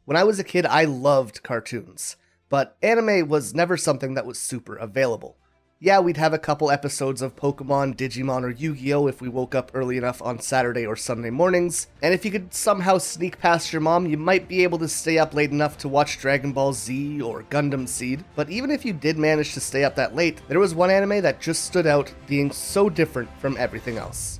When I was a kid, I loved cartoons, but anime was never something that was super available. Yeah, we'd have a couple episodes of Pokemon, Digimon, or Yu-Gi-Oh! If we woke up early enough on Saturday or Sunday mornings, and if you could somehow sneak past your mom, you might be able to stay up late enough to watch Dragon Ball Z or Gundam Seed. But even if you did manage to stay up that late, there was one anime that just stood out, being so different from everything else.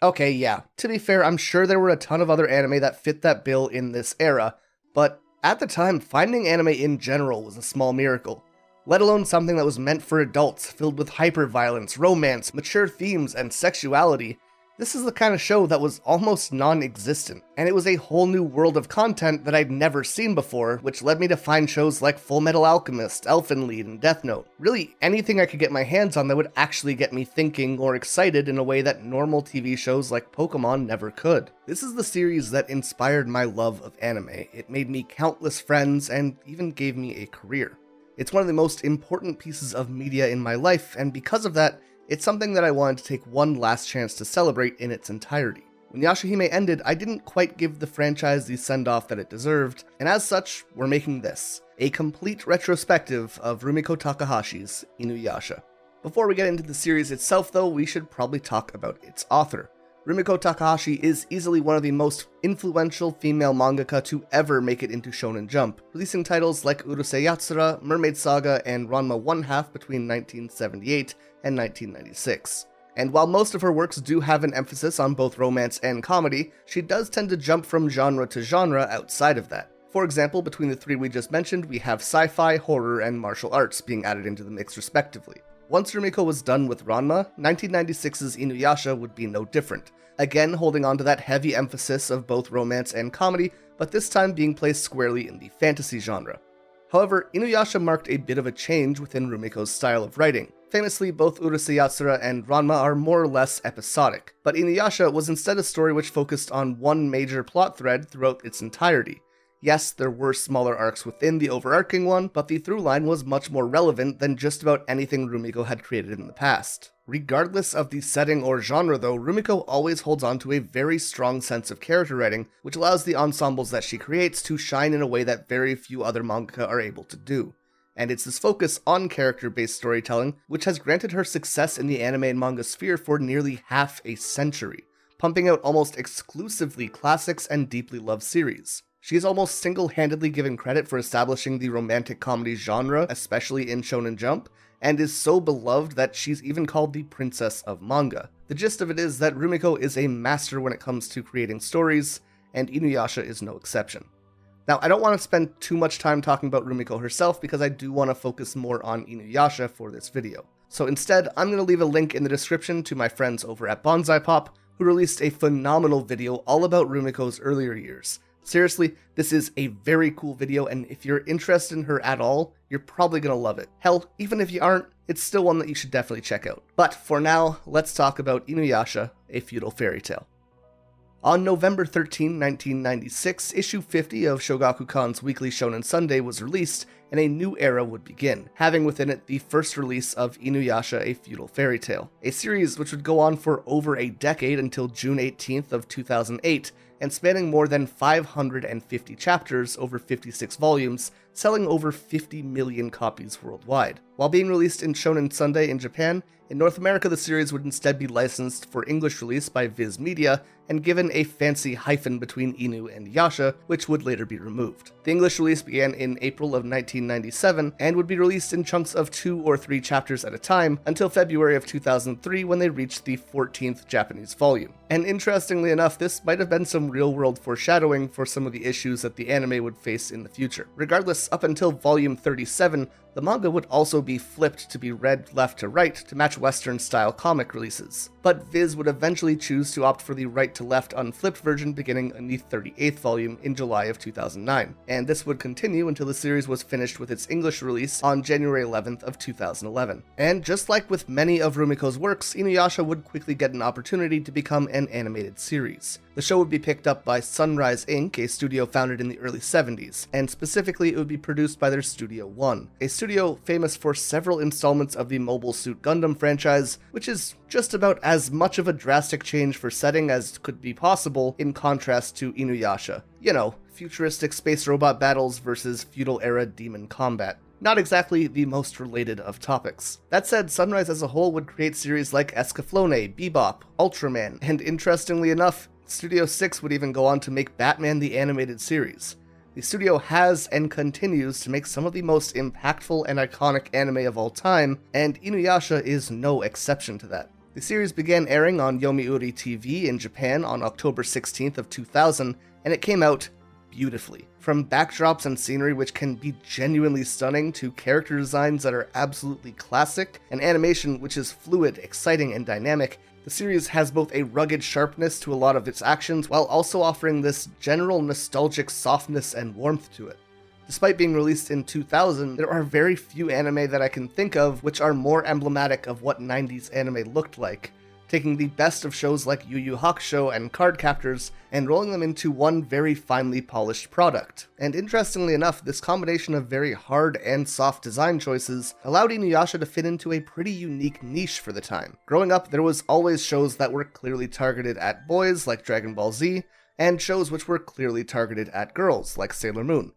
Okay, yeah, to be fair, I'm sure there were a ton of other anime that fit that bill in this era, but at the time, finding anime in general was a small miracle, let alone something that was meant for adults, filled with hyperviolence, romance, mature themes, and sexuality. This is the kind of show that was almost non-existent, and it was a whole new world of content that I'd never seen before, which led me to find shows like Fullmetal Alchemist, Elfen Lied, and Death Note. Really, anything I could get my hands on that would actually get me thinking or excited in a way that normal TV shows like Pokemon never could. This is the series that inspired my love of anime. It made me countless friends, and even gave me a career. It's one of the most important pieces of media in my life, and because of that, it's something that I wanted to take one last chance to celebrate in its entirety. When Yashahime ended, I didn't quite give the franchise the send-off that it deserved, and as such, we're making this, a complete retrospective of Rumiko Takahashi's Inuyasha. Before we get into the series itself though, we should probably talk about its author. Rumiko Takahashi is easily one of the most influential female mangaka to ever make it into Shonen Jump, releasing titles like Urusei Yatsura, Mermaid Saga, and Ranma 1/2 between 1978 and 1996. And while most of her works do have an emphasis on both romance and comedy, she does tend to jump from genre to genre outside of that. For example, between the three we just mentioned, we have sci-fi, horror, and martial arts being added into the mix respectively. Once Rumiko was done with Ranma, 1996's Inuyasha would be no different, again holding on to that heavy emphasis of both romance and comedy, but this time being placed squarely in the fantasy genre. However, Inuyasha marked a bit of a change within Rumiko's style of writing. Famously, both Urusei Yatsura and Ranma are more or less episodic, but Inuyasha was instead a story which focused on one major plot thread throughout its entirety. Yes, there were smaller arcs within the overarching one, but the through line was much more relevant than just about anything Rumiko had created in the past. Regardless of the setting or genre though, Rumiko always holds on to a very strong sense of character writing, which allows the ensembles that she creates to shine in a way that very few other mangaka are able to do. And it's this focus on character-based storytelling which has granted her success in the anime and manga sphere for nearly half a century, pumping out almost exclusively classics and deeply loved series. She is almost single-handedly given credit for establishing the romantic comedy genre, especially in Shonen Jump, and is so beloved that she's even called the Princess of Manga. The gist of it is that Rumiko is a master when it comes to creating stories, and Inuyasha is no exception. Now, I don't want to spend too much time talking about Rumiko herself because I do want to focus more on Inuyasha for this video. So instead, I'm going to leave a link in the description to my friends over at Bonsai Pop, who released a phenomenal video all about Rumiko's earlier years. Seriously, this is a very cool video, and if you're interested in her at all, you're probably gonna love it. Hell, even if you aren't, it's still one that you should definitely check out. But for now, let's talk about Inuyasha, a Feudal Fairy Tale. On November 13, 1996, issue 50 of Shogakukan's Weekly Shonen Sunday was released, and a new era would begin, having within it the first release of Inuyasha, a Feudal Fairy Tale, a series which would go on for over a decade until June 18th of 2008, and spanning more than 550 chapters over 56 volumes, selling over 50 million copies worldwide. While being released in Shonen Sunday in Japan, in North America the series would instead be licensed for English release by Viz Media, and given a fancy hyphen between Inu and Yasha, which would later be removed. The English release began in April of 1997, and would be released in chunks of 2 or 3 chapters at a time, until February of 2003 when they reached the 14th Japanese volume. And interestingly enough, this might have been some real-world foreshadowing for some of the issues that the anime would face in the future. Regardless, up until volume 37, The manga would also be flipped to be read left to right to match Western-style comic releases, but Viz would eventually choose to opt for the right-to-left unflipped version beginning in the 38th volume in July of 2009, and this would continue until the series was finished with its English release on January 11th of 2011. And just like with many of Rumiko's works, Inuyasha would quickly get an opportunity to become an animated series. The show would be picked up by Sunrise Inc., a studio founded in the early 70s, and specifically it would be produced by their Studio One, a studio famous for several installments of the Mobile Suit Gundam franchise, which is just about as much of a drastic change for setting as could be possible in contrast to Inuyasha. You know, futuristic space robot battles versus feudal-era demon combat. Not exactly the most related of topics. That said, Sunrise as a whole would create series like Escaflowne, Bebop, Ultraman, and interestingly enough, Studio 6 would even go on to make Batman the Animated Series. The studio has and continues to make some of the most impactful and iconic anime of all time, and Inuyasha is no exception to that. The series began airing on Yomiuri TV in Japan on October 16th of 2000, and it came out beautifully. From backdrops and scenery which can be genuinely stunning to character designs that are absolutely classic, and animation which is fluid, exciting, and dynamic, the series has both a rugged sharpness to a lot of its actions while also offering this general nostalgic softness and warmth to it. Despite being released in 2000, there are very few anime that I can think of which are more emblematic of what 90s anime looked like, taking the best of shows like Yu Yu Hakusho and Cardcaptors and rolling them into one very finely polished product. And interestingly enough, this combination of very hard and soft design choices allowed Inuyasha to fit into a pretty unique niche for the time. Growing up, there was always shows that were clearly targeted at boys, like Dragon Ball Z, and shows which were clearly targeted at girls, like Sailor Moon.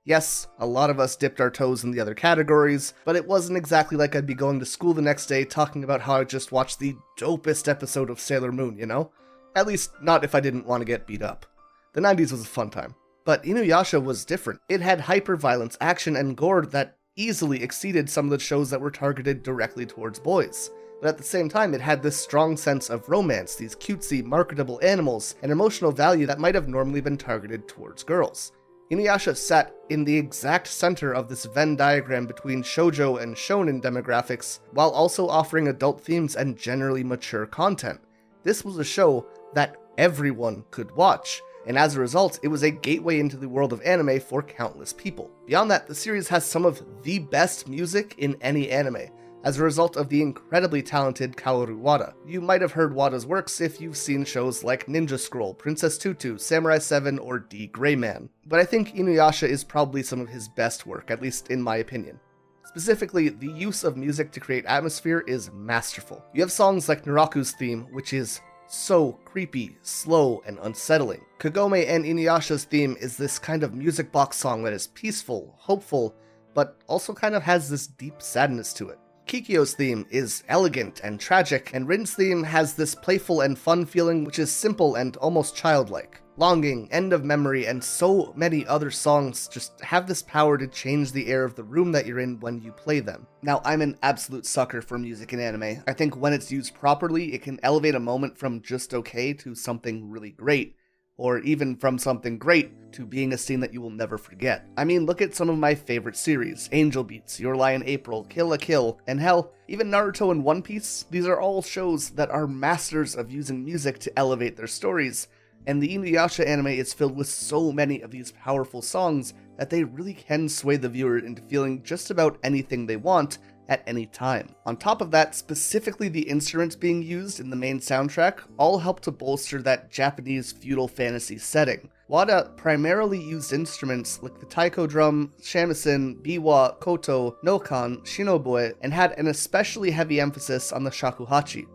Yes, a lot of us dipped our toes in the other categories, but it wasn't exactly like I'd be going to school the next day talking about how I just watched the dopest episode of Sailor Moon, you know? At least, not if I didn't want to get beat up. The 90s was a fun time. But Inuyasha was different. It had hyper-violence, action, and gore that easily exceeded some of the shows that were targeted directly towards boys. But at the same time, it had this strong sense of romance, these cutesy, marketable animals, and emotional value that might have normally been targeted towards girls. Inuyasha sat in the exact center of this Venn diagram between shoujo and shonen demographics, while also offering adult themes and generally mature content. This was a show that everyone could watch, and as a result, it was a gateway into the world of anime for countless people. Beyond that, the series has some of the best music in any anime, as a result of the incredibly talented Kaoru Wada. You might have heard Wada's works if you've seen shows like Ninja Scroll, Princess Tutu, Samurai 7, or D. Gray Man, but I think Inuyasha is probably some of his best work, at least in my opinion. Specifically, the use of music to create atmosphere is masterful. You have songs like Naraku's theme, which is so creepy, slow, and unsettling. Kagome and Inuyasha's theme is this kind of music box song that is peaceful, hopeful, but also kind of has this deep sadness to it. Kikyo's theme is elegant and tragic, and Rin's theme has this playful and fun feeling which is simple and almost childlike. Longing, End of Memory, and so many other songs just have this power to change the air of the room that you're in when you play them. Now, I'm an absolute sucker for music in anime. I think when it's used properly, it can elevate a moment from just okay to something really great, or even from something great to being a scene that you will never forget. I mean, look at some of my favorite series, AxelBeats, Your Lie in April, Kill la Kill, and hell, even Naruto and One Piece. These are all shows that are masters of using music to elevate their stories, and the Inuyasha anime is filled with so many of these powerful songs that they really can sway the viewer into feeling just about anything they want at any time. On top of that, specifically the instruments being used in the main soundtrack all help to bolster that Japanese feudal fantasy setting. Wada primarily used instruments like the taiko drum, shamisen, biwa, koto, nokan, shinoboe, and had an especially heavy emphasis on the shakuhachi.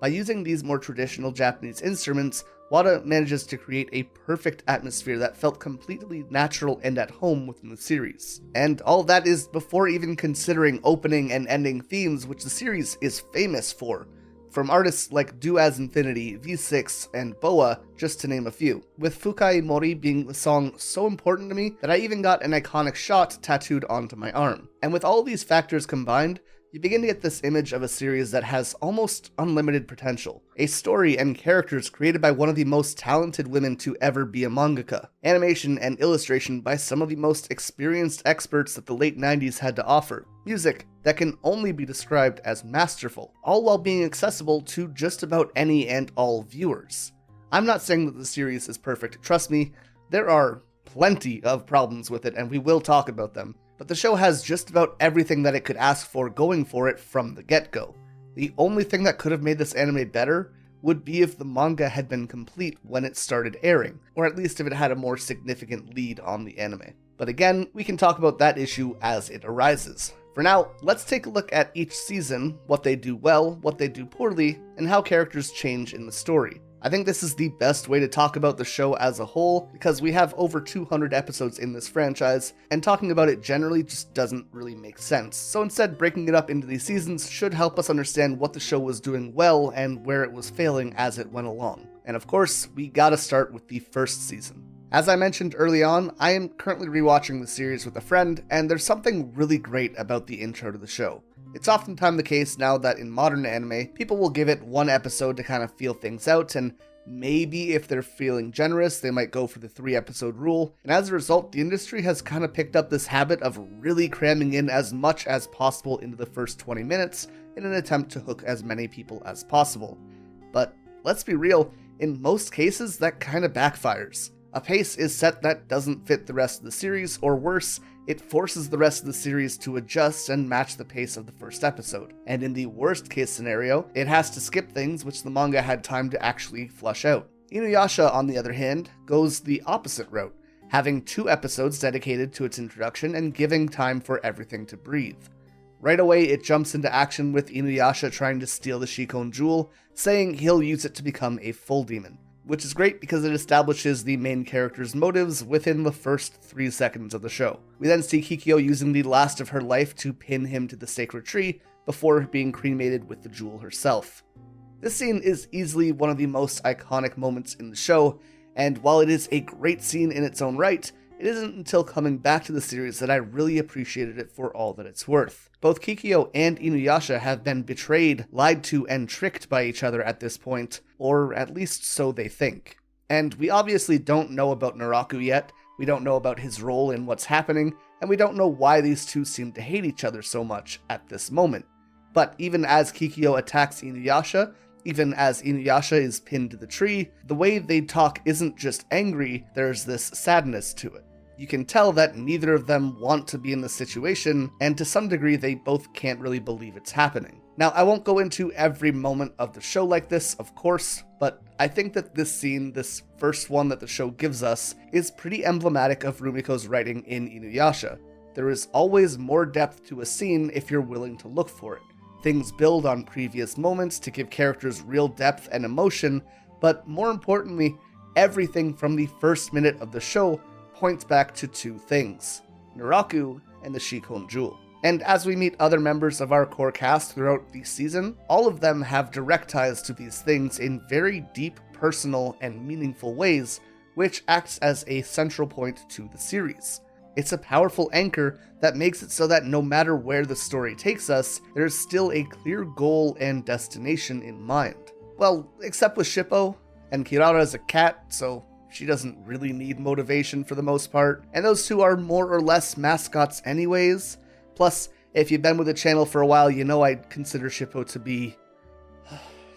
By using these more traditional Japanese instruments, Wada manages to create a perfect atmosphere that felt completely natural and at home within the series. And all that is before even considering opening and ending themes, which the series is famous for, from artists like Do As Infinity, V6, and Boa, just to name a few, with Fukai Mori being the song so important to me that I even got an iconic shot tattooed onto my arm. And with all these factors combined, you begin to get this image of a series that has almost unlimited potential. A story and characters created by one of the most talented women to ever be a mangaka. Animation and illustration by some of the most experienced experts that the late 90s had to offer. Music that can only be described as masterful, all while being accessible to just about any and all viewers. I'm not saying that the series is perfect, trust me, there are plenty of problems with it and we will talk about them. But the show has just about everything that it could ask for going for it from the get-go. The only thing that could have made this anime better would be if the manga had been complete when it started airing, or at least if it had a more significant lead on the anime. But again, we can talk about that issue as it arises. For now, let's take a look at each season, what they do well, what they do poorly, and how characters change in the story. I think this is the best way to talk about the show as a whole, because we have over 200 episodes in this franchise, and talking about it generally just doesn't really make sense. So instead, breaking it up into these seasons should help us understand what the show was doing well and where it was failing as it went along. And of course, we gotta start with the first season. As I mentioned early on, I am currently rewatching the series with a friend, and there's something really great about the intro to the show. It's oftentimes the case now that in modern anime, people will give it one episode to kind of feel things out, and maybe if they're feeling generous, they might go for the 3-episode rule, and as a result, the industry has kind of picked up this habit of really cramming in as much as possible into the first 20 minutes in an attempt to hook as many people as possible. But let's be real, in most cases, that kind of backfires. A pace is set that doesn't fit the rest of the series, or worse, it forces the rest of the series to adjust and match the pace of the first episode. And in the worst case scenario, it has to skip things which the manga had time to actually flush out. Inuyasha, on the other hand, goes the opposite route, having 2 episodes dedicated to its introduction and giving time for everything to breathe. Right away, it jumps into action with Inuyasha trying to steal the Shikon Jewel, saying he'll use it to become a full demon, which is great because it establishes the main character's motives within the first 3 seconds of the show. We then see Kikyo using the last of her life to pin him to the sacred tree before being cremated with the jewel herself. This scene is easily one of the most iconic moments in the show, and while it is a great scene in its own right, it isn't until coming back to the series that I really appreciated it for all that it's worth. Both Kikyo and Inuyasha have been betrayed, lied to, and tricked by each other at this point, or at least so they think. And we obviously don't know about Naraku yet, we don't know about his role in what's happening, and we don't know why these two seem to hate each other so much at this moment. But even as Kikyo attacks Inuyasha, even as Inuyasha is pinned to the tree, the way they talk isn't just angry, there's this sadness to it. You can tell that neither of them want to be in the situation, and to some degree they both can't really believe it's happening. Now, I won't go into every moment of the show like this, of course, but I think that this scene, this first one that the show gives us, is pretty emblematic of Rumiko's writing in Inuyasha. There is always more depth to a scene if you're willing to look for it. Things build on previous moments to give characters real depth and emotion, but more importantly, everything from the first minute of the show points back to 2 things: Naraku and the Shikon Jewel. And as we meet other members of our core cast throughout the season, all of them have direct ties to these things in very deep, personal, and meaningful ways, which acts as a central point to the series. It's a powerful anchor that makes it so that no matter where the story takes us, there's still a clear goal and destination in mind. Well, except with Shippo, and Kirara's a cat, so she doesn't really need motivation for the most part, and those two are more or less mascots anyways. Plus, if you've been with the channel for a while, you know I'd consider Shippo to be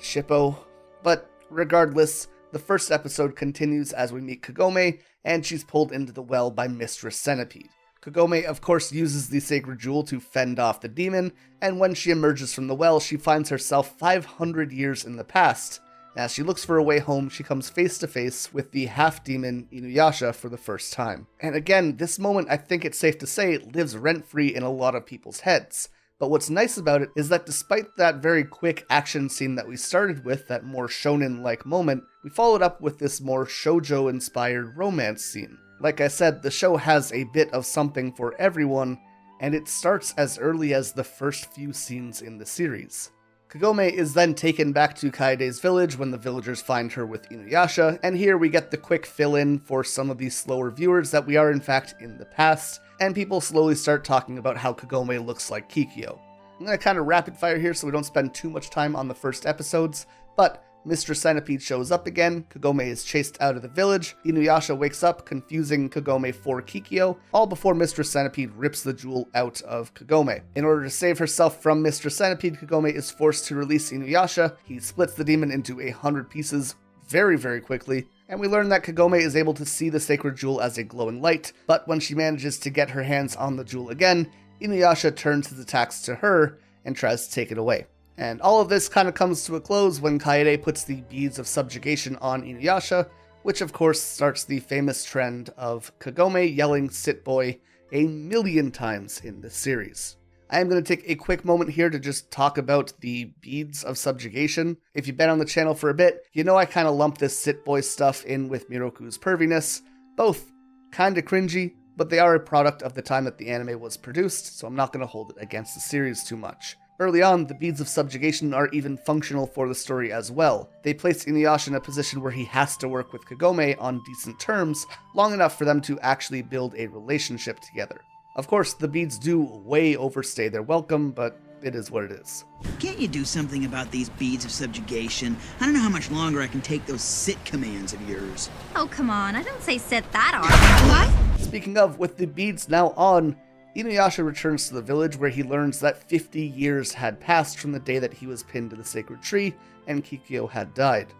Shippo. But regardless, the first episode continues as we meet Kagome, and she's pulled into the well by Mistress Centipede. Kagome, of course, uses the sacred jewel to fend off the demon, and when she emerges from the well, she finds herself 500 years in the past. As she looks for a way home, she comes face to face with the half-demon Inuyasha for the first time. And again, this moment, I think it's safe to say, lives rent-free in a lot of people's heads. But what's nice about it is that despite that very quick action scene that we started with, that more shonen-like moment, we followed up with this more shoujo-inspired romance scene. Like I said, the show has a bit of something for everyone, and it starts as early as the first few scenes in the series. Kagome is then taken back to Kaede's village when the villagers find her with Inuyasha, and here we get the quick fill-in for some of these slower viewers that we are in fact in the past, and people slowly start talking about how Kagome looks like Kikyo. I'm going to kind of rapid fire here so we don't spend too much time on the first episodes, but Mr. Centipede shows up again, Kagome is chased out of the village, Inuyasha wakes up, confusing Kagome for Kikyo, all before Mr. Centipede rips the jewel out of Kagome. In order to save herself from Mr. Centipede, Kagome is forced to release Inuyasha. He splits the demon into 100 pieces very, very quickly, and we learn that Kagome is able to see the sacred jewel as a glowing light, but when she manages to get her hands on the jewel again, Inuyasha turns his attacks to her and tries to take it away. And all of this kind of comes to a close when Kaede puts the beads of subjugation on Inuyasha, which of course starts the famous trend of Kagome yelling "Sit Boy" 1,000,000 times in this series. I am going to take a quick moment here to just talk about the beads of subjugation. If you've been on the channel for a bit, you know I kind of lump this "Sit Boy" stuff in with Miroku's perviness. Both kind of cringy, but they are a product of the time that the anime was produced, so I'm not going to hold it against the series too much. Early on, the beads of subjugation are even functional for the story as well. They place Inuyasha in a position where he has to work with Kagome on decent terms, long enough for them to actually build a relationship together. Of course, the beads do way overstay their welcome, but it is what it is. Can't you do something about these beads of subjugation? I don't know how much longer I can take those sit commands of yours. Oh, come on, I didn't say sit that hard. What? Speaking of, with the beads now on, Inuyasha returns to the village where he learns that 50 years had passed from the day that he was pinned to the sacred tree and Kikyo had died.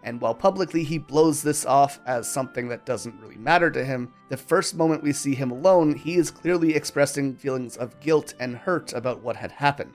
And while publicly he blows this off as something that doesn't really matter to him, the first moment we see him alone, he is clearly expressing feelings of guilt and hurt about what had happened.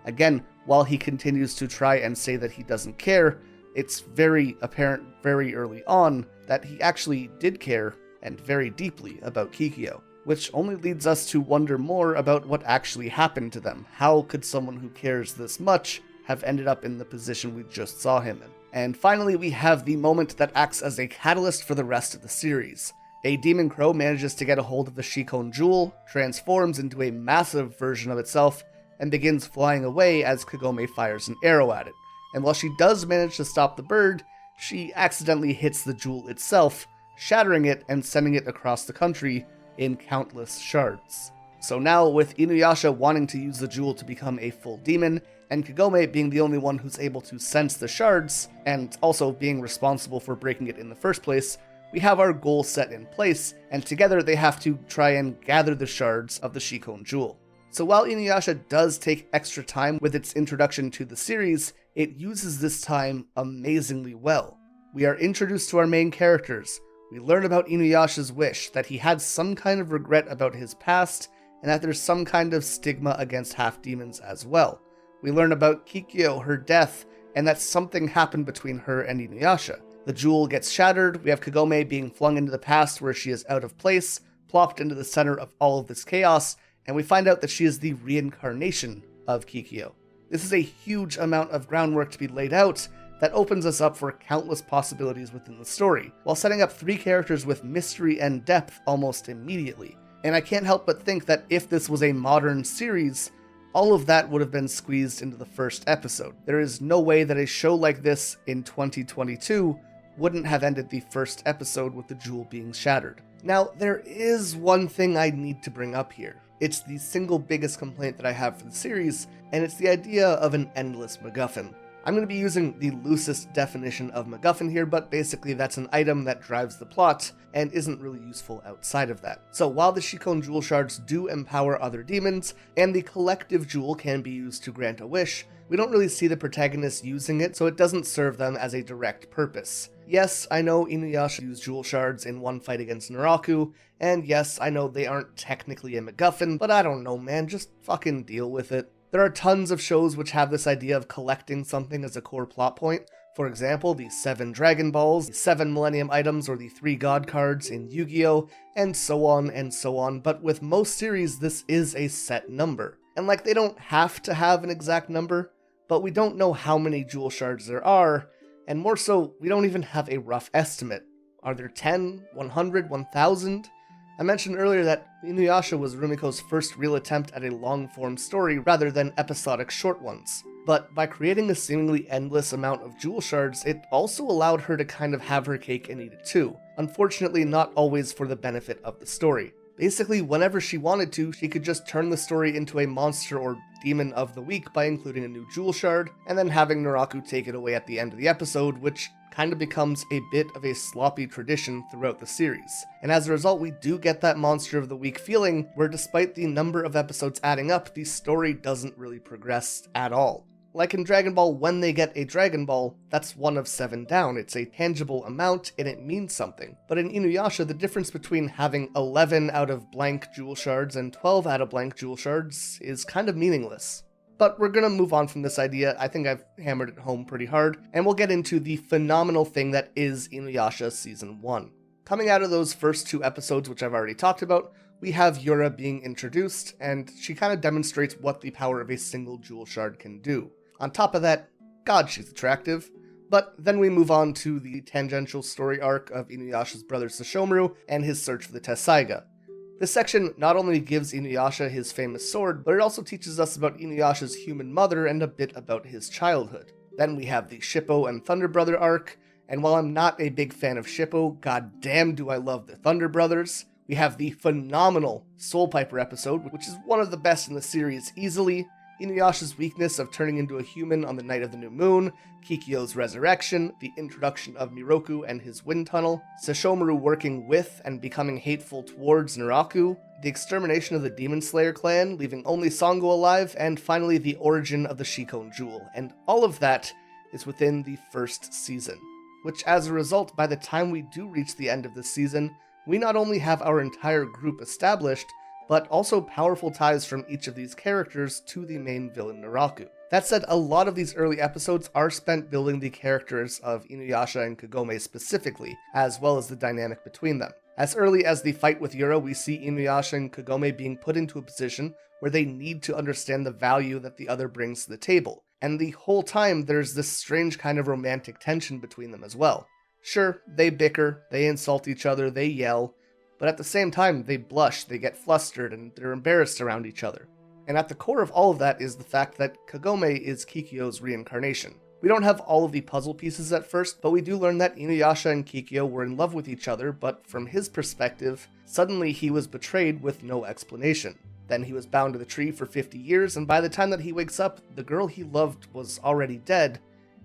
Again, while he continues to try and say that he doesn't care, it's very apparent very early on that he actually did care, and very deeply, about Kikyo. Which only leads us to wonder more about what actually happened to them. How could someone who cares this much have ended up in the position we just saw him in? And finally, we have the moment that acts as a catalyst for the rest of the series. A demon crow manages to get a hold of the Shikon jewel, transforms into a massive version of itself, and begins flying away as Kagome fires an arrow at it. And while she does manage to stop the bird, she accidentally hits the jewel itself, shattering it and sending it across the country in countless shards. So now, with Inuyasha wanting to use the jewel to become a full demon, and Kagome being the only one who's able to sense the shards, and also being responsible for breaking it in the first place, we have our goal set in place, and together they have to try and gather the shards of the Shikon jewel. So while Inuyasha does take extra time with its introduction to the series, it uses this time amazingly well. We are introduced to our main characters. We learn about Inuyasha's wish, that he had some kind of regret about his past, and that there's some kind of stigma against half-demons as well. We learn about Kikyo, her death, and that something happened between her and Inuyasha. The jewel gets shattered, we have Kagome being flung into the past where she is out of place, plopped into the center of all of this chaos, and we find out that she is the reincarnation of Kikyo. This is a huge amount of groundwork to be laid out, that opens us up for countless possibilities within the story, while setting up 3 characters with mystery and depth almost immediately. And I can't help but think that if this was a modern series, all of that would have been squeezed into the first episode. There is no way that a show like this in 2022 wouldn't have ended the first episode with the jewel being shattered. Now, there is one thing I need to bring up here. It's the single biggest complaint that I have for the series, and it's the idea of an endless MacGuffin. I'm going to be using the loosest definition of MacGuffin here, but basically that's an item that drives the plot and isn't really useful outside of that. So while the Shikon jewel shards do empower other demons, and the collective jewel can be used to grant a wish, we don't really see the protagonists using it, so it doesn't serve them as a direct purpose. Yes, I know Inuyasha used jewel shards in one fight against Naraku, and yes, I know they aren't technically a MacGuffin, but I don't know, man, just fucking deal with it. There are tons of shows which have this idea of collecting something as a core plot point. For example, the 7 Dragon Balls, the 7 Millennium Items, or the 3 God Cards in Yu-Gi-Oh!, and so on and so on, but with most series this is a set number. And like, they don't have to have an exact number, but we don't know how many jewel shards there are, and more so, we don't even have a rough estimate. Are there 10, 100, 1,000? I mentioned earlier that Inuyasha was Rumiko's first real attempt at a long-form story rather than episodic short ones. But by creating a seemingly endless amount of jewel shards, it also allowed her to kind of have her cake and eat it too. Unfortunately, not always for the benefit of the story. Basically, whenever she wanted to, she could just turn the story into a monster or demon of the week by including a new jewel shard, and then having Naraku take it away at the end of the episode, which kind of becomes a bit of a sloppy tradition throughout the series. And as a result, we do get that monster of the week feeling, where despite the number of episodes adding up, the story doesn't really progress at all. Like in Dragon Ball, when they get a Dragon Ball, that's 1 of 7 down. It's a tangible amount, and it means something. But in Inuyasha, the difference between having 11 out of blank jewel shards and 12 out of blank jewel shards is kind of meaningless. But we're gonna move on from this idea. I think I've hammered it home pretty hard, and we'll get into the phenomenal thing that is Inuyasha Season 1. Coming out of those first 2 episodes, which I've already talked about, we have Yura being introduced, and she kind of demonstrates what the power of a single jewel shard can do. On top of that, God, she's attractive. But then we move on to the tangential story arc of Inuyasha's brother Sesshomaru and his search for the Tessaiga. This section not only gives Inuyasha his famous sword, but it also teaches us about Inuyasha's human mother and a bit about his childhood. Then we have the Shippo and Thunder Brother arc, and while I'm not a big fan of Shippo, goddamn do I love the Thunder Brothers. We have the phenomenal Soul Piper episode, which is one of the best in the series easily, Inuyasha's weakness of turning into a human on the night of the new moon, Kikyo's resurrection, the introduction of Miroku and his wind tunnel, Sesshomaru working with and becoming hateful towards Naraku, the extermination of the Demon Slayer clan, leaving only Sango alive, and finally the origin of the Shikon Jewel, and all of that is within the first season. Which, as a result, by the time we do reach the end of this season, we not only have our entire group established, but also powerful ties from each of these characters to the main villain Naraku. That said, a lot of these early episodes are spent building the characters of Inuyasha and Kagome specifically, as well as the dynamic between them. As early as the fight with Yura, we see Inuyasha and Kagome being put into a position where they need to understand the value that the other brings to the table, and the whole time there's this strange kind of romantic tension between them as well. Sure, they bicker, they insult each other, they yell, but at the same time, they blush, they get flustered, and they're embarrassed around each other. And at the core of all of that is the fact that Kagome is Kikyo's reincarnation. We don't have all of the puzzle pieces at first, but we do learn that Inuyasha and Kikyo were in love with each other, but from his perspective, suddenly he was betrayed with no explanation. Then he was bound to the tree for 50 years, and by the time that he wakes up, the girl he loved was already dead,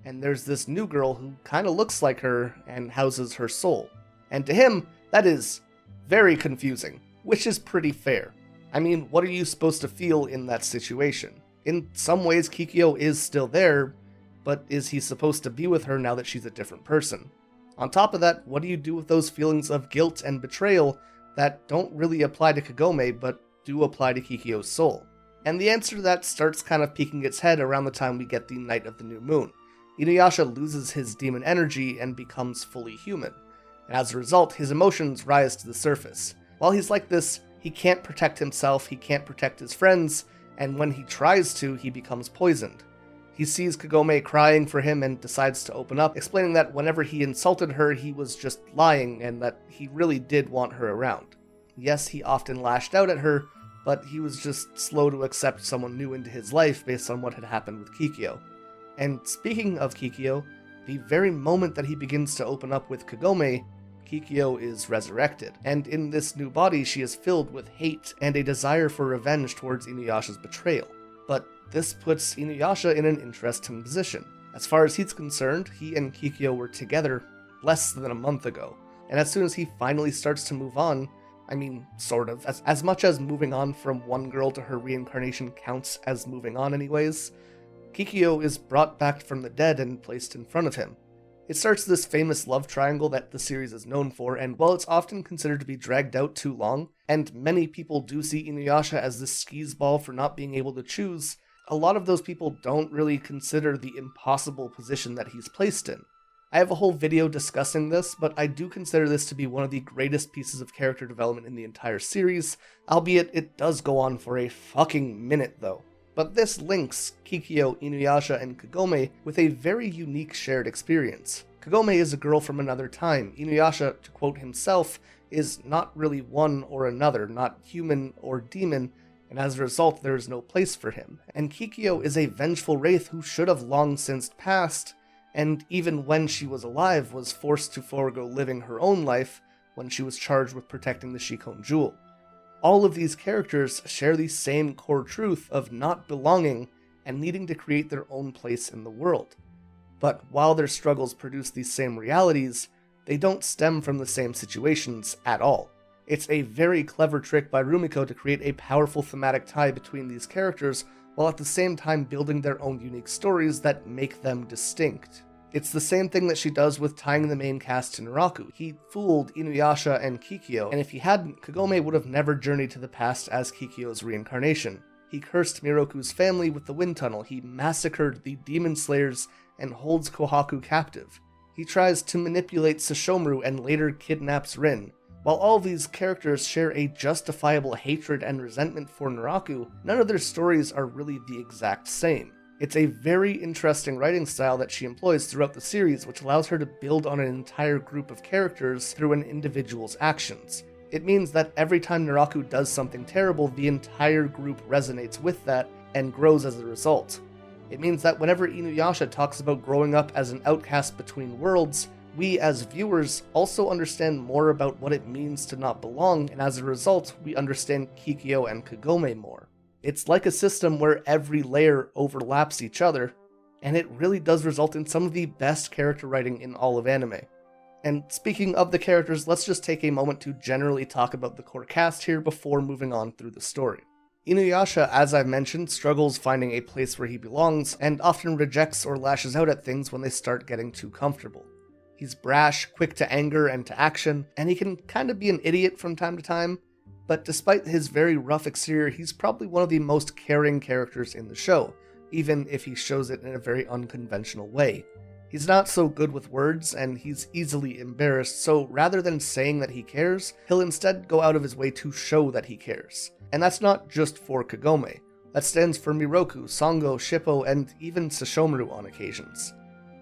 and there's this new girl who kinda looks like her and houses her soul. And to him, that is very confusing, which is pretty fair. I mean, what are you supposed to feel in that situation? In some ways, Kikyo is still there, but is he supposed to be with her now that she's a different person? On top of that, what do you do with those feelings of guilt and betrayal that don't really apply to Kagome, but do apply to Kikyo's soul? And the answer to that starts kind of peeking its head around the time we get the Night of the New Moon. Inuyasha loses his demon energy and becomes fully human. And as a result, his emotions rise to the surface. While he's like this, he can't protect himself, he can't protect his friends, and when he tries to, he becomes poisoned. He sees Kagome crying for him and decides to open up, explaining that whenever he insulted her, he was just lying and that he really did want her around. Yes, he often lashed out at her, but he was just slow to accept someone new into his life based on what had happened with Kikyo. And speaking of Kikyo, the very moment that he begins to open up with Kagome, Kikyo is resurrected, and in this new body she is filled with hate and a desire for revenge towards Inuyasha's betrayal. But this puts Inuyasha in an interesting position. As far as he's concerned, he and Kikyo were together less than a month ago, and as soon as he finally starts to move on, I mean, sort of, as much as moving on from one girl to her reincarnation counts as moving on anyways, Kikyo is brought back from the dead and placed in front of him. It starts this famous love triangle that the series is known for, and while it's often considered to be dragged out too long, and many people do see Inuyasha as this skis-ball for not being able to choose, a lot of those people don't really consider the impossible position that he's placed in. I have a whole video discussing this, but I do consider this to be one of the greatest pieces of character development in the entire series, albeit it does go on for a fucking minute though. But this links Kikyo, Inuyasha, and Kagome with a very unique shared experience. Kagome is a girl from another time. Inuyasha, to quote himself, is not really one or another, not human or demon, and as a result there is no place for him. And Kikyo is a vengeful wraith who should have long since passed, and even when she was alive was forced to forego living her own life when she was charged with protecting the Shikon Jewel. All of these characters share the same core truth of not belonging and needing to create their own place in the world. But while their struggles produce these same realities, they don't stem from the same situations at all. It's a very clever trick by Rumiko to create a powerful thematic tie between these characters, while at the same time building their own unique stories that make them distinct. It's the same thing that she does with tying the main cast to Naraku. He fooled Inuyasha and Kikyo, and if he hadn't, Kagome would have never journeyed to the past as Kikyo's reincarnation. He cursed Miroku's family with the wind tunnel, he massacred the demon slayers, and holds Kohaku captive. He tries to manipulate Sesshomaru and later kidnaps Rin. While all of these characters share a justifiable hatred and resentment for Naraku, none of their stories are really the exact same. It's a very interesting writing style that she employs throughout the series, which allows her to build on an entire group of characters through an individual's actions. It means that every time Naraku does something terrible, the entire group resonates with that and grows as a result. It means that whenever Inuyasha talks about growing up as an outcast between worlds, we as viewers also understand more about what it means to not belong, and as a result, we understand Kikyo and Kagome more. It's like a system where every layer overlaps each other, and it really does result in some of the best character writing in all of anime. And speaking of the characters, let's just take a moment to generally talk about the core cast here before moving on through the story. Inuyasha, as I've mentioned, struggles finding a place where he belongs, and often rejects or lashes out at things when they start getting too comfortable. He's brash, quick to anger and to action, and he can kind of be an idiot from time to time, but despite his very rough exterior, he's probably one of the most caring characters in the show, even if he shows it in a very unconventional way. He's not so good with words, and he's easily embarrassed, so rather than saying that he cares, he'll instead go out of his way to show that he cares. And that's not just for Kagome. That stands for Miroku, Sango, Shippo, and even Sesshomaru on occasions.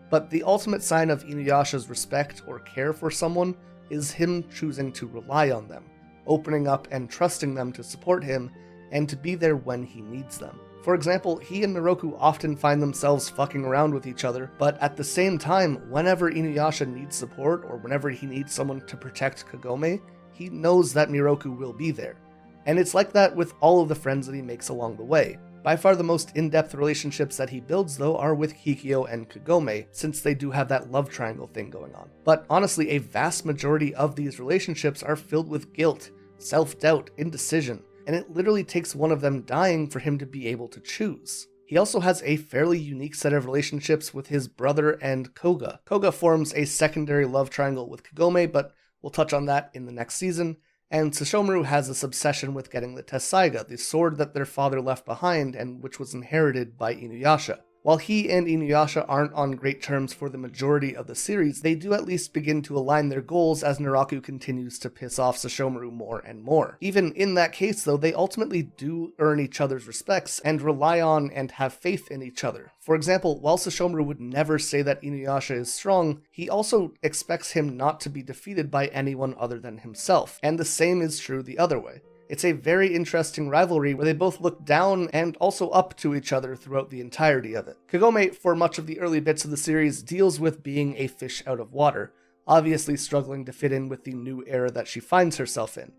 But the ultimate sign of Inuyasha's respect or care for someone is him choosing to rely on them, opening up and trusting them to support him, and to be there when he needs them. For example, he and Miroku often find themselves fucking around with each other, but at the same time, whenever Inuyasha needs support or whenever he needs someone to protect Kagome, he knows that Miroku will be there. And it's like that with all of the friends that he makes along the way. By far the most in-depth relationships that he builds, though, are with Kikyo and Kagome, since they do have that love triangle thing going on. But honestly, a vast majority of these relationships are filled with guilt, self-doubt, indecision, and it literally takes one of them dying for him to be able to choose. He also has a fairly unique set of relationships with his brother and Koga. Koga forms a secondary love triangle with Kagome, but we'll touch on that in the next season. And Sesshomaru has this obsession with getting the Tessaiga, the sword that their father left behind and which was inherited by Inuyasha. While he and Inuyasha aren't on great terms for the majority of the series, they do at least begin to align their goals as Naraku continues to piss off Sesshomaru more and more. Even in that case, though, they ultimately do earn each other's respects and rely on and have faith in each other. For example, while Sesshomaru would never say that Inuyasha is strong, he also expects him not to be defeated by anyone other than himself, and the same is true the other way. It's a very interesting rivalry where they both look down and also up to each other throughout the entirety of it. Kagome, for much of the early bits of the series, deals with being a fish out of water, obviously struggling to fit in with the new era that she finds herself in.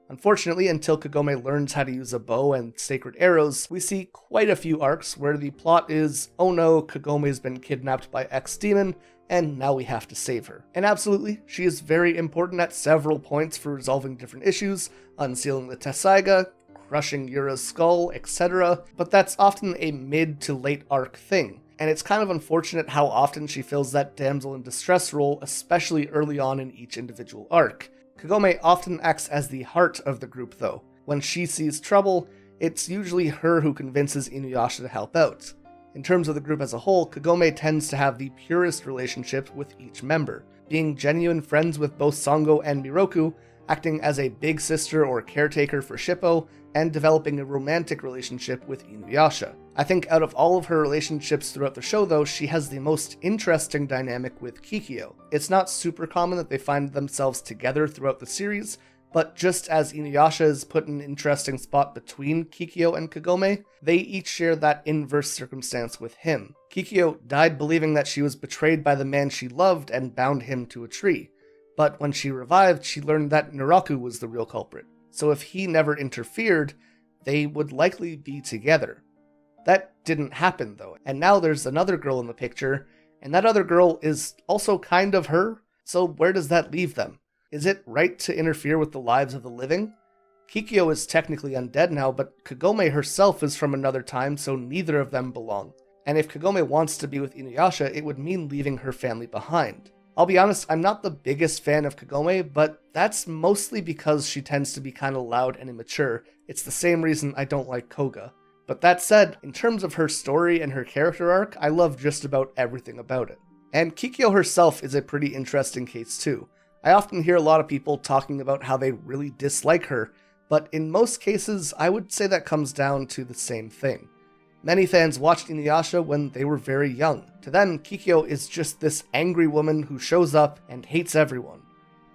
Unfortunately, until Kagome learns how to use a bow and sacred arrows, we see quite a few arcs where the plot is, oh no, Kagome's been kidnapped by X-Demon, and now we have to save her. And absolutely, she is very important at several points for resolving different issues, unsealing the Tessaiga, crushing Yura's skull, etc., but that's often a mid to late arc thing, and it's kind of unfortunate how often she fills that damsel in distress role, especially early on in each individual arc. Kagome often acts as the heart of the group though. When she sees trouble, it's usually her who convinces Inuyasha to help out. In terms of the group as a whole, Kagome tends to have the purest relationship with each member, being genuine friends with both Sango and Miroku, acting as a big sister or caretaker for Shippo, and developing a romantic relationship with Inuyasha. I think out of all of her relationships throughout the show though, she has the most interesting dynamic with Kikyo. It's not super common that they find themselves together throughout the series, but just as Inuyasha is put in an interesting spot between Kikyo and Kagome, they each share that inverse circumstance with him. Kikyo died believing that she was betrayed by the man she loved and bound him to a tree, but when she revived, she learned that Naraku was the real culprit. so if he never interfered, they would likely be together. That didn't happen though, and now there's another girl in the picture, and that other girl is also kind of her, so where does that leave them? Is it right to interfere with the lives of the living? Kikyo is technically undead now, but Kagome herself is from another time, so neither of them belong. And if Kagome wants to be with Inuyasha, it would mean leaving her family behind. I'll be honest, I'm not the biggest fan of Kagome, but that's mostly because she tends to be kinda loud and immature. It's the same reason I don't like Koga. But that said, in terms of her story and her character arc, I love just about everything about it. And Kikyo herself is a pretty interesting case too. I often hear a lot of people talking about how they really dislike her, but in most cases, I would say that comes down to the same thing. Many fans watched Inuyasha when they were very young. To them, Kikyo is just this angry woman who shows up and hates everyone.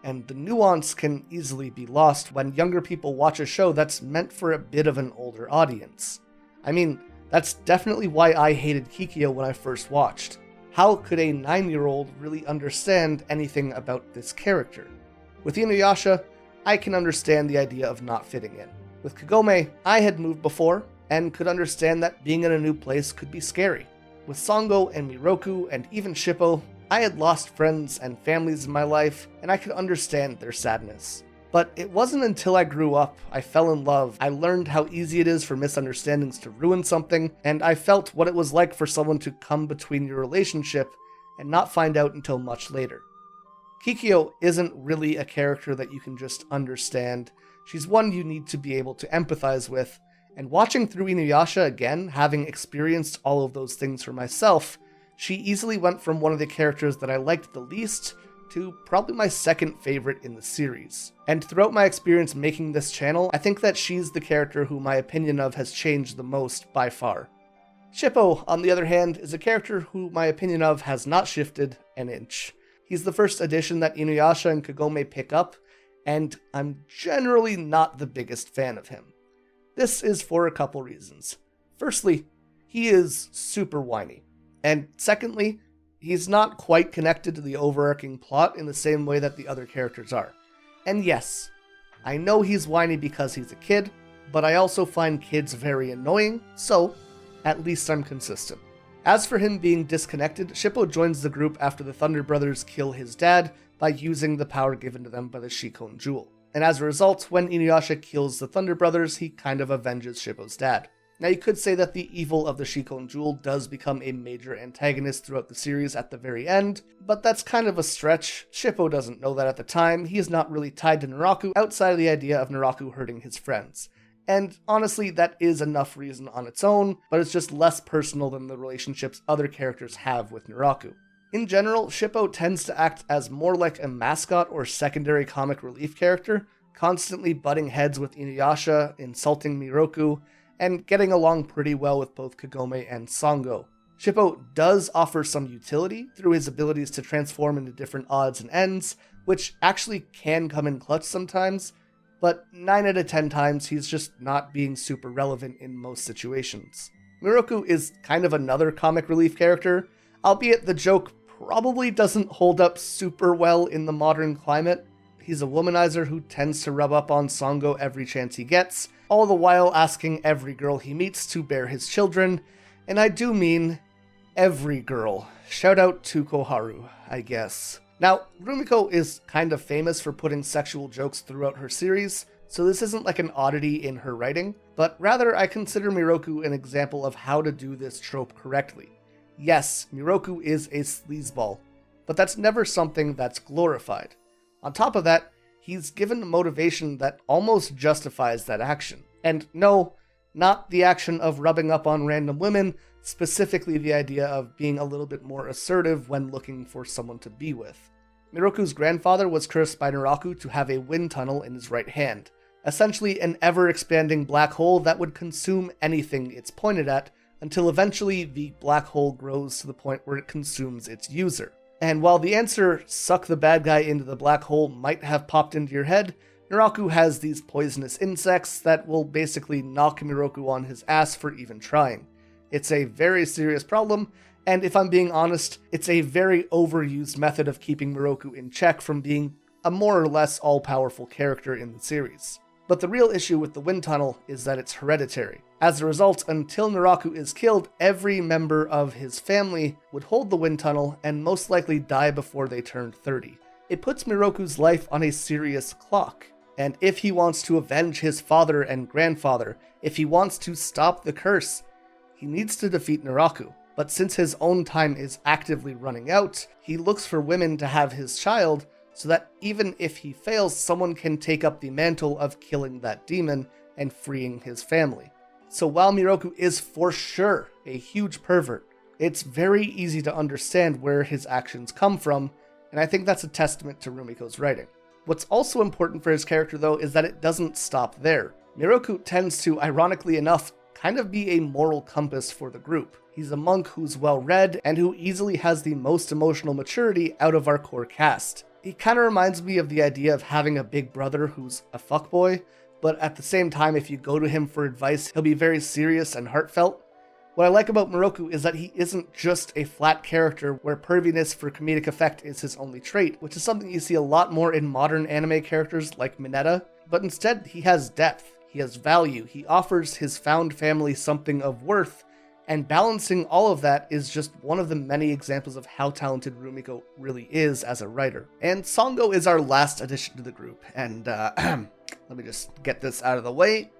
And the nuance can easily be lost when younger people watch a show that's meant for a bit of an older audience. I mean, that's definitely why I hated Kikyo when I first watched. How could a 9-year-old really understand anything about this character? With Inuyasha, I can understand the idea of not fitting in. With Kagome, I had moved before, and could understand that being in a new place could be scary. With Sango and Miroku and even Shippo, I had lost friends and families in my life, and I could understand their sadness. But it wasn't until I grew up, I fell in love, I learned how easy it is for misunderstandings to ruin something, and I felt what it was like for someone to come between your relationship and not find out until much later. Kikyo isn't really a character that you can just understand. She's one you need to be able to empathize with, and watching through Inuyasha again, having experienced all of those things for myself, she easily went from one of the characters that I liked the least to probably my second favorite in the series. And throughout my experience making this channel, I think that she's the character who my opinion of has changed the most by far. Shippo, on the other hand, is a character who my opinion of has not shifted an inch. He's the first addition that Inuyasha and Kagome pick up, and I'm generally not the biggest fan of him. This is for a couple reasons. Firstly, he is super whiny. And secondly, he's not quite connected to the overarching plot in the same way that the other characters are. And yes, I know he's whiny because he's a kid, but I also find kids very annoying, so at least I'm consistent. As for him being disconnected, Shippo joins the group after the Thunder Brothers kill his dad by using the power given to them by the Shikon Jewel. And as a result, when Inuyasha kills the Thunder Brothers, he kind of avenges Shippo's dad. Now you could say that the evil of the Shikon Jewel does become a major antagonist throughout the series at the very end, but that's kind of a stretch. Shippo doesn't know that at the time. He is not really tied to Naraku outside of the idea of Naraku hurting his friends. And honestly, that is enough reason on its own, but it's just less personal than the relationships other characters have with Naraku. In general, Shippo tends to act as more like a mascot or secondary comic relief character, constantly butting heads with Inuyasha, insulting Miroku, and getting along pretty well with both Kagome and Sango. Shippo does offer some utility through his abilities to transform into different odds and ends, which actually can come in clutch sometimes, but 9 out of 10 times he's just not being super relevant in most situations. Miroku is kind of another comic relief character, albeit the joke probably doesn't hold up super well in the modern climate. He's a womanizer who tends to rub up on Sango every chance he gets, all the while asking every girl he meets to bear his children, and I do mean every girl. Shout out to Koharu, I guess. Now, Rumiko is kind of famous for putting sexual jokes throughout her series, so this isn't like an oddity in her writing, but rather I consider Miroku an example of how to do this trope correctly. Yes, Miroku is a sleazeball, but that's never something that's glorified. On top of that, he's given a motivation that almost justifies that action. And no, not the action of rubbing up on random women, specifically the idea of being a little bit more assertive when looking for someone to be with. Miroku's grandfather was cursed by Naraku to have a wind tunnel in his right hand, essentially an ever-expanding black hole that would consume anything it's pointed at, until eventually the black hole grows to the point where it consumes its user. And while the answer, suck the bad guy into the black hole, might have popped into your head, Naraku has these poisonous insects that will basically knock Miroku on his ass for even trying. It's a very serious problem, and if I'm being honest, it's a very overused method of keeping Miroku in check from being a more or less all-powerful character in the series. But the real issue with the wind tunnel is that it's hereditary. As a result, until Naraku is killed, every member of his family would hold the wind tunnel and most likely die before they turned 30. It puts Miroku's life on a serious clock, and if he wants to avenge his father and grandfather, if he wants to stop the curse, he needs to defeat Naraku. But since his own time is actively running out, he looks for women to have his child, so that even if he fails, someone can take up the mantle of killing that demon and freeing his family. So while Miroku is for sure a huge pervert, it's very easy to understand where his actions come from, and I think that's a testament to Rumiko's writing. What's also important for his character, though, is that it doesn't stop there. Miroku tends to, ironically enough, kind of be a moral compass for the group. He's a monk who's well-read and who easily has the most emotional maturity out of our core cast. He kind of reminds me of the idea of having a big brother who's a fuckboy, but at the same time, if you go to him for advice, he'll be very serious and heartfelt. What I like about Miroku is that he isn't just a flat character where perviness for comedic effect is his only trait, which is something you see a lot more in modern anime characters like Mineta, but instead he has depth, he has value, he offers his found family something of worth, and balancing all of that is just one of the many examples of how talented Rumiko really is as a writer. And Songo is our last addition to the group, and let me just get this out of the way.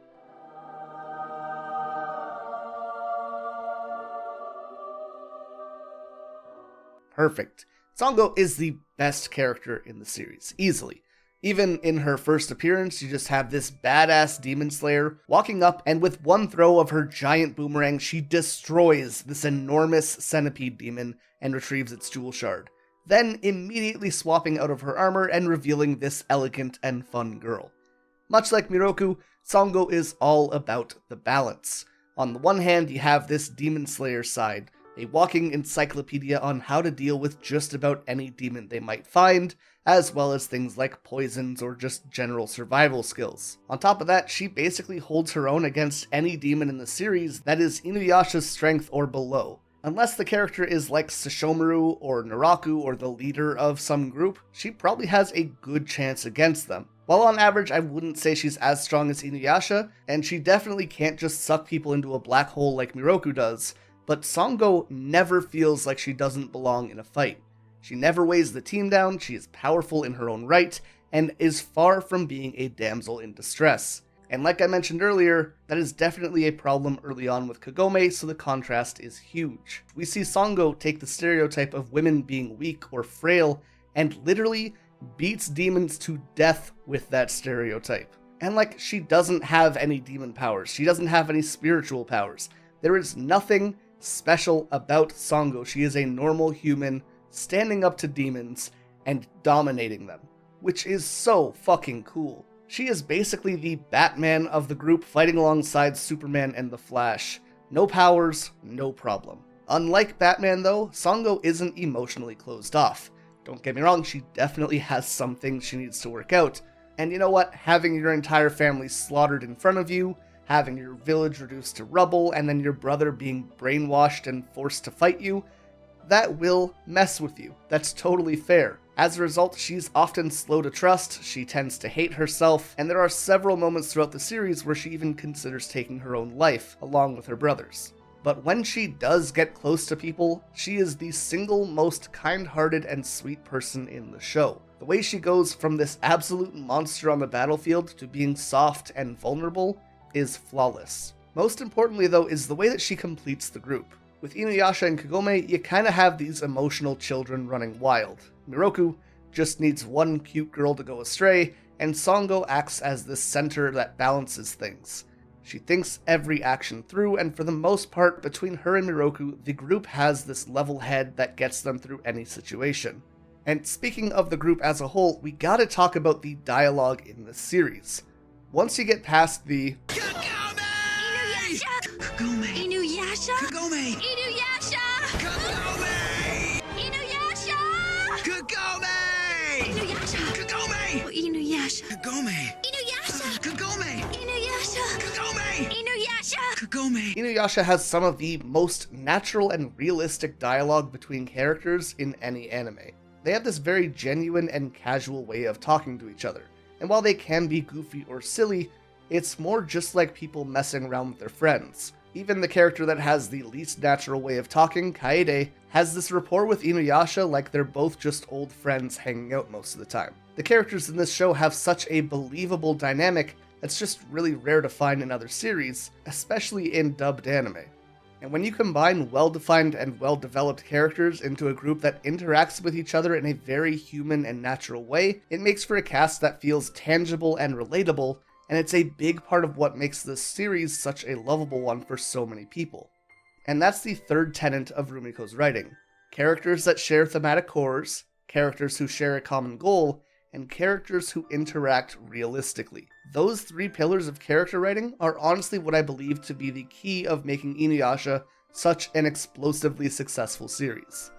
Perfect. Songo is the best character in the series, easily. Even in her first appearance, you just have this badass demon slayer walking up, and with one throw of her giant boomerang, she destroys this enormous centipede demon and retrieves its jewel shard, then immediately swapping out of her armor and revealing this elegant and fun girl. Much like Miroku, Songo is all about the balance. On the one hand, you have this demon slayer side, a walking encyclopedia on how to deal with just about any demon they might find, as well as things like poisons or just general survival skills. On top of that, she basically holds her own against any demon in the series that is Inuyasha's strength or below. Unless the character is like Sesshomaru or Naraku or the leader of some group, she probably has a good chance against them. While on average, I wouldn't say she's as strong as Inuyasha, and she definitely can't just suck people into a black hole like Miroku does, but Songo never feels like she doesn't belong in a fight. She never weighs the team down, she is powerful in her own right, and is far from being a damsel in distress. And like I mentioned earlier, that is definitely a problem early on with Kagome, so the contrast is huge. We see Songo take the stereotype of women being weak or frail, and literally beats demons to death with that stereotype. And like, she doesn't have any demon powers, she doesn't have any spiritual powers. There is nothing special about Songo. She is a normal human standing up to demons and dominating them, which is so fucking cool. She is basically the Batman of the group, fighting alongside Superman and the Flash. No powers, no problem. Unlike Batman though, Songo isn't emotionally closed off. Don't get me wrong, she definitely has some things she needs to work out. And you know what? Having your entire family slaughtered in front of you, having your village reduced to rubble, and then your brother being brainwashed and forced to fight you, that will mess with you. That's totally fair. As a result, she's often slow to trust, she tends to hate herself, and there are several moments throughout the series where she even considers taking her own life, along with her brothers. But when she does get close to people, she is the single most kind-hearted and sweet person in the show. The way she goes from this absolute monster on the battlefield to being soft and vulnerable is flawless. Most importantly though is the way that she completes the group. With Inuyasha and Kagome, you kinda have these emotional children running wild. Miroku just needs one cute girl to go astray, and Songo acts as the center that balances things. She thinks every action through, and for the most part, between her and Miroku, the group has this level head that gets them through any situation. And speaking of the group as a whole, we gotta talk about the dialogue in this series. Once you get past the Inuyasha! Kagome! Inuyasha! Kagome! Inuyasha! Kagome! Inuyasha! Kagome! Inuyasha! Kagome! Oh, Inuyasha! Kagome! Inuyasha! Kagome! Inuyasha! Kagome! Inuyasha! Kagome! Inuyasha has some of the most natural and realistic dialogue between characters in any anime. They have this very genuine and casual way of talking to each other. and while they can be goofy or silly, it's more just like people messing around with their friends. Even the character that has the least natural way of talking, Kaede, has this rapport with Inuyasha like they're both just old friends hanging out most of the time. The characters in this show have such a believable dynamic that's just really rare to find in other series, especially in dubbed anime. And when you combine well-defined and well-developed characters into a group that interacts with each other in a very human and natural way, it makes for a cast that feels tangible and relatable, and it's a big part of what makes this series such a lovable one for so many people. And that's the third tenet of Rumiko's writing. Characters that share thematic cores, characters who share a common goal, and characters who interact realistically. Those three pillars of character writing are honestly what I believe to be the key of making Inuyasha such an explosively successful series.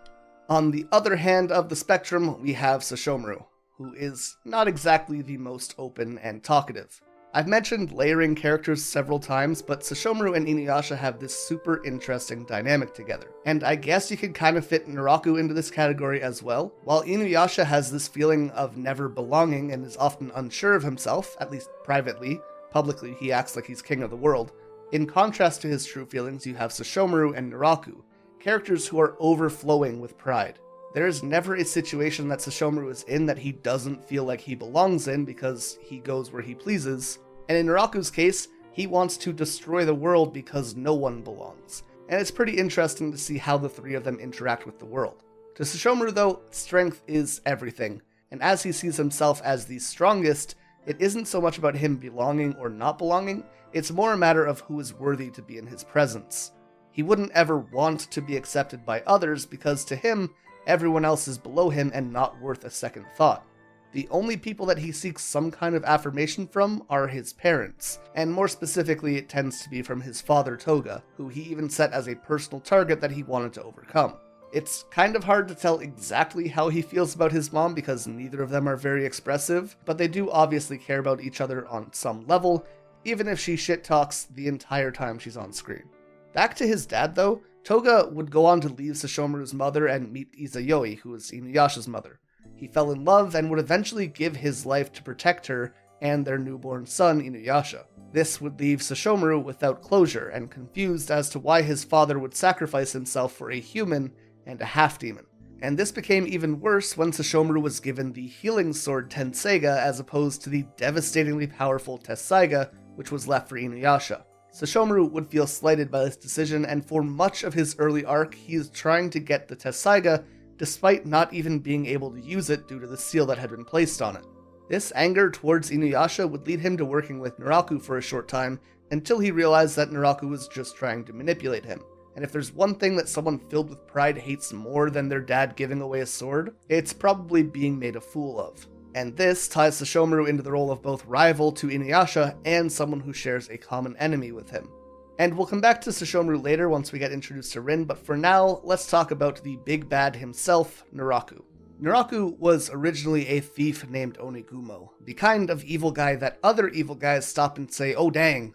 On the other hand of the spectrum, we have Sesshomaru, who is not exactly the most open and talkative. I've mentioned layering characters several times, but Sesshomaru and Inuyasha have this super interesting dynamic together. And I guess you could kind of fit Naraku into this category as well. While Inuyasha has this feeling of never belonging and is often unsure of himself, at least privately, publicly he acts like he's king of the world. In contrast to his true feelings, you have Sesshomaru and Naraku, characters who are overflowing with pride. There is never a situation that Sesshomaru is in that he doesn't feel like he belongs in because he goes where he pleases. And in Naraku's case, he wants to destroy the world because no one belongs. And it's pretty interesting to see how the three of them interact with the world. To Sesshomaru though, strength is everything, and as he sees himself as the strongest, it isn't so much about him belonging or not belonging, it's more a matter of who is worthy to be in his presence. He wouldn't ever want to be accepted by others because to him, everyone else is below him and not worth a second thought. The only people that he seeks some kind of affirmation from are his parents, and more specifically it tends to be from his father Toga, who he even set as a personal target that he wanted to overcome. It's kind of hard to tell exactly how he feels about his mom because neither of them are very expressive, but they do obviously care about each other on some level, even if she shit talks the entire time she's on screen. Back to his dad though, Toga would go on to leave Sesshomaru's mother and meet Izayoi, who is Inuyasha's mother. He fell in love and would eventually give his life to protect her and their newborn son, Inuyasha. This would leave Sesshomaru without closure and confused as to why his father would sacrifice himself for a human and a half-demon. And this became even worse when Sesshomaru was given the healing sword Tenseiga as opposed to the devastatingly powerful Tessaiga, which was left for Inuyasha. Sesshomaru would feel slighted by this decision, and for much of his early arc, he is trying to get the Tessaiga despite not even being able to use it due to the seal that had been placed on it. This anger towards Inuyasha would lead him to working with Naraku for a short time, until he realized that Naraku was just trying to manipulate him. And if there's one thing that someone filled with pride hates more than their dad giving away a sword, it's probably being made a fool of. And this ties Sesshomaru into the role of both rival to Inuyasha and someone who shares a common enemy with him. And we'll come back to Sesshomaru later once we get introduced to Rin, but for now, let's talk about the big bad himself, Naraku. Naraku was originally a thief named Onigumo, the kind of evil guy that other evil guys stop and say, "Oh dang,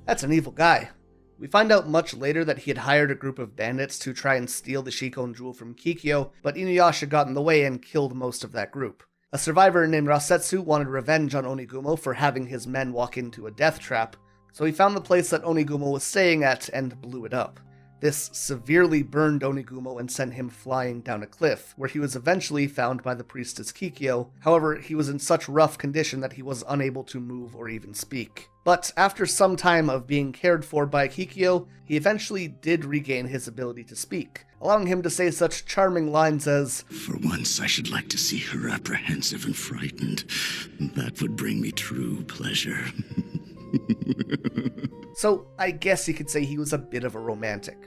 that's an evil guy." We find out much later that he had hired a group of bandits to try and steal the Shikon Jewel from Kikyo, but Inuyasha got in the way and killed most of that group. A survivor named Rasetsu wanted revenge on Onigumo for having his men walk into a death trap, so he found the place that Onigumo was staying at and blew it up. This severely burned Onigumo and sent him flying down a cliff, where he was eventually found by the priestess Kikyo. However, he was in such rough condition that he was unable to move or even speak. But after some time of being cared for by Kikyo, he eventually did regain his ability to speak, allowing him to say such charming lines as, "For once I should like to see her apprehensive and frightened. That would bring me true pleasure." So I guess you could say he was a bit of a romantic.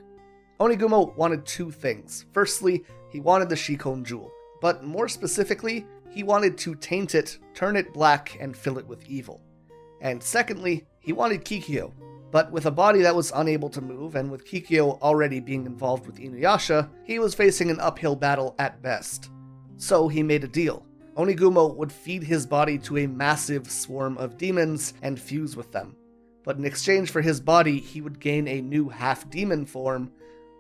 Onigumo wanted two things. Firstly, he wanted the Shikon Jewel, but more specifically, he wanted to taint it, turn it black, and fill it with evil. And secondly, he wanted Kikyo, but with a body that was unable to move, and with Kikyo already being involved with Inuyasha, he was facing an uphill battle at best. So he made a deal. Onigumo would feed his body to a massive swarm of demons and fuse with them. But in exchange for his body, he would gain a new half-demon form,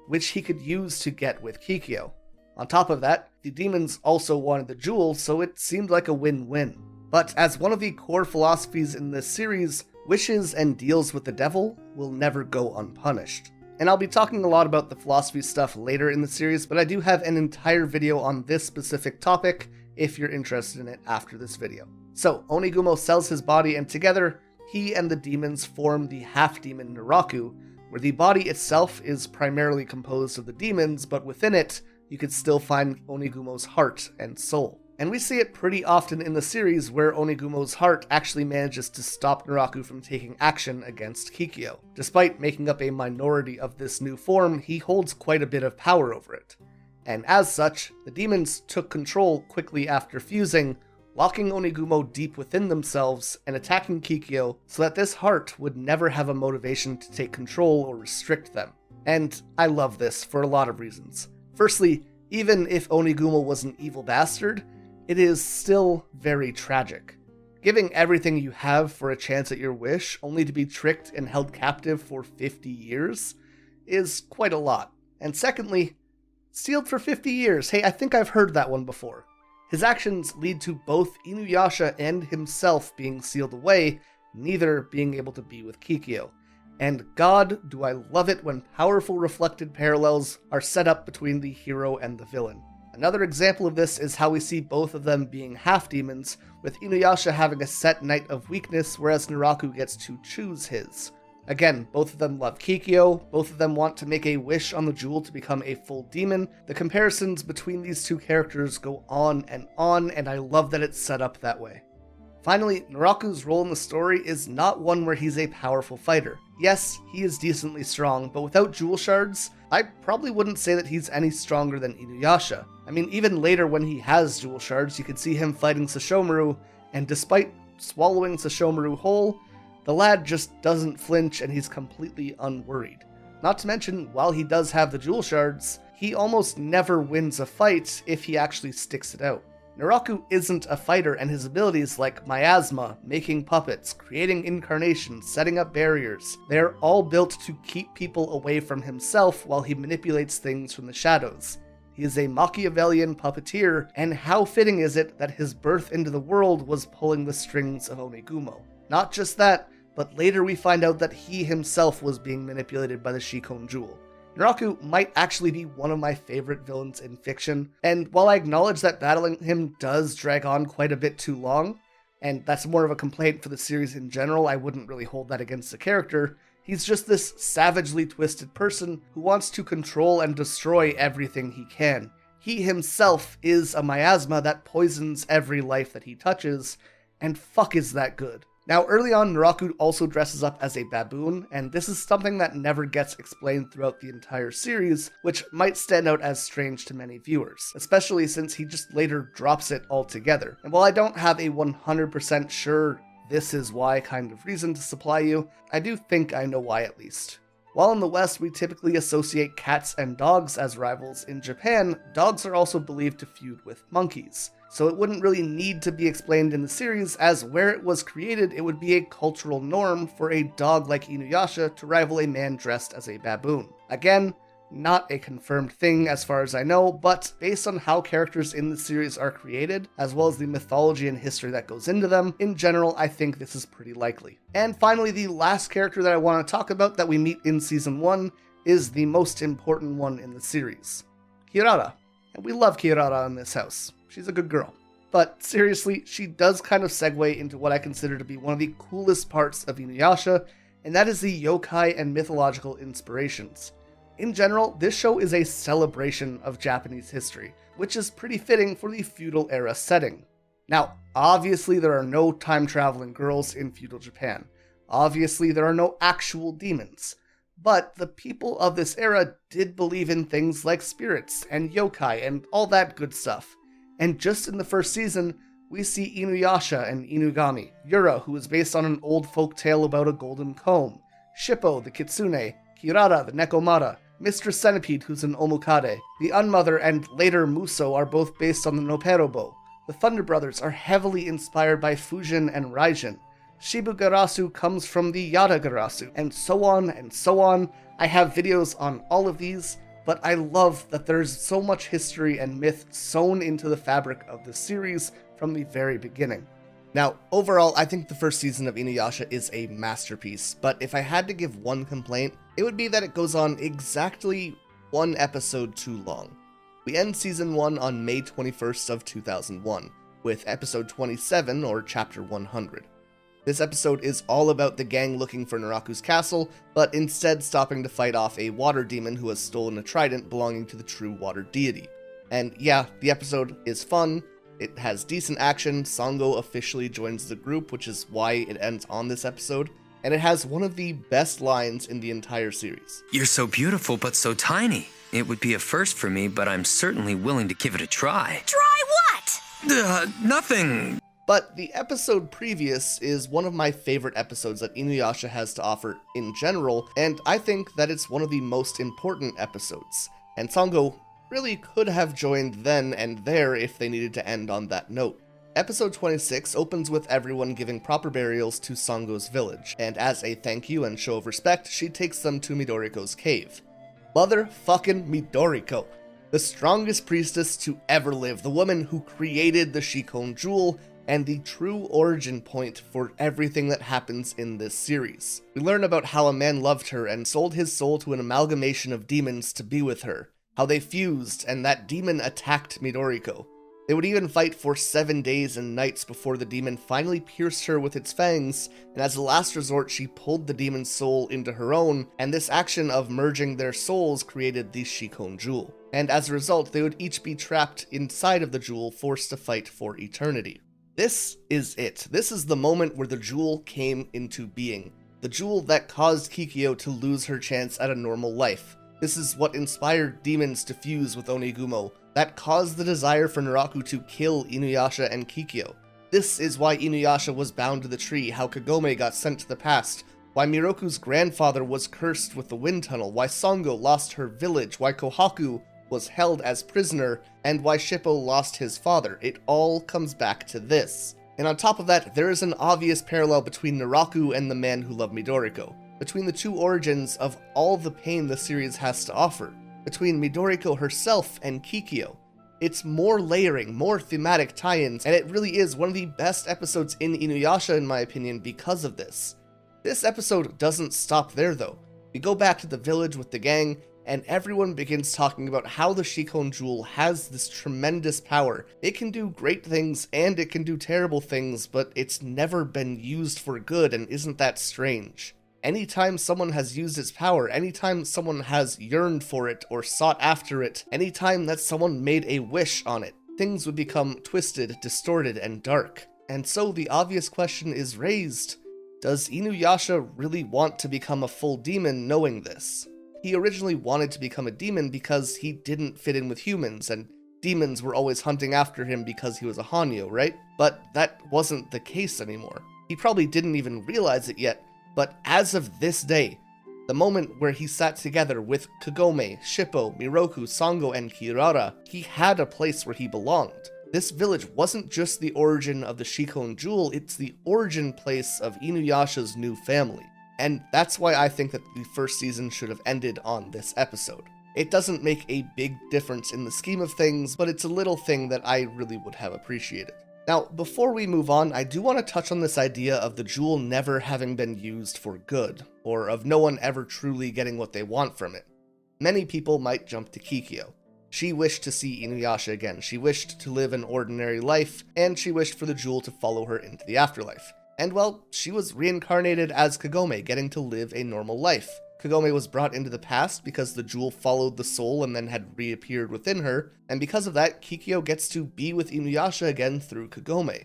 which he could use to get with Kikyo. On top of that, the demons also wanted the jewel, so it seemed like a win-win. But as one of the core philosophies in this series, wishes and deals with the devil will never go unpunished. And I'll be talking a lot about the philosophy stuff later in the series, but I do have an entire video on this specific topic if you're interested in it after this video. So, Onigumo sells his body, and together, he and the demons form the half-demon Naraku, where the body itself is primarily composed of the demons, but within it, you could still find Onigumo's heart and soul. And we see it pretty often in the series where Onigumo's heart actually manages to stop Naraku from taking action against Kikyo. Despite making up a minority of this new form, he holds quite a bit of power over it. And as such, the demons took control quickly after fusing, locking Onigumo deep within themselves and attacking Kikyo so that this heart would never have a motivation to take control or restrict them. And I love this for a lot of reasons. Firstly, even if Onigumo was an evil bastard, it is still very tragic. Giving everything you have for a chance at your wish, only to be tricked and held captive for 50 years, is quite a lot. And secondly, sealed for 50 years. Hey, I think I've heard that one before. His actions lead to both Inuyasha and himself being sealed away, neither being able to be with Kikyo. And God, do I love it when powerful reflected parallels are set up between the hero and the villain. Another example of this is how we see both of them being half-demons, with Inuyasha having a set night of weakness, whereas Naraku gets to choose his. Again, both of them love Kikyo, both of them want to make a wish on the jewel to become a full demon. The comparisons between these two characters go on, and I love that it's set up that way. Finally, Naraku's role in the story is not one where he's a powerful fighter. Yes, he is decently strong, but without jewel shards, I probably wouldn't say that he's any stronger than Inuyasha. I mean, even later when he has jewel shards, you could see him fighting Sesshomaru, and despite swallowing Sesshomaru whole, the lad just doesn't flinch and he's completely unworried. Not to mention, while he does have the jewel shards, he almost never wins a fight if he actually sticks it out. Naraku isn't a fighter, and his abilities like miasma, making puppets, creating incarnations, setting up barriers, they're all built to keep people away from himself while he manipulates things from the shadows. He is a Machiavellian puppeteer, and how fitting is it that his birth into the world was pulling the strings of Onigumo. Not just that, but later we find out that he himself was being manipulated by the Shikon Jewel. Naraku might actually be one of my favorite villains in fiction, and while I acknowledge that battling him does drag on quite a bit too long, and that's more of a complaint for the series in general, I wouldn't really hold that against the character, he's just this savagely twisted person who wants to control and destroy everything he can. He himself is a miasma that poisons every life that he touches, and fuck is that good. Now, early on, Naraku also dresses up as a baboon, and this is something that never gets explained throughout the entire series, which might stand out as strange to many viewers, especially since he just later drops it altogether. And while I don't have a 100% sure this is why kind of reason to supply you, I do think I know why at least. While in the West we typically associate cats and dogs as rivals, in Japan, dogs are also believed to feud with monkeys. So it wouldn't really need to be explained in the series, as where it was created, it would be a cultural norm for a dog like Inuyasha to rival a man dressed as a baboon. Again, not a confirmed thing as far as I know, but based on how characters in the series are created, as well as the mythology and history that goes into them, in general, I think this is pretty likely. And finally, the last character that I want to talk about that we meet in Season 1 is the most important one in the series, Kirara. And we love Kirara in this house. She's a good girl. But seriously, she does kind of segue into what I consider to be one of the coolest parts of Inuyasha, and that is the yokai and mythological inspirations. In general, this show is a celebration of Japanese history, which is pretty fitting for the feudal era setting. Now, obviously there are no time-traveling girls in feudal Japan. Obviously there are no actual demons. But the people of this era did believe in things like spirits and yokai and all that good stuff. And just in the first season, we see Inuyasha and Inugami, Yura, who is based on an old folk tale about a golden comb, Shippo, the kitsune, Kirara, the nekomata, Mistress Centipede, who's an omukade, the Unmother, and later Muso are both based on the Noperobo. The Thunder Brothers are heavily inspired by Fujin and Raijin. Shibugarasu comes from the Yadagarasu, and so on and so on. I have videos on all of these, but I love that there's so much history and myth sewn into the fabric of the series from the very beginning. Now, overall, I think the first season of Inuyasha is a masterpiece, but if I had to give one complaint, it would be that it goes on exactly one episode too long. We end season 1 on May 21st of 2001, with episode 27, or chapter 100. This episode is all about the gang looking for Naraku's castle, but instead stopping to fight off a water demon who has stolen a trident belonging to the true water deity. And yeah, the episode is fun, it has decent action, Sango officially joins the group, which is why it ends on this episode, and it has one of the best lines in the entire series. You're so beautiful, but so tiny. It would be a first for me, but I'm certainly willing to give it a try. Try what? Nothing. But the episode previous is one of my favorite episodes that Inuyasha has to offer in general, and I think that it's one of the most important episodes. And Sango really could have joined then and there if they needed to end on that note. Episode 26 opens with everyone giving proper burials to Sango's village, and as a thank you and show of respect, she takes them to Midoriko's cave. Motherfucking Midoriko, the strongest priestess to ever live, the woman who created the Shikon Jewel, and the true origin point for everything that happens in this series. We learn about how a man loved her and sold his soul to an amalgamation of demons to be with her, how they fused and that demon attacked Midoriko. They would even fight for 7 days and nights before the demon finally pierced her with its fangs, and as a last resort she pulled the demon's soul into her own, and this action of merging their souls created the Shikon Jewel. And as a result, they would each be trapped inside of the jewel, forced to fight for eternity. This is it. This is the moment where the jewel came into being. The jewel that caused Kikyo to lose her chance at a normal life. This is what inspired demons to fuse with Onigumo, that caused the desire for Naraku to kill Inuyasha and Kikyo. This is why Inuyasha was bound to the tree, how Kagome got sent to the past, why Miroku's grandfather was cursed with the wind tunnel, why Sango lost her village, why Kohaku was held as prisoner, and why Shippo lost his father. It all comes back to this. And on top of that, there is an obvious parallel between Naraku and the man who loved Midoriko, between the two origins of all the pain the series has to offer, between Midoriko herself and Kikyo. It's more layering, more thematic tie-ins, and it really is one of the best episodes in Inuyasha in my opinion because of this. This episode doesn't stop there though. We go back to the village with the gang, and everyone begins talking about how the Shikon Jewel has this tremendous power. It can do great things and it can do terrible things, but it's never been used for good, and isn't that strange? Anytime someone has used its power, anytime someone has yearned for it or sought after it, anytime that someone made a wish on it, things would become twisted, distorted, and dark. And so the obvious question is raised: does Inuyasha really want to become a full demon knowing this? He originally wanted to become a demon because he didn't fit in with humans, and demons were always hunting after him because he was a Hanyo, right? But that wasn't the case anymore. He probably didn't even realize it yet, but as of this day, the moment where he sat together with Kagome, Shippo, Miroku, Sango, and Kirara, he had a place where he belonged. This village wasn't just the origin of the Shikon Jewel, it's the origin place of Inuyasha's new family. And that's why I think that the first season should have ended on this episode. It doesn't make a big difference in the scheme of things, but it's a little thing that I really would have appreciated. Now, before we move on, I do want to touch on this idea of the jewel never having been used for good, or of no one ever truly getting what they want from it. Many people might jump to Kikyo. She wished to see Inuyasha again, she wished to live an ordinary life, and she wished for the jewel to follow her into the afterlife. And well, she was reincarnated as Kagome, getting to live a normal life. Kagome was brought into the past because the jewel followed the soul and then had reappeared within her, and because of that, Kikyo gets to be with Inuyasha again through Kagome.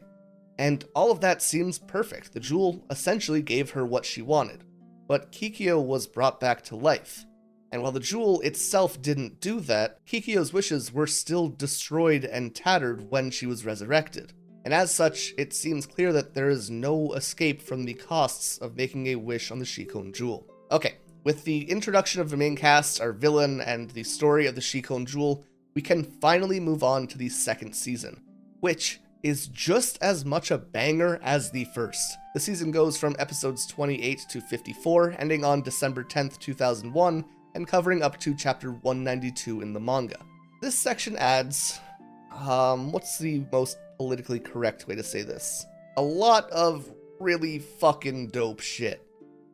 And all of that seems perfect. The jewel essentially gave her what she wanted. But Kikyo was brought back to life. And while the jewel itself didn't do that, Kikyo's wishes were still destroyed and tattered when she was resurrected. And as such, it seems clear that there is no escape from the costs of making a wish on the Shikon Jewel. Okay, with the introduction of the main cast, our villain, and the story of the Shikon Jewel, we can finally move on to the second season, which is just as much a banger as the first. The season goes from episodes 28 to 54, ending on December 10th, 2001, and covering up to chapter 192 in the manga. This section adds, what's the most politically correct way to say this? A lot of really fucking dope shit.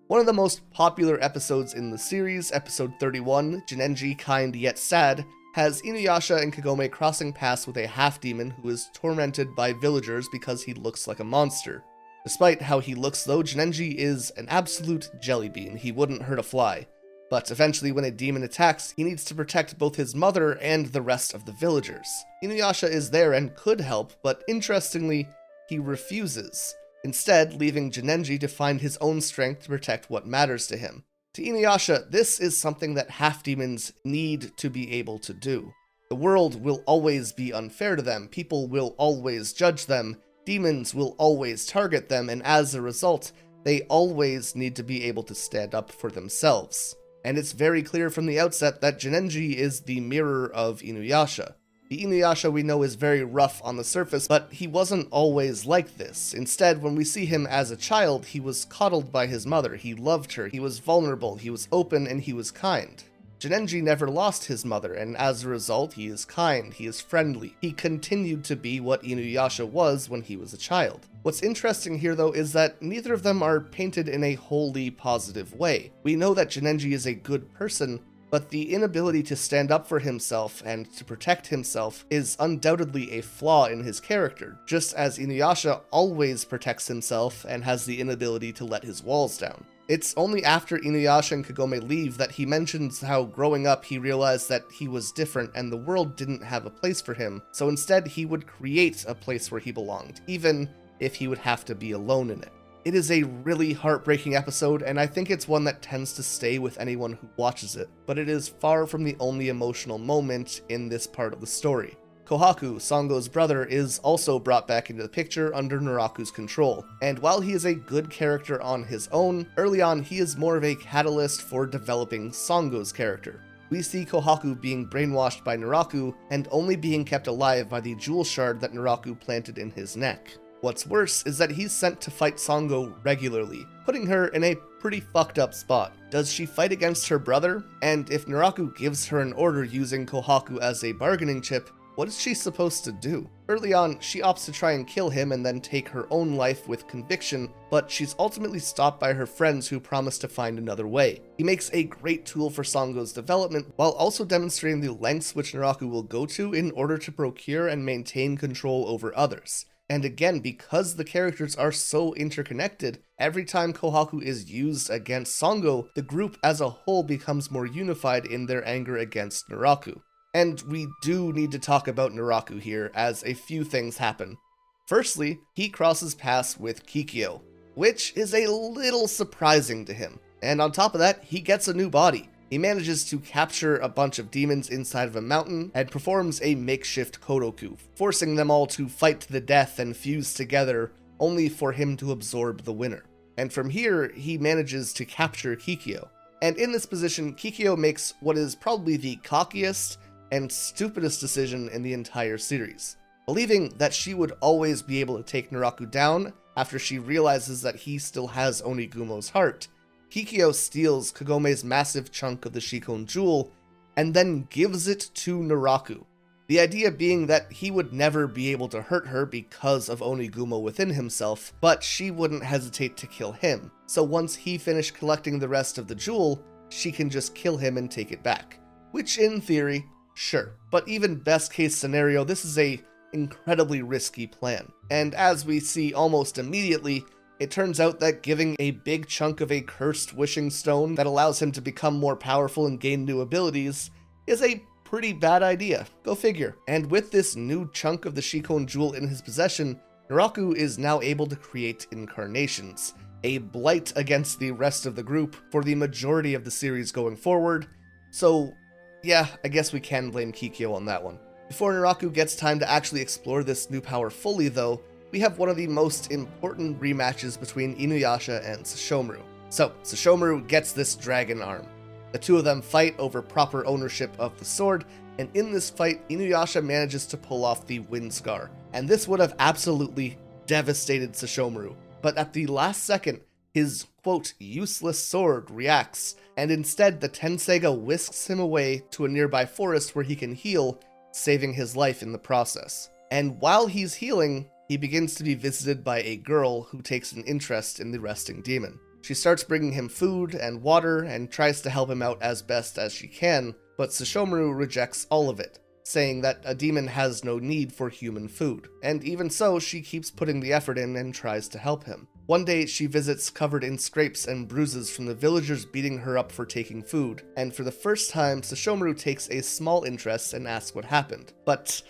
One of the most popular episodes in the series, episode 31, Jinenji Kind Yet Sad, has Inuyasha and Kagome crossing paths with a half-demon who is tormented by villagers because he looks like a monster. Despite how he looks though, Jinenji is an absolute jelly bean. He wouldn't hurt a fly. But eventually when a demon attacks, he needs to protect both his mother and the rest of the villagers. Inuyasha is there and could help, but interestingly, he refuses, instead leaving Jinenji to find his own strength to protect what matters to him. To Inuyasha, this is something that half-demons need to be able to do. The world will always be unfair to them, people will always judge them, demons will always target them, and as a result, they always need to be able to stand up for themselves. And it's very clear from the outset that Jinenji is the mirror of Inuyasha. The Inuyasha we know is very rough on the surface, but he wasn't always like this. Instead, when we see him as a child, he was coddled by his mother, he loved her, he was vulnerable, he was open, and he was kind. Jinenji never lost his mother, and as a result, he is kind, he is friendly. He continued to be what Inuyasha was when he was a child. What's interesting here, though, is that neither of them are painted in a wholly positive way. We know that Jinenji is a good person, but the inability to stand up for himself and to protect himself is undoubtedly a flaw in his character, just as Inuyasha always protects himself and has the inability to let his walls down. It's only after Inuyasha and Kagome leave that he mentions how growing up he realized that he was different and the world didn't have a place for him, so instead he would create a place where he belonged, even if he would have to be alone in it. It is a really heartbreaking episode, and I think it's one that tends to stay with anyone who watches it, but it is far from the only emotional moment in this part of the story. Kohaku, Sango's brother, is also brought back into the picture under Naraku's control, and while he is a good character on his own, early on he is more of a catalyst for developing Sango's character. We see Kohaku being brainwashed by Naraku, and only being kept alive by the jewel shard that Naraku planted in his neck. What's worse is that he's sent to fight Sango regularly, putting her in a pretty fucked up spot. Does she fight against her brother? And if Naraku gives her an order using Kohaku as a bargaining chip, what is she supposed to do? Early on, she opts to try and kill him and then take her own life with conviction, but she's ultimately stopped by her friends who promise to find another way. He makes a great tool for Sango's development, while also demonstrating the lengths which Naraku will go to in order to procure and maintain control over others. And again, because the characters are so interconnected, every time Kohaku is used against Sango, the group as a whole becomes more unified in their anger against Naraku. And we do need to talk about Naraku here, as a few things happen. Firstly, he crosses paths with Kikyo, which is a little surprising to him. And on top of that, he gets a new body. He manages to capture a bunch of demons inside of a mountain and performs a makeshift Kodoku, forcing them all to fight to the death and fuse together, only for him to absorb the winner. And from here, he manages to capture Kikyo. And in this position, Kikyo makes what is probably the cockiest and stupidest decision in the entire series, believing that she would always be able to take Naraku down after she realizes that he still has Onigumo's heart. Kikyo steals Kagome's massive chunk of the Shikon jewel and then gives it to Naraku. The idea being that he would never be able to hurt her because of Onigumo within himself, but she wouldn't hesitate to kill him. So once he finished collecting the rest of the jewel, she can just kill him and take it back. Which in theory, sure, but even best case scenario, this is a incredibly risky plan. And as we see almost immediately, it turns out that giving a big chunk of a cursed wishing stone that allows him to become more powerful and gain new abilities is a pretty bad idea. Go figure. And with this new chunk of the Shikon jewel in his possession, Naraku is now able to create incarnations, a blight against the rest of the group for the majority of the series going forward. So yeah, I guess we can blame Kikyo on that one. Before Naraku gets time to actually explore this new power fully though, we have one of the most important rematches between Inuyasha and Sesshomaru. So, Sesshomaru gets this dragon arm. The two of them fight over proper ownership of the sword, and in this fight, Inuyasha manages to pull off the Wind Scar. And this would have absolutely devastated Sesshomaru, but at the last second, his, quote, useless sword reacts, and instead the Tenseiga whisks him away to a nearby forest where he can heal, saving his life in the process. And while he's healing, he begins to be visited by a girl who takes an interest in the resting demon. She starts bringing him food and water and tries to help him out as best as she can, but Sesshomaru rejects all of it, saying that a demon has no need for human food. And even so, she keeps putting the effort in and tries to help him. One day, she visits covered in scrapes and bruises from the villagers beating her up for taking food, and for the first time, Sesshomaru takes a small interest and asks what happened. But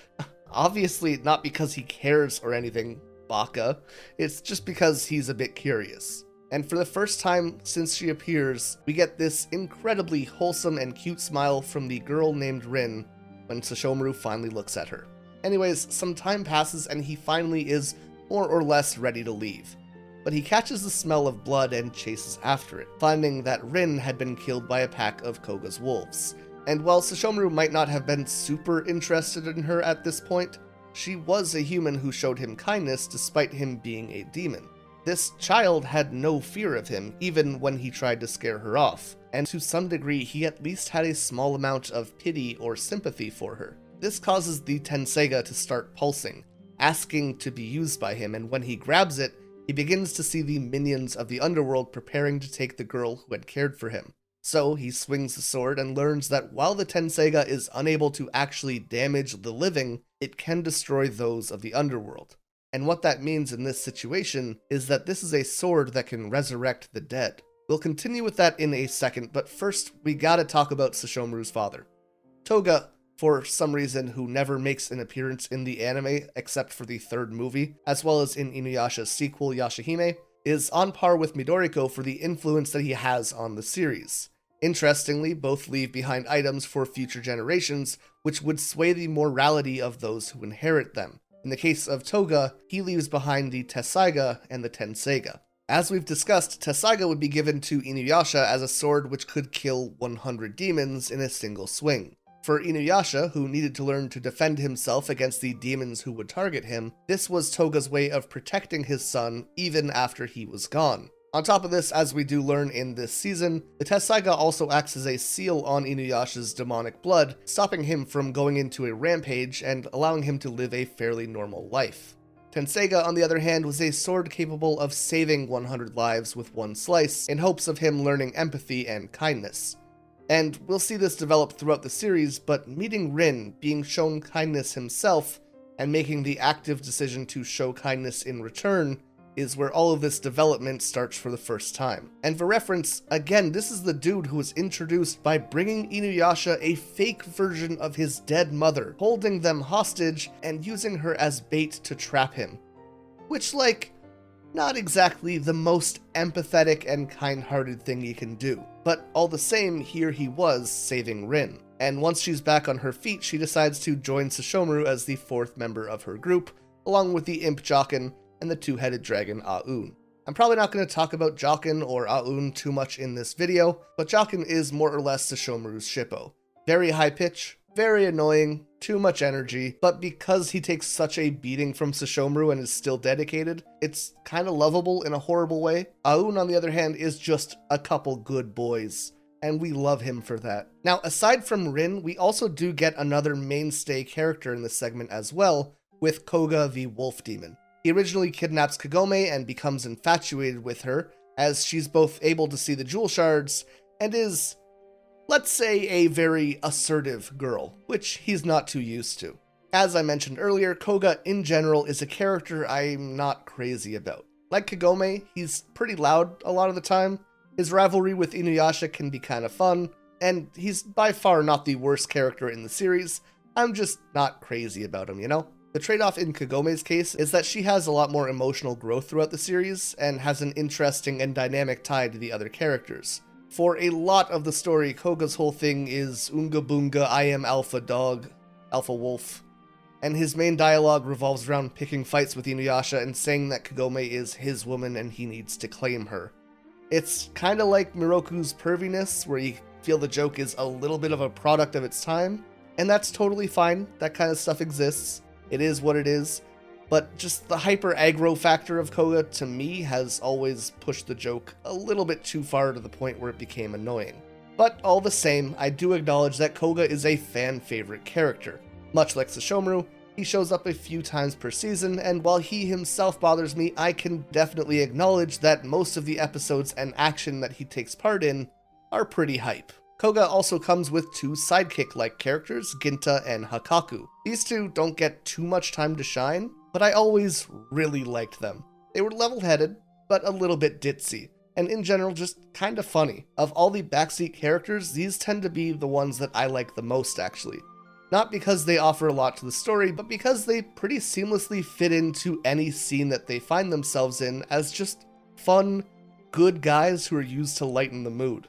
obviously not because he cares or anything, Baka. It's just because he's a bit curious. And for the first time since she appears, we get this incredibly wholesome and cute smile from the girl named Rin when Sesshomaru finally looks at her. Anyways, some time passes and he finally is more or less ready to leave. But he catches the smell of blood and chases after it, finding that Rin had been killed by a pack of Koga's wolves. And while Sesshomaru might not have been super interested in her at this point, she was a human who showed him kindness despite him being a demon. This child had no fear of him, even when he tried to scare her off, and to some degree he at least had a small amount of pity or sympathy for her. This causes the Tenseiga to start pulsing, asking to be used by him, and when he grabs it, he begins to see the minions of the underworld preparing to take the girl who had cared for him. So he swings the sword and learns that while the Tenseiga is unable to actually damage the living, it can destroy those of the underworld. And what that means in this situation is that this is a sword that can resurrect the dead. We'll continue with that in a second, but first we gotta talk about Sesshomaru's father. Toga, for some reason, who never makes an appearance in the anime except for the third movie, as well as in Inuyasha's sequel Yashahime, is on par with Midoriko for the influence that he has on the series. Interestingly, both leave behind items for future generations, which would sway the morality of those who inherit them. In the case of Toga, he leaves behind the Tessaiga and the Tenseiga. As we've discussed, Tessaiga would be given to Inuyasha as a sword which could kill 100 demons in a single swing. For Inuyasha, who needed to learn to defend himself against the demons who would target him, this was Toga's way of protecting his son even after he was gone. On top of this, as we do learn in this season, the Tessaiga also acts as a seal on Inuyasha's demonic blood, stopping him from going into a rampage and allowing him to live a fairly normal life. Tenseiga, on the other hand, was a sword capable of saving 100 lives with one slice, in hopes of him learning empathy and kindness. And we'll see this develop throughout the series, but meeting Rin, being shown kindness himself, and making the active decision to show kindness in return, is where all of this development starts for the first time. And for reference, again, this is the dude who was introduced by bringing Inuyasha a fake version of his dead mother, holding them hostage and using her as bait to trap him. Which, not exactly the most empathetic and kind-hearted thing you can do. But all the same, here he was saving Rin. And once she's back on her feet, she decides to join Sesshomaru as the fourth member of her group, along with the imp Jockin and the two-headed dragon Aoun. I'm probably not going to talk about Jockin or Aoun too much in this video, but Jockin is more or less Sesshomaru's shippo. Very high pitch, very annoying, too much energy, but because he takes such a beating from Sesshomaru and is still dedicated, it's kind of lovable in a horrible way. Aoun, on the other hand, is just a couple good boys, and we love him for that. Now, aside from Rin, we also do get another mainstay character in this segment as well, with Koga the Wolf Demon. He originally kidnaps Kagome and becomes infatuated with her, as she's both able to see the jewel shards and is, let's say, a very assertive girl, which he's not too used to. As I mentioned earlier, Koga in general is a character I'm not crazy about. Like Kagome, he's pretty loud a lot of the time, his rivalry with Inuyasha can be kind of fun, and he's by far not the worst character in the series. I'm just not crazy about him, you know? The trade-off in Kagome's case is that she has a lot more emotional growth throughout the series, and has an interesting and dynamic tie to the other characters. For a lot of the story, Koga's whole thing is Unga Boonga, I am Alpha Dog, Alpha Wolf, and his main dialogue revolves around picking fights with Inuyasha and saying that Kagome is his woman and he needs to claim her. It's kinda like Miroku's perviness, where you feel the joke is a little bit of a product of its time, and that's totally fine, that kind of stuff exists. It is what it is, but just the hyper aggro factor of Koga to me has always pushed the joke a little bit too far to the point where it became annoying. But all the same, I do acknowledge that Koga is a fan favorite character. Much like Sesshomaru, He shows up a few times per season, and while he himself bothers me, I can definitely acknowledge that most of the episodes and action that he takes part in are pretty hype. Koga also comes with two sidekick-like characters, Ginta and Hakaku. These two don't get too much time to shine, but I always really liked them. They were level-headed, but a little bit ditzy, and in general just kinda funny. Of all the backseat characters, these tend to be the ones that I like the most, actually. Not because they offer a lot to the story, but because they pretty seamlessly fit into any scene that they find themselves in as just fun, good guys who are used to lighten the mood.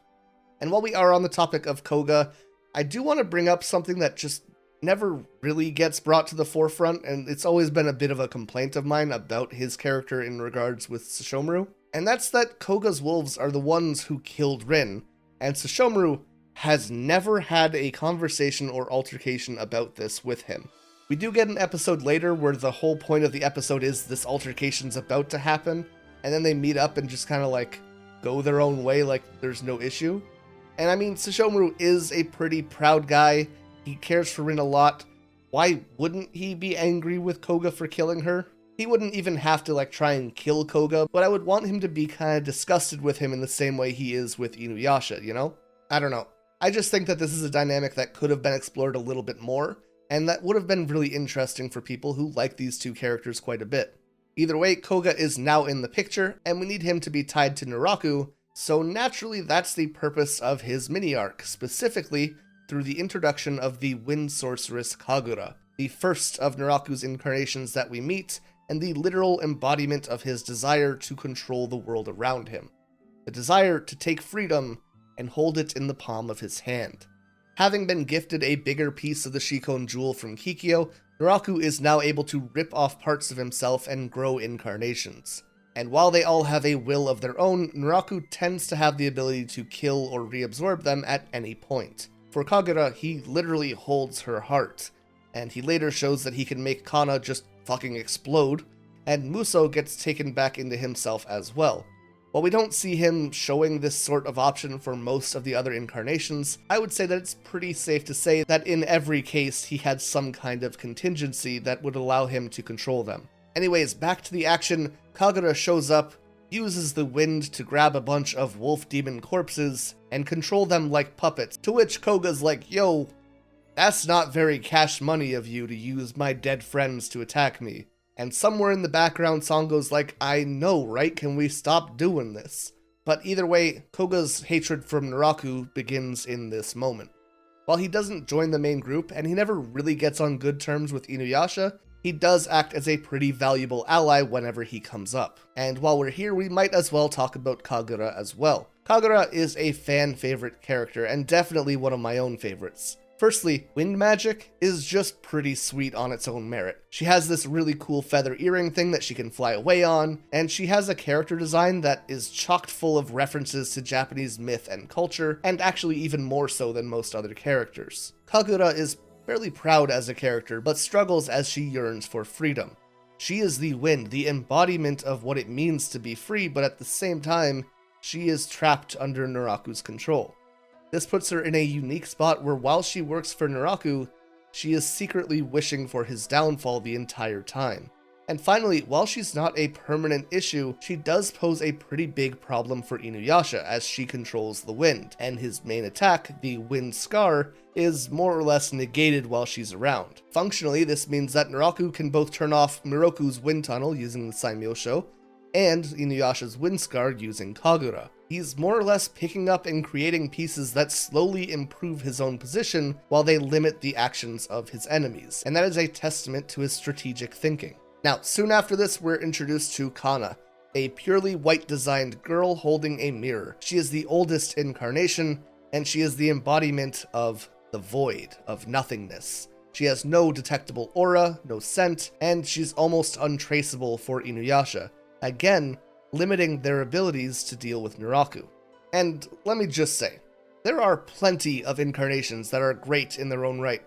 And while we are on the topic of Koga, I do want to bring up something that just never really gets brought to the forefront, and it's always been a bit of a complaint of mine about his character in regards with Sesshomaru, and that's that Koga's wolves are the ones who killed Rin, and Sesshomaru has never had a conversation or altercation about this with him. We do get an episode later where the whole point of the episode is this altercation's about to happen, and then they meet up and just kind of like go their own way like there's no issue. And I mean, Sesshomaru is a pretty proud guy. He cares for Rin a lot. Why wouldn't he be angry with Koga for killing her? He wouldn't even have to like try and kill Koga, but I would want him to be kind of disgusted with him in the same way he is with Inuyasha, you know? I don't know. I just think that this is a dynamic that could have been explored a little bit more, and that would have been really interesting for people who like these two characters quite a bit. Either way, Koga is now in the picture, and we need him to be tied to Naraku, so naturally that's the purpose of his mini-arc, specifically through the introduction of the Wind Sorceress Kagura, the first of Naraku's incarnations that we meet, and the literal embodiment of his desire to control the world around him. The desire to take freedom and hold it in the palm of his hand. Having been gifted a bigger piece of the Shikon jewel from Kikyo, Naraku is now able to rip off parts of himself and grow incarnations. And while they all have a will of their own, Naraku tends to have the ability to kill or reabsorb them at any point. For Kagura, he literally holds her heart, and he later shows that he can make Kana just fucking explode, and Muso gets taken back into himself as well. While we don't see him showing this sort of option for most of the other incarnations, I would say that it's pretty safe to say that in every case he had some kind of contingency that would allow him to control them. Anyways, back to the action. Kagura shows up, uses the wind to grab a bunch of wolf demon corpses and control them like puppets, to which Koga's like, yo, that's not very cash money of you to use my dead friends to attack me. And somewhere in the background, Sango's like, I know, right? Can we stop doing this? But either way, Koga's hatred from Naraku begins in this moment. While he doesn't join the main group, and he never really gets on good terms with Inuyasha, he does act as a pretty valuable ally whenever he comes up. And while we're here, we might as well talk about Kagura as well. Kagura is a fan favorite character, and definitely one of my own favorites. Firstly, wind magic is just pretty sweet on its own merit. She has this really cool feather earring thing that she can fly away on, and she has a character design that is chocked full of references to Japanese myth and culture, and actually even more so than most other characters. Kagura is fairly proud as a character, but struggles as she yearns for freedom. She is the wind, the embodiment of what it means to be free, but at the same time, she is trapped under Naraku's control. This puts her in a unique spot where while she works for Naraku, she is secretly wishing for his downfall the entire time. And finally, while she's not a permanent issue, she does pose a pretty big problem for Inuyasha as she controls the wind, and his main attack, the Wind Scar, is more or less negated while she's around. Functionally, this means that Naraku can both turn off Miroku's wind tunnel using the Saimyosho, and Inuyasha's Wind Scar using Kagura. He's more or less picking up and creating pieces that slowly improve his own position while they limit the actions of his enemies, and that is a testament to his strategic thinking. Now, soon after this, we're introduced to Kana, a purely white-designed girl holding a mirror. She is the oldest incarnation, and she is the embodiment of the void, of nothingness. She has no detectable aura, no scent, and she's almost untraceable for Inuyasha. Again, limiting their abilities to deal with Naraku. And let me just say, there are plenty of incarnations that are great in their own right,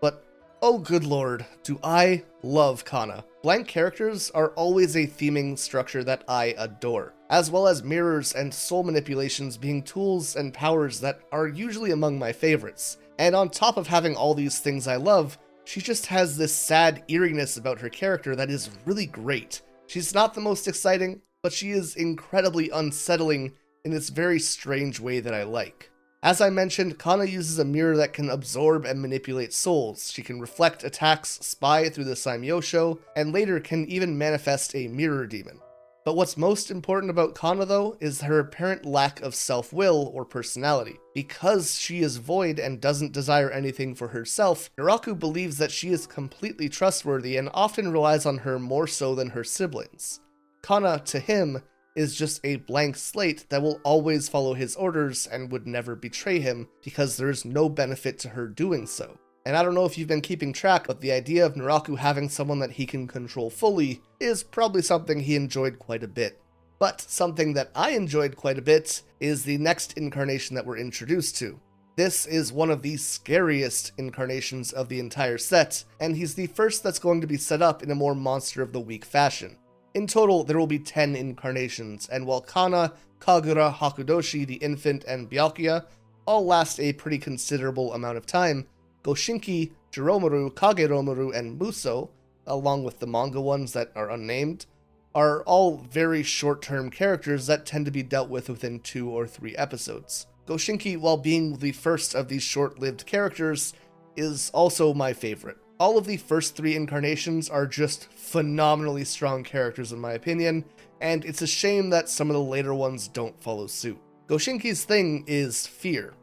but oh good lord, do I love Kana. Blank characters are always a theming structure that I adore, as well as mirrors and soul manipulations being tools and powers that are usually among my favorites. And on top of having all these things I love, She just has this sad eeriness about her character that is really great. She's not the most exciting, but she is incredibly unsettling in this very strange way that I like. As I mentioned, Kana uses a mirror that can absorb and manipulate souls. She can reflect attacks, spy through the Saimyosho, and later can even manifest a mirror demon. But what's most important about Kana, though, is her apparent lack of self-will or personality. Because she is void and doesn't desire anything for herself, Naraku believes that she is completely trustworthy and often relies on her more so than her siblings. Kana, to him, is just a blank slate that will always follow his orders and would never betray him because there is no benefit to her doing so. And I don't know if you've been keeping track, but the idea of Naraku having someone that he can control fully is probably something he enjoyed quite a bit. But something that I enjoyed quite a bit is the next incarnation that we're introduced to. This is one of the scariest incarnations of the entire set, and he's the first that's going to be set up in a more Monster of the Week fashion. In total, there will be 10 incarnations, and while Kana, Kagura, Hakudoshi, the Infant, and Byakuya all last a pretty considerable amount of time, Goshinki, Jiromaru, Kageromaru, and Muso, along with the manga ones that are unnamed, are all very short-term characters that tend to be dealt with within 2 or 3 episodes. Goshinki, while being the first of these short-lived characters, is also my favorite. All of the first 3 incarnations are just phenomenally strong characters in my opinion, and it's a shame that some of the later ones don't follow suit. Goshinki's thing is fear.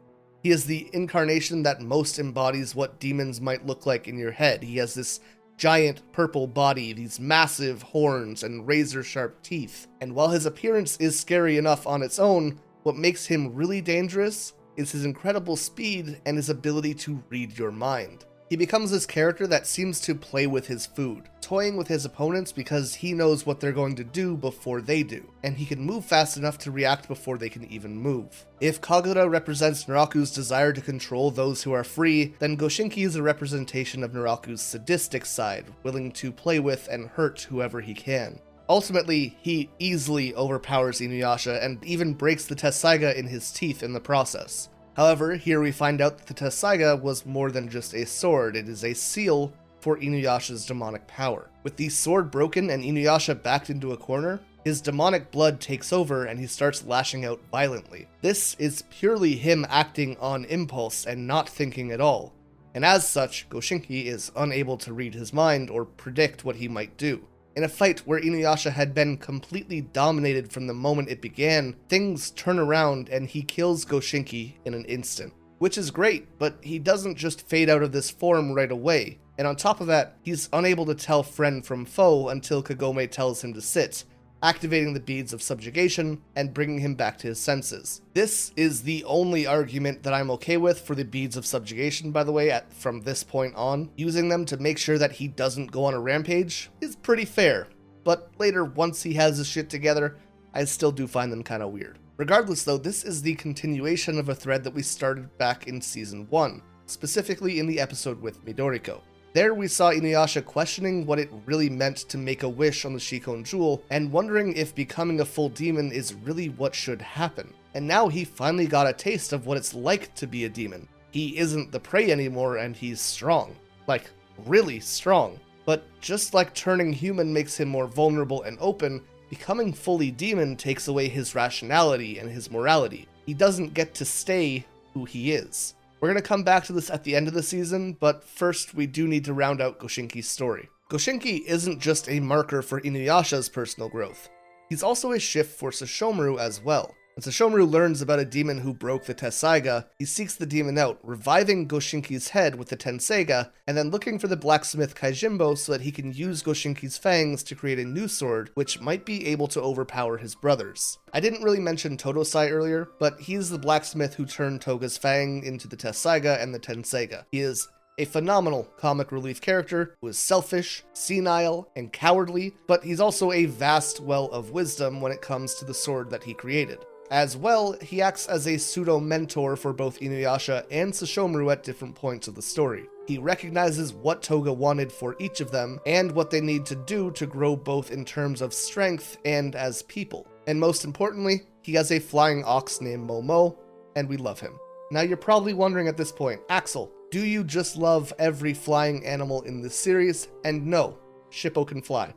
He is the incarnation that most embodies what demons might look like in your head. He has this giant purple body, these massive horns, and razor-sharp teeth. And while his appearance is scary enough on its own, what makes him really dangerous is his incredible speed and his ability to read your mind. He becomes this character that seems to play with his food, toying with his opponents because he knows what they're going to do before they do, and he can move fast enough to react before they can even move. If Kagura represents Naraku's desire to control those who are free, then Goshinki is a representation of Naraku's sadistic side, willing to play with and hurt whoever he can. Ultimately, he easily overpowers Inuyasha and even breaks the Tessaiga in his teeth in the process. However, here we find out that the Tessaiga was more than just a sword, it is a seal for Inuyasha's demonic power. With the sword broken and Inuyasha backed into a corner, his demonic blood takes over and he starts lashing out violently. This is purely him acting on impulse and not thinking at all, and as such, Goshinki is unable to read his mind or predict what he might do. In a fight where Inuyasha had been completely dominated from the moment it began, things turn around and he kills Goshinki in an instant. Which is great, but he doesn't just fade out of this form right away. And on top of that, he's unable to tell friend from foe until Kagome tells him to sit, activating the beads of subjugation and bringing him back to his senses. This is the only argument that I'm okay with for the beads of subjugation, by the way, from this point on. Using them to make sure that he doesn't go on a rampage is pretty fair, but later, once he has his shit together, I still do find them kinda weird. Regardless though, this is the continuation of a thread that we started back in Season 1, specifically in the episode with Midoriko. There we saw Inuyasha questioning what it really meant to make a wish on the Shikon Jewel, and wondering if becoming a full demon is really what should happen. And now he finally got a taste of what it's like to be a demon. He isn't the prey anymore and he's strong. Like, really strong. But just like turning human makes him more vulnerable and open, becoming fully demon takes away his rationality and his morality. He doesn't get to stay who he is. We're going to come back to this at the end of the season, but first we do need to round out Goshinki's story. Goshinki isn't just a marker for Inuyasha's personal growth. He's also a shift for Sesshomaru as well. When Sesshomaru learns about a demon who broke the Tessaiga, he seeks the demon out, reviving Goshinki's head with the Tenseiga, and then looking for the blacksmith Kaijimbo so that he can use Goshinki's fangs to create a new sword, which might be able to overpower his brothers. I didn't really mention Totosai earlier, but he's the blacksmith who turned Toga's fang into the Tessaiga and the Tenseiga. He is a phenomenal comic relief character who is selfish, senile, and cowardly, but he's also a vast well of wisdom when it comes to the sword that he created. As well, he acts as a pseudo-mentor for both Inuyasha and Sesshomaru at different points of the story. He recognizes what Toga wanted for each of them, and what they need to do to grow both in terms of strength and as people. And most importantly, he has a flying ox named Momo, and we love him. Now you're probably wondering at this point, Axel, Do you just love every flying animal in this series? And no, Shippo can fly.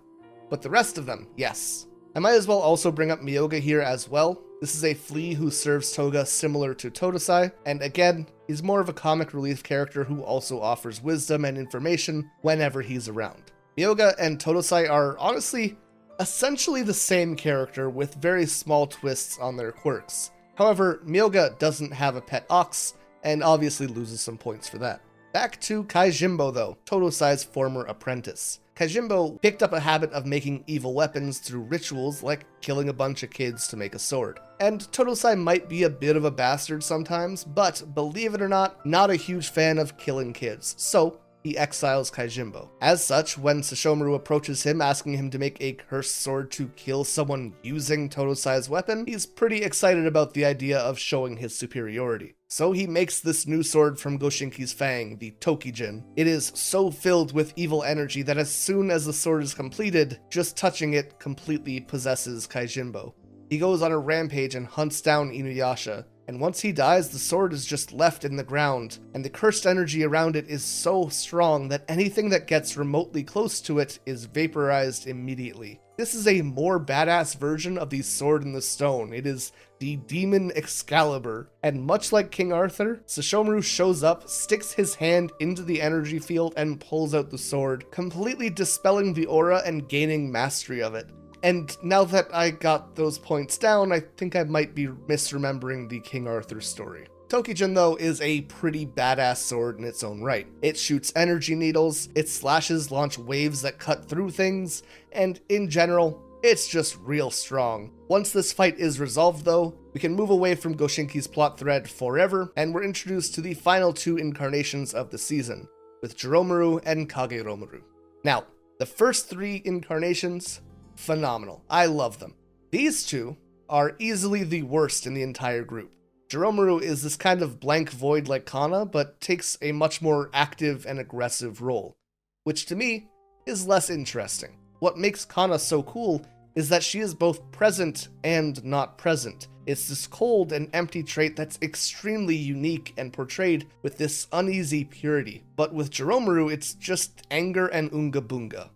But the rest of them, yes. I might as well also bring up Myoga here as well. This is a flea who serves Toga similar to Totosai, and again, he's more of a comic relief character who also offers wisdom and information whenever he's around. Myoga and Totosai are honestly essentially the same character with very small twists on their quirks. However, Myoga doesn't have a pet ox, and obviously loses some points for that. Back to Kaijimbo though, Totosai's former apprentice. Kaijimbo picked up a habit of making evil weapons through rituals like killing a bunch of kids to make a sword. And Totosai might be a bit of a bastard sometimes, but believe it or not a huge fan of killing kids, so he exiles Kaijimbo. As such, when Sesshomaru approaches him asking him to make a cursed sword to kill someone using Totosai's weapon, he's pretty excited about the idea of showing his superiority. So he makes this new sword from Goshinki's fang, the Tokijin. It is so filled with evil energy that as soon as the sword is completed, just touching it completely possesses Kaijimbo. He goes on a rampage and hunts down Inuyasha, and once he dies, the sword is just left in the ground, and the cursed energy around it is so strong that anything that gets remotely close to it is vaporized immediately. This is a more badass version of the Sword in the Stone. It is the Demon Excalibur, and much like King Arthur, Sesshomaru shows up, sticks his hand into the energy field, and pulls out the sword, completely dispelling the aura and gaining mastery of it. And now that I got those points down, I think I might be misremembering the King Arthur story. Tokijin, though, is a pretty badass sword in its own right. It shoots energy needles, its slashes launch waves that cut through things, and in general, it's just real strong. Once this fight is resolved, though, we can move away from Goshinki's plot thread forever, and we're introduced to the final two incarnations of the season, with Joromaru and Kageromaru. Now, the first three incarnations, phenomenal. I love them. These two are easily the worst in the entire group. Joromaru is this kind of blank void like Kana, but takes a much more active and aggressive role, which to me is less interesting. What makes Kana so cool is that she is both present and not present. It's this cold and empty trait that's extremely unique and portrayed with this uneasy purity. But with Joromaru, it's just anger and unga bunga.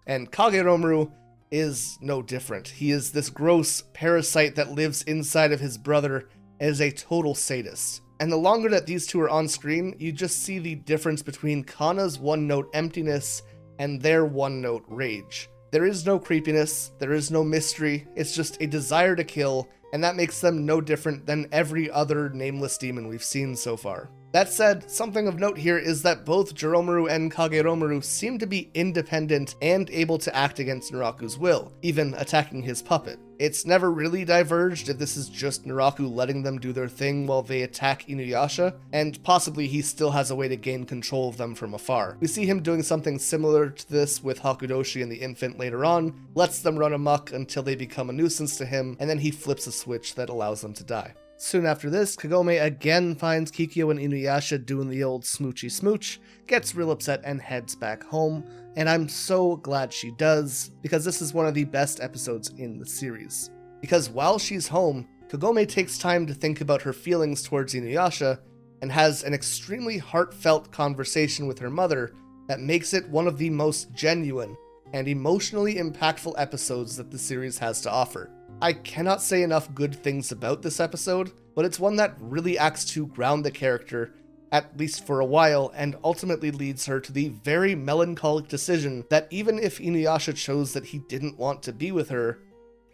And Kageromaru is no different. He is this gross parasite that lives inside of his brother and is a total sadist. And the longer that these two are on screen, you just see the difference between Kana's one-note emptiness and their one-note rage. There is no creepiness, there is no mystery, it's just a desire to kill, and that makes them no different than every other nameless demon we've seen so far. That said, something of note here is that both Joromaru and Kageromaru seem to be independent and able to act against Naraku's will, even attacking his puppet. It's never really diverged if this is just Naraku letting them do their thing while they attack Inuyasha, and possibly he still has a way to gain control of them from afar. We see him doing something similar to this with Hakudoshi and the infant later on, lets them run amok until they become a nuisance to him, and then he flips a switch that allows them to die. Soon after this, Kagome again finds Kikyo and Inuyasha doing the old smoochy smooch, gets real upset and heads back home, and I'm so glad she does, because this is one of the best episodes in the series. Because while she's home, Kagome takes time to think about her feelings towards Inuyasha, and has an extremely heartfelt conversation with her mother that makes it one of the most genuine and emotionally impactful episodes that the series has to offer. I cannot say enough good things about this episode, but it's one that really acts to ground the character, at least for a while, and ultimately leads her to the very melancholic decision that even if Inuyasha chose that he didn't want to be with her,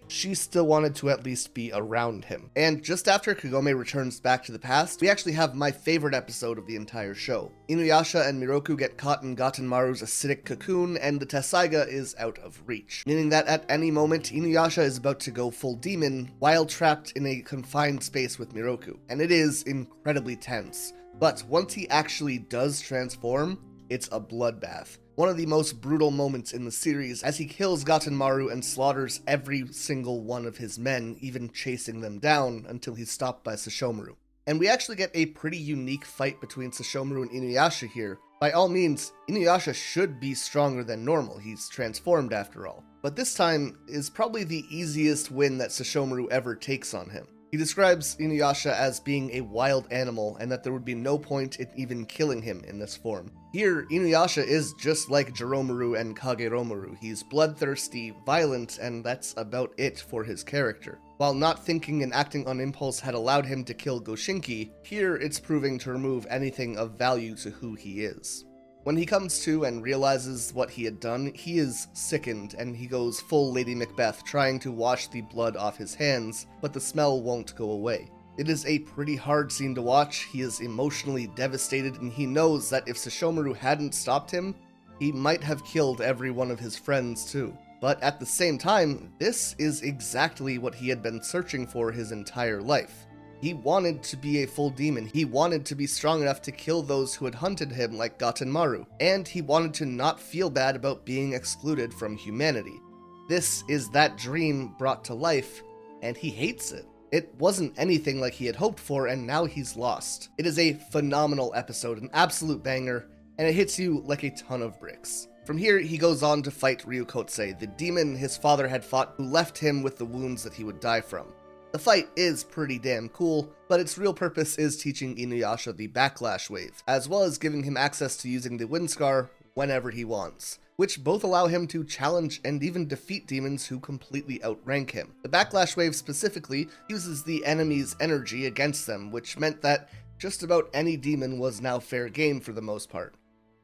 she still wanted to at least be around him. And just after Kagome returns back to the past, we actually have my favorite episode of the entire show. Inuyasha and Miroku get caught in Gatenmaru's acidic cocoon, and the Tessaiga is out of reach, meaning that at any moment, Inuyasha is about to go full demon while trapped in a confined space with Miroku, and it is incredibly tense. But once he actually does transform, it's a bloodbath. One of the most brutal moments in the series, as he kills Gatenmaru and slaughters every single one of his men, even chasing them down until he's stopped by Sesshomaru. And we actually get a pretty unique fight between Sesshomaru and Inuyasha here. By all means, Inuyasha should be stronger than normal, he's transformed after all. But this time is probably the easiest win that Sesshomaru ever takes on him. He describes Inuyasha as being a wild animal and that there would be no point in even killing him in this form. Here, Inuyasha is just like Jiromaru and Kageromaru. He's bloodthirsty, violent, and that's about it for his character. While not thinking and acting on impulse had allowed him to kill Goshinki, here it's proving to remove anything of value to who he is. When he comes to and realizes what he had done, he is sickened and he goes full Lady Macbeth, trying to wash the blood off his hands, but the smell won't go away. It is a pretty hard scene to watch. He is emotionally devastated and he knows that if Sesshomaru hadn't stopped him, he might have killed every one of his friends too. But at the same time, this is exactly what he had been searching for his entire life. He wanted to be a full demon, he wanted to be strong enough to kill those who had hunted him like Gatenmaru, and he wanted to not feel bad about being excluded from humanity. This is that dream brought to life, and he hates it. It wasn't anything like he had hoped for, and now he's lost. It is a phenomenal episode, an absolute banger, and it hits you like a ton of bricks. From here, he goes on to fight Ryukotse, the demon his father had fought who left him with the wounds that he would die from. The fight is pretty damn cool, but its real purpose is teaching Inuyasha the backlash wave, as well as giving him access to using the wind scar whenever he wants, which both allow him to challenge and even defeat demons who completely outrank him. The backlash wave specifically uses the enemy's energy against them, which meant that just about any demon was now fair game for the most part.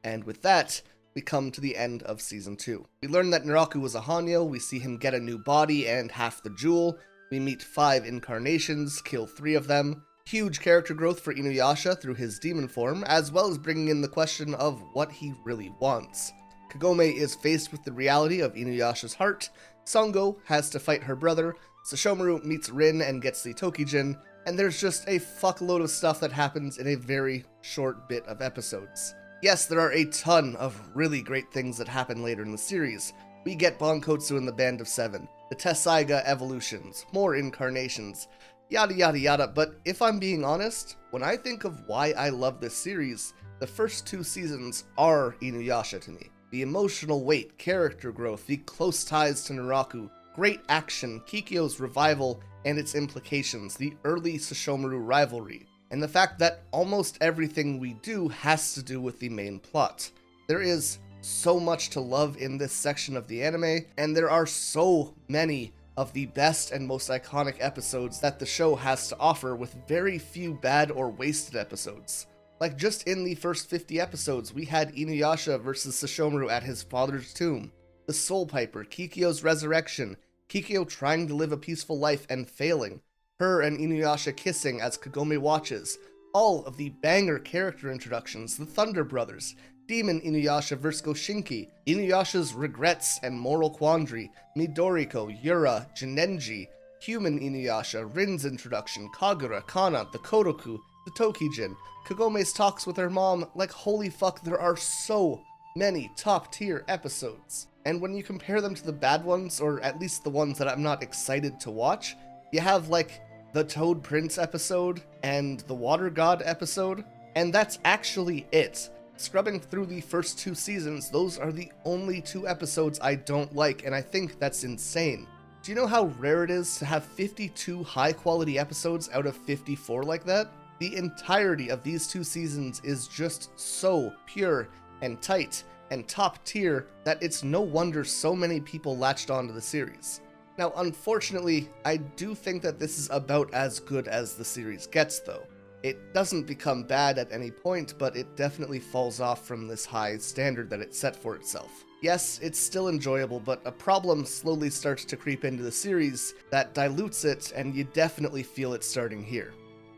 And with that, we come to the end of Season 2. We learn that Naraku was a Hanyo, we see him get a new body and half the jewel, we meet 5 incarnations, kill 3 of them, huge character growth for Inuyasha through his demon form, as well as bringing in the question of what he really wants. Kagome is faced with the reality of Inuyasha's heart, Sango has to fight her brother, Sesshomaru meets Rin and gets the Tokijin, and there's just a fuckload of stuff that happens in a very short bit of episodes. Yes, there are a ton of really great things that happen later in the series. We get Bonkotsu in the Band of 7, the Tessaiga evolutions, more incarnations, yada yada yada, but if I'm being honest, when I think of why I love this series, the first 2 seasons are Inuyasha to me. The emotional weight, character growth, the close ties to Naraku, great action, Kikyo's revival and its implications, the early Sesshomaru rivalry, and the fact that almost everything we do has to do with the main plot. There is so much to love in this section of the anime, and there are so many of the best and most iconic episodes that the show has to offer, with very few bad or wasted episodes. Like just in the first 50 episodes, we had Inuyasha versus Sesshomaru at his father's tomb, the Soul Piper, Kikyo's resurrection, Kikyo trying to live a peaceful life and failing, her and Inuyasha kissing as Kagome watches, all of the banger character introductions, the Thunder Brothers, Demon Inuyasha vs Goshinki, Inuyasha's regrets and moral quandary, Midoriko, Yura, Jinenji, Human Inuyasha, Rin's introduction, Kagura, Kana, the Kodoku, the Tokijin, Kagome's talks with her mom. Like, holy fuck, there are so many top tier episodes. And when you compare them to the bad ones, or at least the ones that I'm not excited to watch, you have like the Toad Prince episode and the Water God episode, and that's actually it. Scrubbing through the first 2 seasons, those are the only 2 episodes I don't like, and I think that's insane. Do you know how rare it is to have 52 high-quality episodes out of 54 like that? The entirety of these 2 seasons is just so pure and tight and top tier that it's no wonder so many people latched onto the series. Now, unfortunately, I do think that this is about as good as the series gets, though. It doesn't become bad at any point, but it definitely falls off from this high standard that it set for itself. Yes, it's still enjoyable, but a problem slowly starts to creep into the series that dilutes it, and you definitely feel it starting here.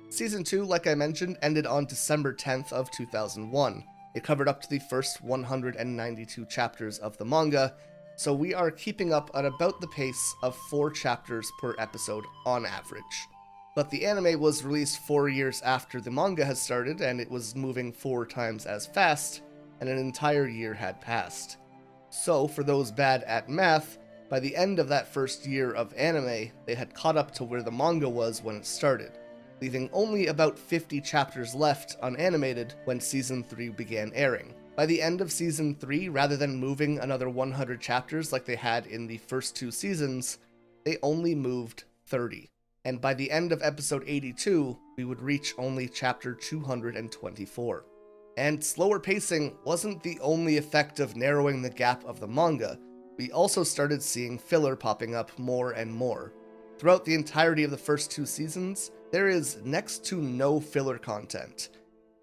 Season 2, like I mentioned, ended on December 10th of 2001. It covered up to the first 192 chapters of the manga, so we are keeping up at about the pace of 4 chapters per episode on average. But the anime was released 4 years after the manga had started, and it was moving 4 times as fast, and an entire year had passed. So, for those bad at math, by the end of that first year of anime, they had caught up to where the manga was when it started, leaving only about 50 chapters left unanimated when Season 3 began airing. By the end of Season 3, rather than moving another 100 chapters like they had in the first 2 seasons, they only moved 30. and by the end of episode 82, we would reach only chapter 224. And slower pacing wasn't the only effect of narrowing the gap of the manga. We also started seeing filler popping up more and more. Throughout the entirety of the first 2 seasons, there is next to no filler content.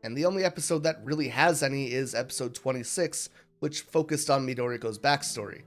And the only episode that really has any is episode 26, which focused on Midoriko's backstory.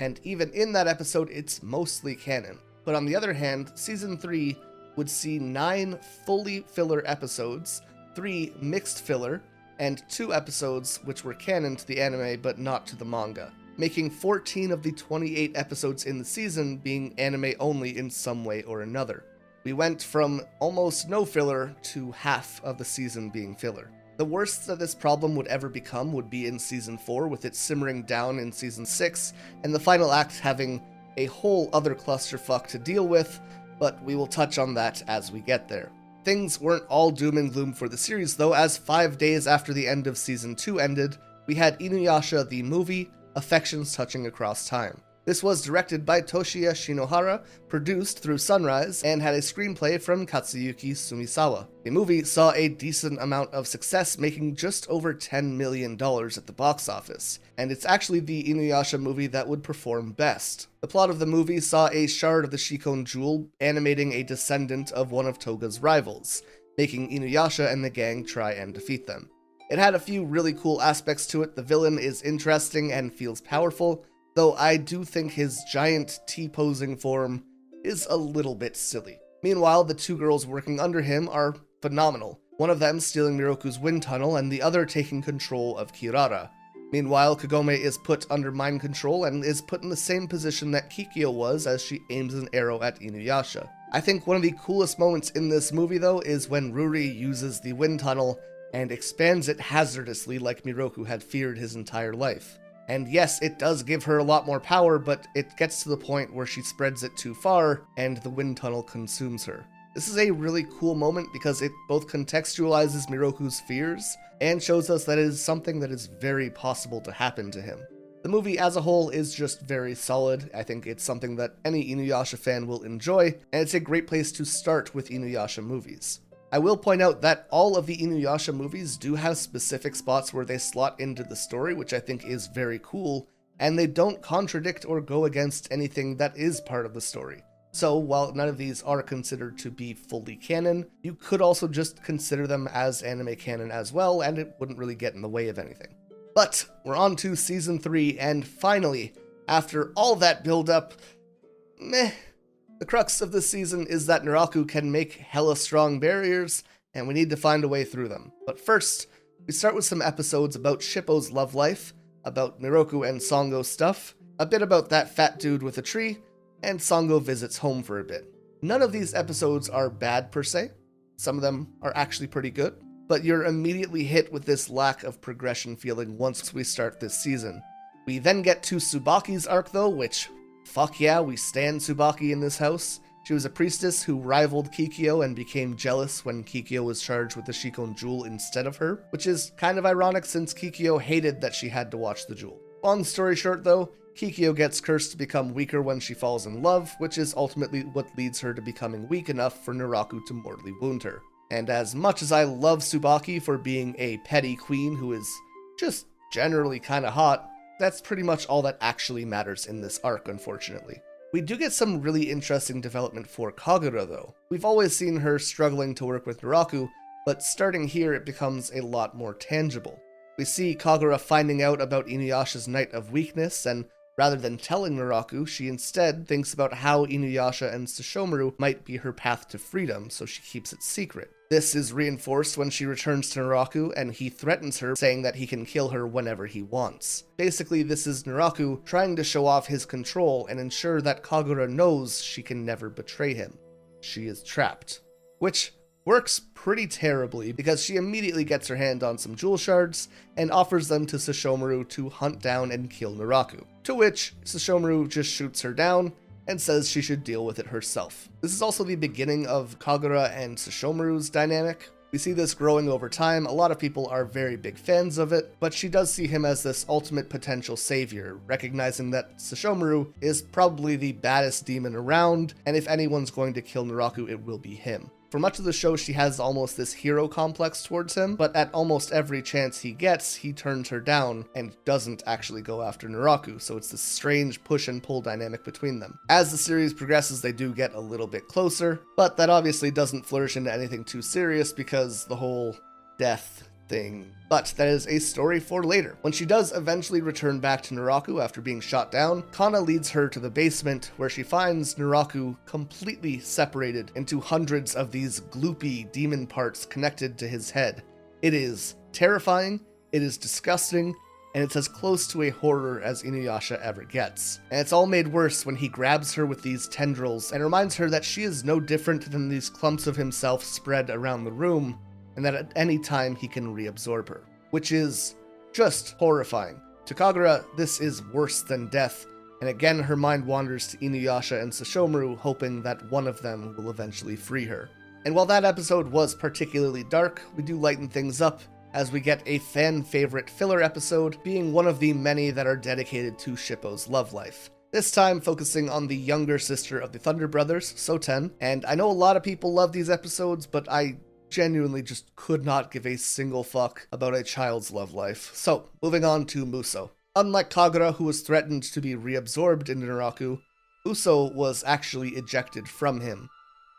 And even in that episode, it's mostly canon. But on the other hand, season 3 would see 9 fully filler episodes, 3 mixed filler, and 2 episodes which were canon to the anime but not to the manga, making 14 of the 28 episodes in the season being anime only in some way or another. We went from almost no filler to half of the season being filler. The worst that this problem would ever become would be in season 4, with it simmering down in season 6, and the final act having a whole other clusterfuck to deal with, but we will touch on that as we get there. Things weren't all doom and gloom for the series though, as 5 days after the end of season 2 ended, we had Inuyasha the movie, Affections Touching Across Time. This was directed by Toshiya Shinohara, produced through Sunrise, and had a screenplay from Katsuyuki Sumisawa. The movie saw a decent amount of success, making just over $10 million at the box office, and it's actually the Inuyasha movie that would perform best. The plot of the movie saw a shard of the Shikon Jewel animating a descendant of one of Toga's rivals, making Inuyasha and the gang try and defeat them. It had a few really cool aspects to it. The villain is interesting and feels powerful, though I do think his giant T-posing form is a little bit silly. Meanwhile, the 2 girls working under him are phenomenal, one of them stealing Miroku's wind tunnel and the other taking control of Kirara. Meanwhile, Kagome is put under mind control and is put in the same position that Kikyo was as she aims an arrow at Inuyasha. I think one of the coolest moments in this movie though is when Ruri uses the wind tunnel and expands it hazardously like Miroku had feared his entire life. And yes, it does give her a lot more power, but it gets to the point where she spreads it too far and the wind tunnel consumes her. This is a really cool moment because it both contextualizes Miroku's fears and shows us that it is something that is very possible to happen to him. The movie as a whole is just very solid. I think it's something that any Inuyasha fan will enjoy, and it's a great place to start with Inuyasha movies. I will point out that all of the Inuyasha movies do have specific spots where they slot into the story, which I think is very cool, and they don't contradict or go against anything that is part of the story. So while none of these are considered to be fully canon, you could also just consider them as anime canon as well, and it wouldn't really get in the way of anything. But we're on to season 3, and finally, after all that build-up, the crux of this season is that Naraku can make hella strong barriers, and we need to find a way through them. But first, we start with some episodes about Shippo's love life, about Miroku and Songo's stuff, a bit about that fat dude with a tree, and Songo visits home for a bit. None of these episodes are bad per se. Some of them are actually pretty good, but you're immediately hit with this lack of progression feeling once we start this season. We then get to Tsubaki's arc though, which, fuck yeah, we stan Tsubaki in this house. She was a priestess who rivaled Kikyo and became jealous when Kikyo was charged with the Shikon Jewel instead of her, which is kind of ironic since Kikyo hated that she had to watch the jewel. Long story short though, Kikyo gets cursed to become weaker when she falls in love, which is ultimately what leads her to becoming weak enough for Naraku to mortally wound her. And as much as I love Tsubaki for being a petty queen who is just generally kinda hot, that's pretty much all that actually matters in this arc, unfortunately. We do get some really interesting development for Kagura though. We've always seen her struggling to work with Naraku, but starting here it becomes a lot more tangible. We see Kagura finding out about Inuyasha's Night of Weakness, and rather than telling Naraku, she instead thinks about how Inuyasha and Sesshomaru might be her path to freedom, so she keeps it secret. This is reinforced when she returns to Naraku, and he threatens her, saying that he can kill her whenever he wants. Basically, this is Naraku trying to show off his control and ensure that Kagura knows she can never betray him. She is trapped. Which works pretty terribly, because she immediately gets her hand on some jewel shards and offers them to Sesshomaru to hunt down and kill Naraku. To which Sesshomaru just shoots her down and says she should deal with it herself. This is also the beginning of Kagura and Sesshomaru's dynamic. We see this growing over time. A lot of people are very big fans of it, but she does see him as this ultimate potential savior, recognizing that Sesshomaru is probably the baddest demon around, and if anyone's going to kill Naraku, it will be him. For much of the show, she has almost this hero complex towards him, but at almost every chance he gets, he turns her down and doesn't actually go after Naraku, so it's this strange push and pull dynamic between them. As the series progresses, they do get a little bit closer, but that obviously doesn't flourish into anything too serious because the whole death thing. But that is a story for later. When she does eventually return back to Naraku after being shot down, Kana leads her to the basement where she finds Naraku completely separated into hundreds of these gloopy demon parts connected to his head. It is terrifying, it is disgusting, and it's as close to a horror as Inuyasha ever gets. And it's all made worse when he grabs her with these tendrils and reminds her that she is no different than these clumps of himself spread around the room, and that at any time he can reabsorb her, which is just horrifying. To Kagura, this is worse than death, and again her mind wanders to Inuyasha and Sesshomaru, hoping that one of them will eventually free her. And while that episode was particularly dark, we do lighten things up as we get a fan-favorite filler episode, being one of the many that are dedicated to Shippo's love life. This time focusing on the younger sister of the Thunder Brothers, Soten, and I know a lot of people love these episodes, but I genuinely just could not give a single fuck about a child's love life. So, moving on to Muso. Unlike Kagura, who was threatened to be reabsorbed into Naraku, Muso was actually ejected from him.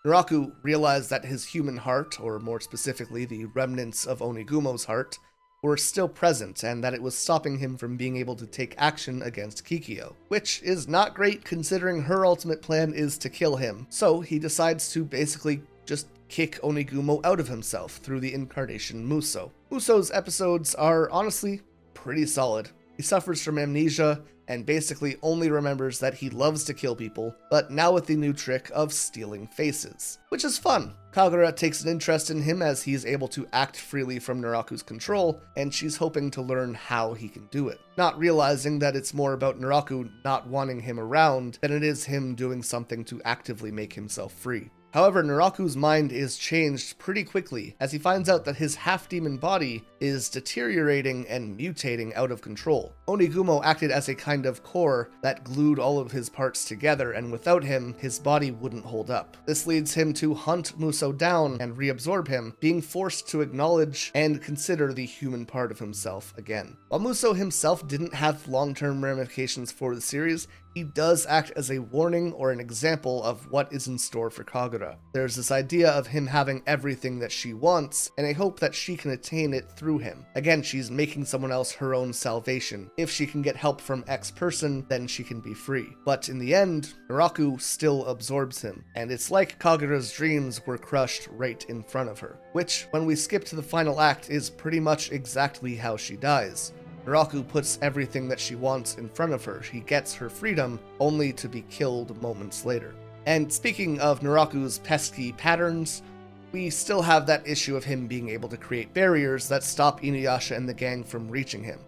Naraku realized that his human heart, or more specifically the remnants of Onigumo's heart, were still present and that it was stopping him from being able to take action against Kikyo, which is not great considering her ultimate plan is to kill him. So he decides to basically just kick Onigumo out of himself through the incarnation Muso. Muso's episodes are honestly pretty solid. He suffers from amnesia and basically only remembers that he loves to kill people, but now with the new trick of stealing faces, which is fun. Kagura takes an interest in him as he is able to act freely from Naraku's control, and she's hoping to learn how he can do it, not realizing that it's more about Naraku not wanting him around than it is him doing something to actively make himself free. However, Naraku's mind is changed pretty quickly as he finds out that his half-demon body is deteriorating and mutating out of control. Onigumo acted as a kind of core that glued all of his parts together, and without him, his body wouldn't hold up. This leads him to hunt Muso down and reabsorb him, being forced to acknowledge and consider the human part of himself again. While Muso himself didn't have long-term ramifications for the series, he does act as a warning or an example of what is in store for Kagura. There's this idea of him having everything that she wants, and a hope that she can attain it through him. Again, she's making someone else her own salvation. If she can get help from X person, then she can be free. But in the end, Naraku still absorbs him, and it's like Kagura's dreams were crushed right in front of her, which, when we skip to the final act, is pretty much exactly how she dies. Naraku puts everything that she wants in front of her. She gets her freedom, only to be killed moments later. And speaking of Naraku's pesky patterns, we still have that issue of him being able to create barriers that stop Inuyasha and the gang from reaching him.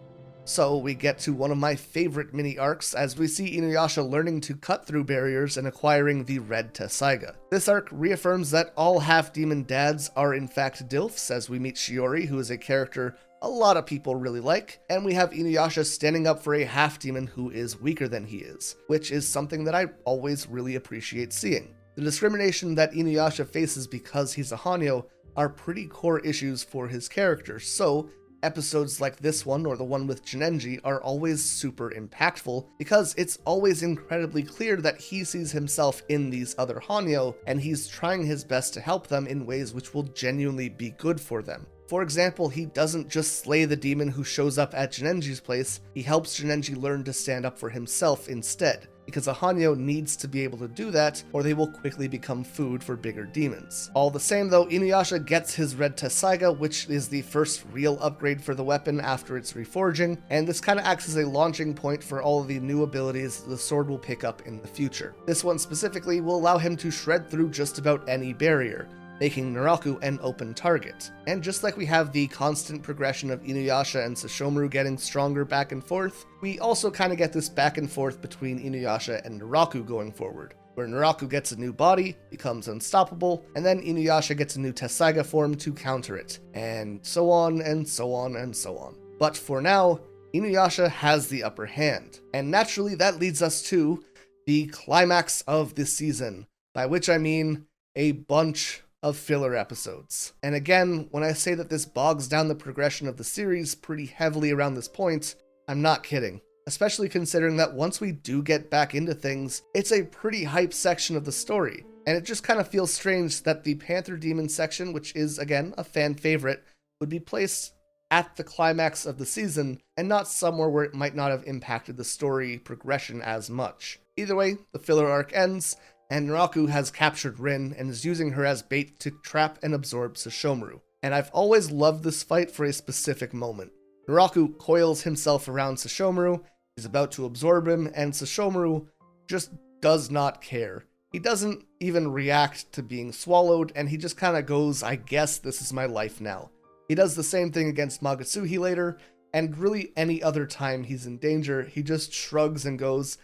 So we get to one of my favorite mini arcs as we see Inuyasha learning to cut through barriers and acquiring the Red Tessaiga. This arc reaffirms that all half-demon dads are in fact DILFs as we meet Shiori, who is a character a lot of people really like, and we have Inuyasha standing up for a half-demon who is weaker than he is, which is something that I always really appreciate seeing. The discrimination that Inuyasha faces because he's a Hanyo are pretty core issues for his character, so episodes like this one or the one with Jinenji are always super impactful because it's always incredibly clear that he sees himself in these other Hanyo and he's trying his best to help them in ways which will genuinely be good for them. For example, he doesn't just slay the demon who shows up at Jinenji's place, he helps Jinenji learn to stand up for himself instead, because a Hanyo needs to be able to do that, or they will quickly become food for bigger demons. All the same though, Inuyasha gets his Red Tessaiga, which is the first real upgrade for the weapon after its reforging, and this kind of acts as a launching point for all of the new abilities the sword will pick up in the future. This one specifically will allow him to shred through just about any barrier, making Naraku an open target. And just like we have the constant progression of Inuyasha and Sesshomaru getting stronger back and forth, we also kind of get this back and forth between Inuyasha and Naraku going forward. where Naraku gets a new body, becomes unstoppable, and then Inuyasha gets a new Tessaiga form to counter it, and so on and so on and so on. But for now, Inuyasha has the upper hand, and naturally that leads us to the climax of this season, by which I mean a bunch of filler episodes. And again, when I say that this bogs down the progression of the series pretty heavily around this point, I'm not kidding. Especially considering that once we do get back into things, it's a pretty hype section of the story. And it just kind of feels strange that the Panther Demon section, which is again a fan favorite, would be placed at the climax of the season and not somewhere where it might not have impacted the story progression as much. Either way, the filler arc ends, and Naraku has captured Rin and is using her as bait to trap and absorb Sesshomaru. And I've always loved this fight for a specific moment. Naraku coils himself around Sesshomaru, he's about to absorb him, and Sesshomaru just does not care. He doesn't even react to being swallowed, and he just kind of goes, I guess this is my life now. He does the same thing against Magatsuhi later, and really any other time he's in danger, he just shrugs and goes,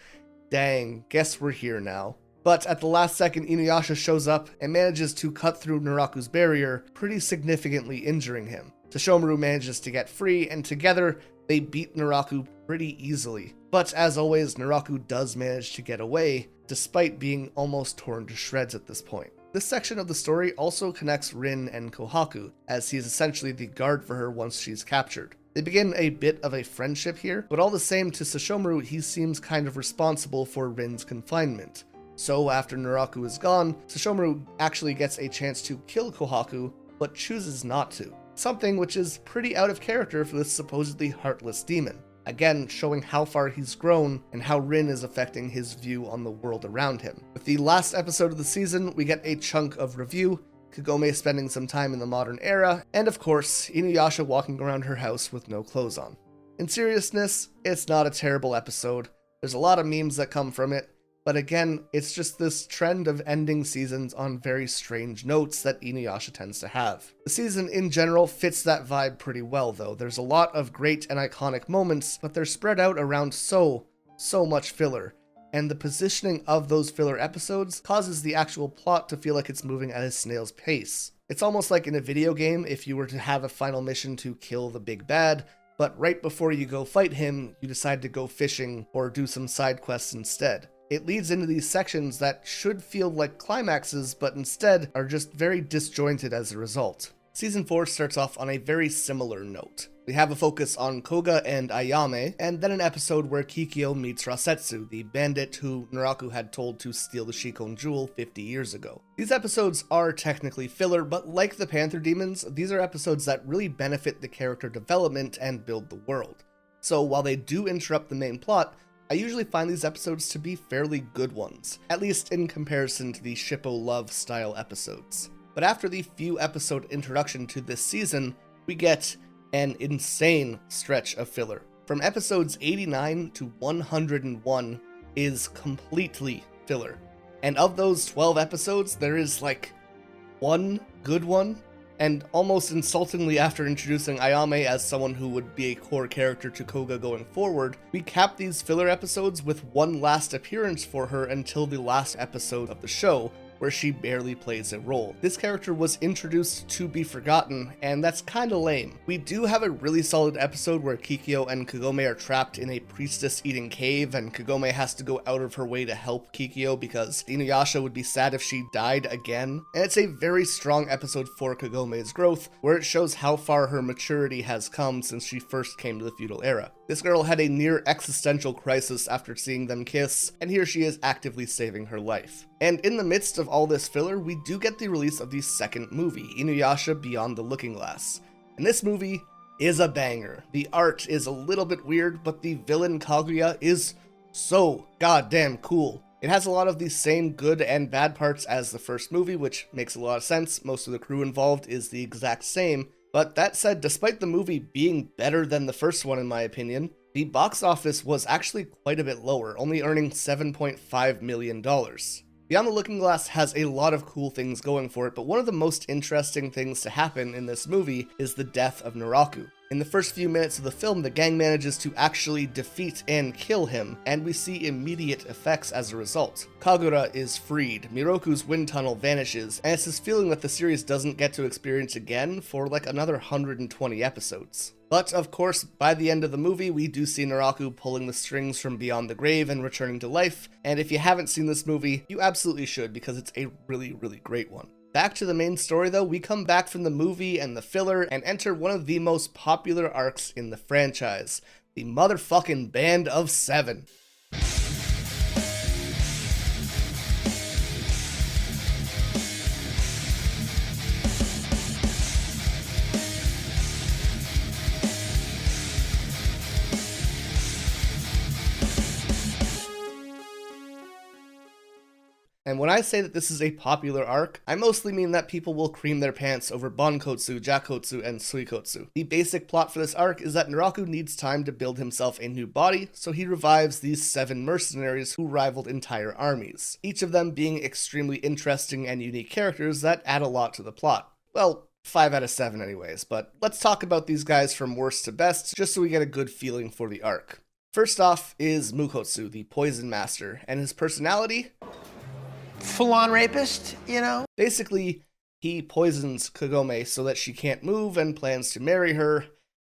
dang, guess we're here now. But at the last second, Inuyasha shows up and manages to cut through Naraku's barrier, pretty significantly injuring him. Sesshomaru manages to get free, and together, they beat Naraku pretty easily. But as always, Naraku does manage to get away, despite being almost torn to shreds at this point. This section of the story also connects Rin and Kohaku, as he's essentially the guard for her once she's captured. They begin a bit of a friendship here, but all the same to Sesshomaru, he seems kind of responsible for Rin's confinement. So after Naraku is gone, Sesshomaru actually gets a chance to kill Kohaku, but chooses not to. Something which is pretty out of character for this supposedly heartless demon. Again, showing how far he's grown and how Rin is affecting his view on the world around him. With the last episode of the season, we get a chunk of review, Kagome spending some time in the modern era, and of course, Inuyasha walking around her house with no clothes on. In seriousness, it's not a terrible episode. There's a lot of memes that come from it, but again, it's just this trend of ending seasons on very strange notes that Inuyasha tends to have. The season in general fits that vibe pretty well though. There's a lot of great and iconic moments, but they're spread out around so much filler. And the positioning of those filler episodes causes the actual plot to feel like it's moving at a snail's pace. It's almost like in a video game if you were to have a final mission to kill the big bad, but right before you go fight him, you decide to go fishing or do some side quests instead. It leads into these sections that should feel like climaxes, but instead are just very disjointed as a result. Season 4 starts off on a very similar note. We have a focus on Koga and Ayame, and then an episode where Kikyo meets Rasetsu, the bandit who Naraku had told to steal the Shikon jewel 50 years ago. These episodes are technically filler, but like the Panther Demons, these are episodes that really benefit the character development and build the world. So while they do interrupt the main plot, I usually find these episodes to be fairly good ones, at least in comparison to the Shippo Love style episodes. But after the few episode introduction to this season, we get an insane stretch of filler. From episodes 89 to 101 is completely filler. And of those 12 episodes, there is like one good one. And almost insultingly after introducing Ayame as someone who would be a core character to Koga going forward, we cap these filler episodes with one last appearance for her until the last episode of the show, where she barely plays a role. This character was introduced to be forgotten, and that's kinda lame. We do have a really solid episode where Kikyo and Kagome are trapped in a priestess-eating cave, and Kagome has to go out of her way to help Kikyo because Inuyasha would be sad if she died again. And it's a very strong episode for Kagome's growth, where it shows how far her maturity has come since she first came to the feudal era. This girl had a near existential crisis after seeing them kiss, and here she is actively saving her life. And in the midst of all this filler, we do get the release of the second movie, Inuyasha Beyond the Looking Glass. And this movie is a banger. The art is a little bit weird, but the villain Kaguya is so goddamn cool. It has a lot of the same good and bad parts as the first movie, which makes a lot of sense. Most of the crew involved is the exact same. But that said, despite the movie being better than the first one in my opinion, the box office was actually quite a bit lower, only earning $7.5 million. Beyond the Looking Glass has a lot of cool things going for it, but one of the most interesting things to happen in this movie is the death of Naraku. In the first few minutes of the film, the gang manages to actually defeat and kill him, and we see immediate effects as a result. Kagura is freed, Miroku's wind tunnel vanishes, and it's this feeling that the series doesn't get to experience again for like another 120 episodes. But of course, by the end of the movie, we do see Naraku pulling the strings from beyond the grave and returning to life, and if you haven't seen this movie, you absolutely should because it's a really, really great one. Back to the main story though, we come back from the movie and the filler and enter one of the most popular arcs in the franchise, the motherfucking Band of Seven. And when I say that this is a popular arc, I mostly mean that people will cream their pants over Bonkotsu, Jakotsu, and Suikotsu. The basic plot for this arc is that Naraku needs time to build himself a new body, so he revives these 7 mercenaries who rivaled entire armies, each of them being extremely interesting and unique characters that add a lot to the plot. Well, 5 out of 7 anyways, but let's talk about these guys from worst to best, just so we get a good feeling for the arc. First off is Mukotsu, the Poison Master, and his personality? Full-on rapist, you know? Basically, he poisons Kagome so that she can't move and plans to marry her,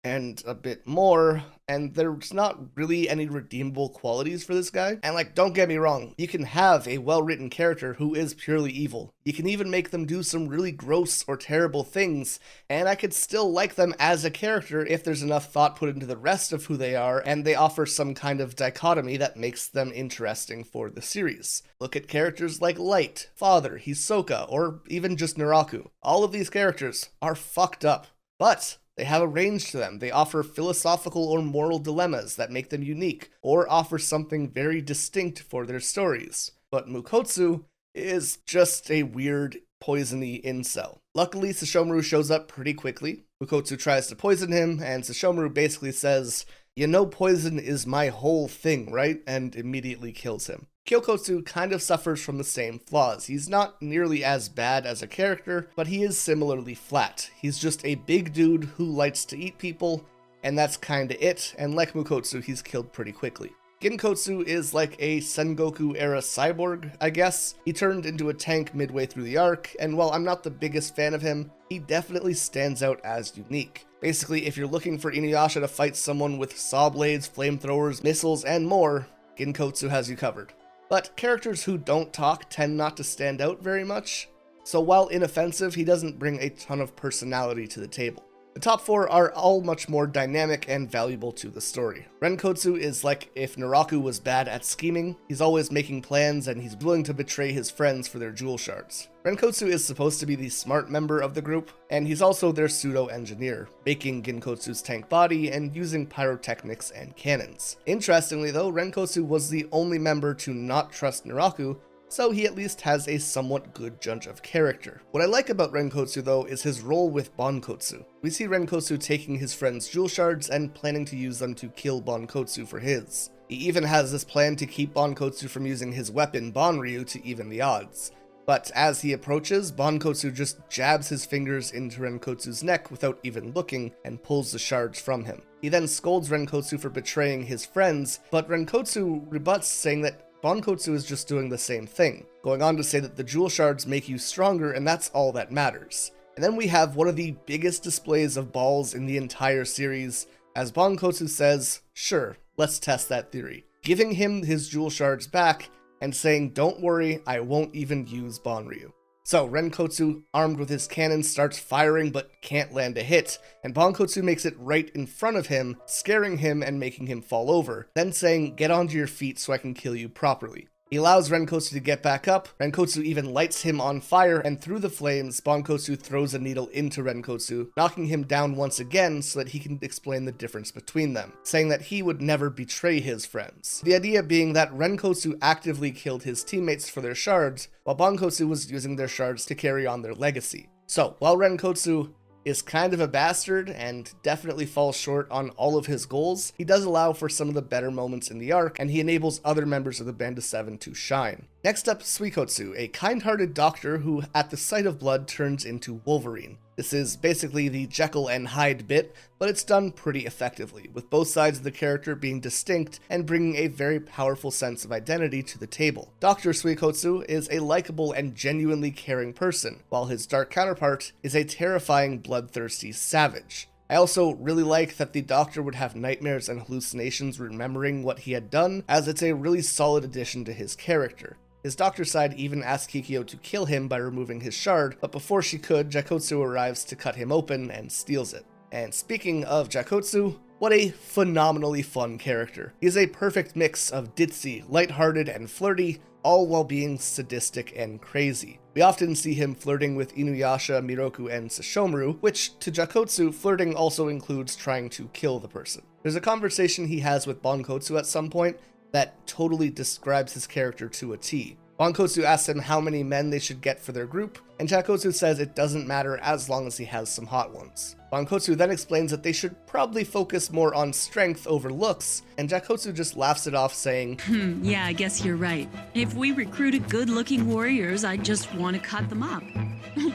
and a bit more, and there's not really any redeemable qualities for this guy. And like, don't get me wrong, you can have a well-written character who is purely evil. You can even make them do some really gross or terrible things, and I could still like them as a character if there's enough thought put into the rest of who they are, and they offer some kind of dichotomy that makes them interesting for the series. Look at characters like Light, Father, Hisoka, or even just Naraku. All of these characters are fucked up, but they have a range to them. They offer philosophical or moral dilemmas that make them unique, or offer something very distinct for their stories. But Mukotsu is just a weird, poisony incel. Luckily, Sesshomaru shows up pretty quickly. Mukotsu tries to poison him, and Sesshomaru basically says, "You know poison is my whole thing, right?" and immediately kills him. Kyokotsu kind of suffers from the same flaws. He's not nearly as bad as a character, but he is similarly flat. He's just a big dude who likes to eat people, and that's kinda it, and like Mukotsu, he's killed pretty quickly. Ginkotsu is like a Sengoku-era cyborg, I guess. He turned into a tank midway through the arc, and while I'm not the biggest fan of him, he definitely stands out as unique. Basically, if you're looking for Inuyasha to fight someone with saw blades, flamethrowers, missiles, and more, Ginkotsu has you covered. But characters who don't talk tend not to stand out very much, so while inoffensive, he doesn't bring a ton of personality to the table. The top 4 are all much more dynamic and valuable to the story. Renkotsu is like if Naraku was bad at scheming. He's always making plans and he's willing to betray his friends for their jewel shards. Renkotsu is supposed to be the smart member of the group, and he's also their pseudo-engineer, making Ginkotsu's tank body and using pyrotechnics and cannons. Interestingly though, Renkotsu was the only member to not trust Naraku, so he at least has a somewhat good judge of character. What I like about Renkotsu though is his role with Bonkotsu. We see Renkotsu taking his friend's jewel shards and planning to use them to kill Bonkotsu for his. He even has this plan to keep Bonkotsu from using his weapon Banryu to even the odds. But as he approaches, Bonkotsu just jabs his fingers into Renkotsu's neck without even looking and pulls the shards from him. He then scolds Renkotsu for betraying his friends, but Renkotsu rebuts, saying that Bonkotsu is just doing the same thing, going on to say that the jewel shards make you stronger and that's all that matters. And then we have one of the biggest displays of balls in the entire series, as Bonkotsu says, "Sure, let's test that theory," giving him his jewel shards back and saying, "Don't worry, I won't even use Banryu." So Renkotsu, armed with his cannon, starts firing but can't land a hit, and Bonkotsu makes it right in front of him, scaring him and making him fall over, then saying, "Get onto your feet so I can kill you properly." He allows Renkotsu to get back up. Renkotsu even lights him on fire, and through the flames, Bonkotsu throws a needle into Renkotsu, knocking him down once again so that he can explain the difference between them, saying that he would never betray his friends. The idea being that Renkotsu actively killed his teammates for their shards, while Bonkotsu was using their shards to carry on their legacy. So, while Renkotsu is kind of a bastard and definitely falls short on all of his goals, he does allow for some of the better moments in the arc, and he enables other members of the Band of Seven to shine. Next up, Suikotsu, a kind-hearted doctor who, at the sight of blood, turns into Wolverine. This is basically the Jekyll and Hyde bit, but it's done pretty effectively, with both sides of the character being distinct and bringing a very powerful sense of identity to the table. Dr. Suikotsu is a likable and genuinely caring person, while his dark counterpart is a terrifying, bloodthirsty savage. I also really like that the Doctor would have nightmares and hallucinations remembering what he had done, as it's a really solid addition to his character. His Doctor side even asks Kikyo to kill him by removing his shard, but before she could, Jakotsu arrives to cut him open and steals it. And speaking of Jakotsu, what a phenomenally fun character. He is a perfect mix of ditzy, lighthearted, and flirty, all while being sadistic and crazy. We often see him flirting with Inuyasha, Miroku, and Sesshomaru, which, to Jakotsu, flirting also includes trying to kill the person. There's a conversation he has with Bonkotsu at some point that totally describes his character to a T. Bonkotsu asks him how many men they should get for their group, and Jakotsu says it doesn't matter as long as he has some hot ones. Bonkotsu then explains that they should probably focus more on strength over looks, and Jakotsu just laughs it off saying, Yeah, I guess you're right. If we recruited good-looking warriors, I'd just want to cut them up.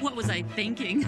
What was I thinking?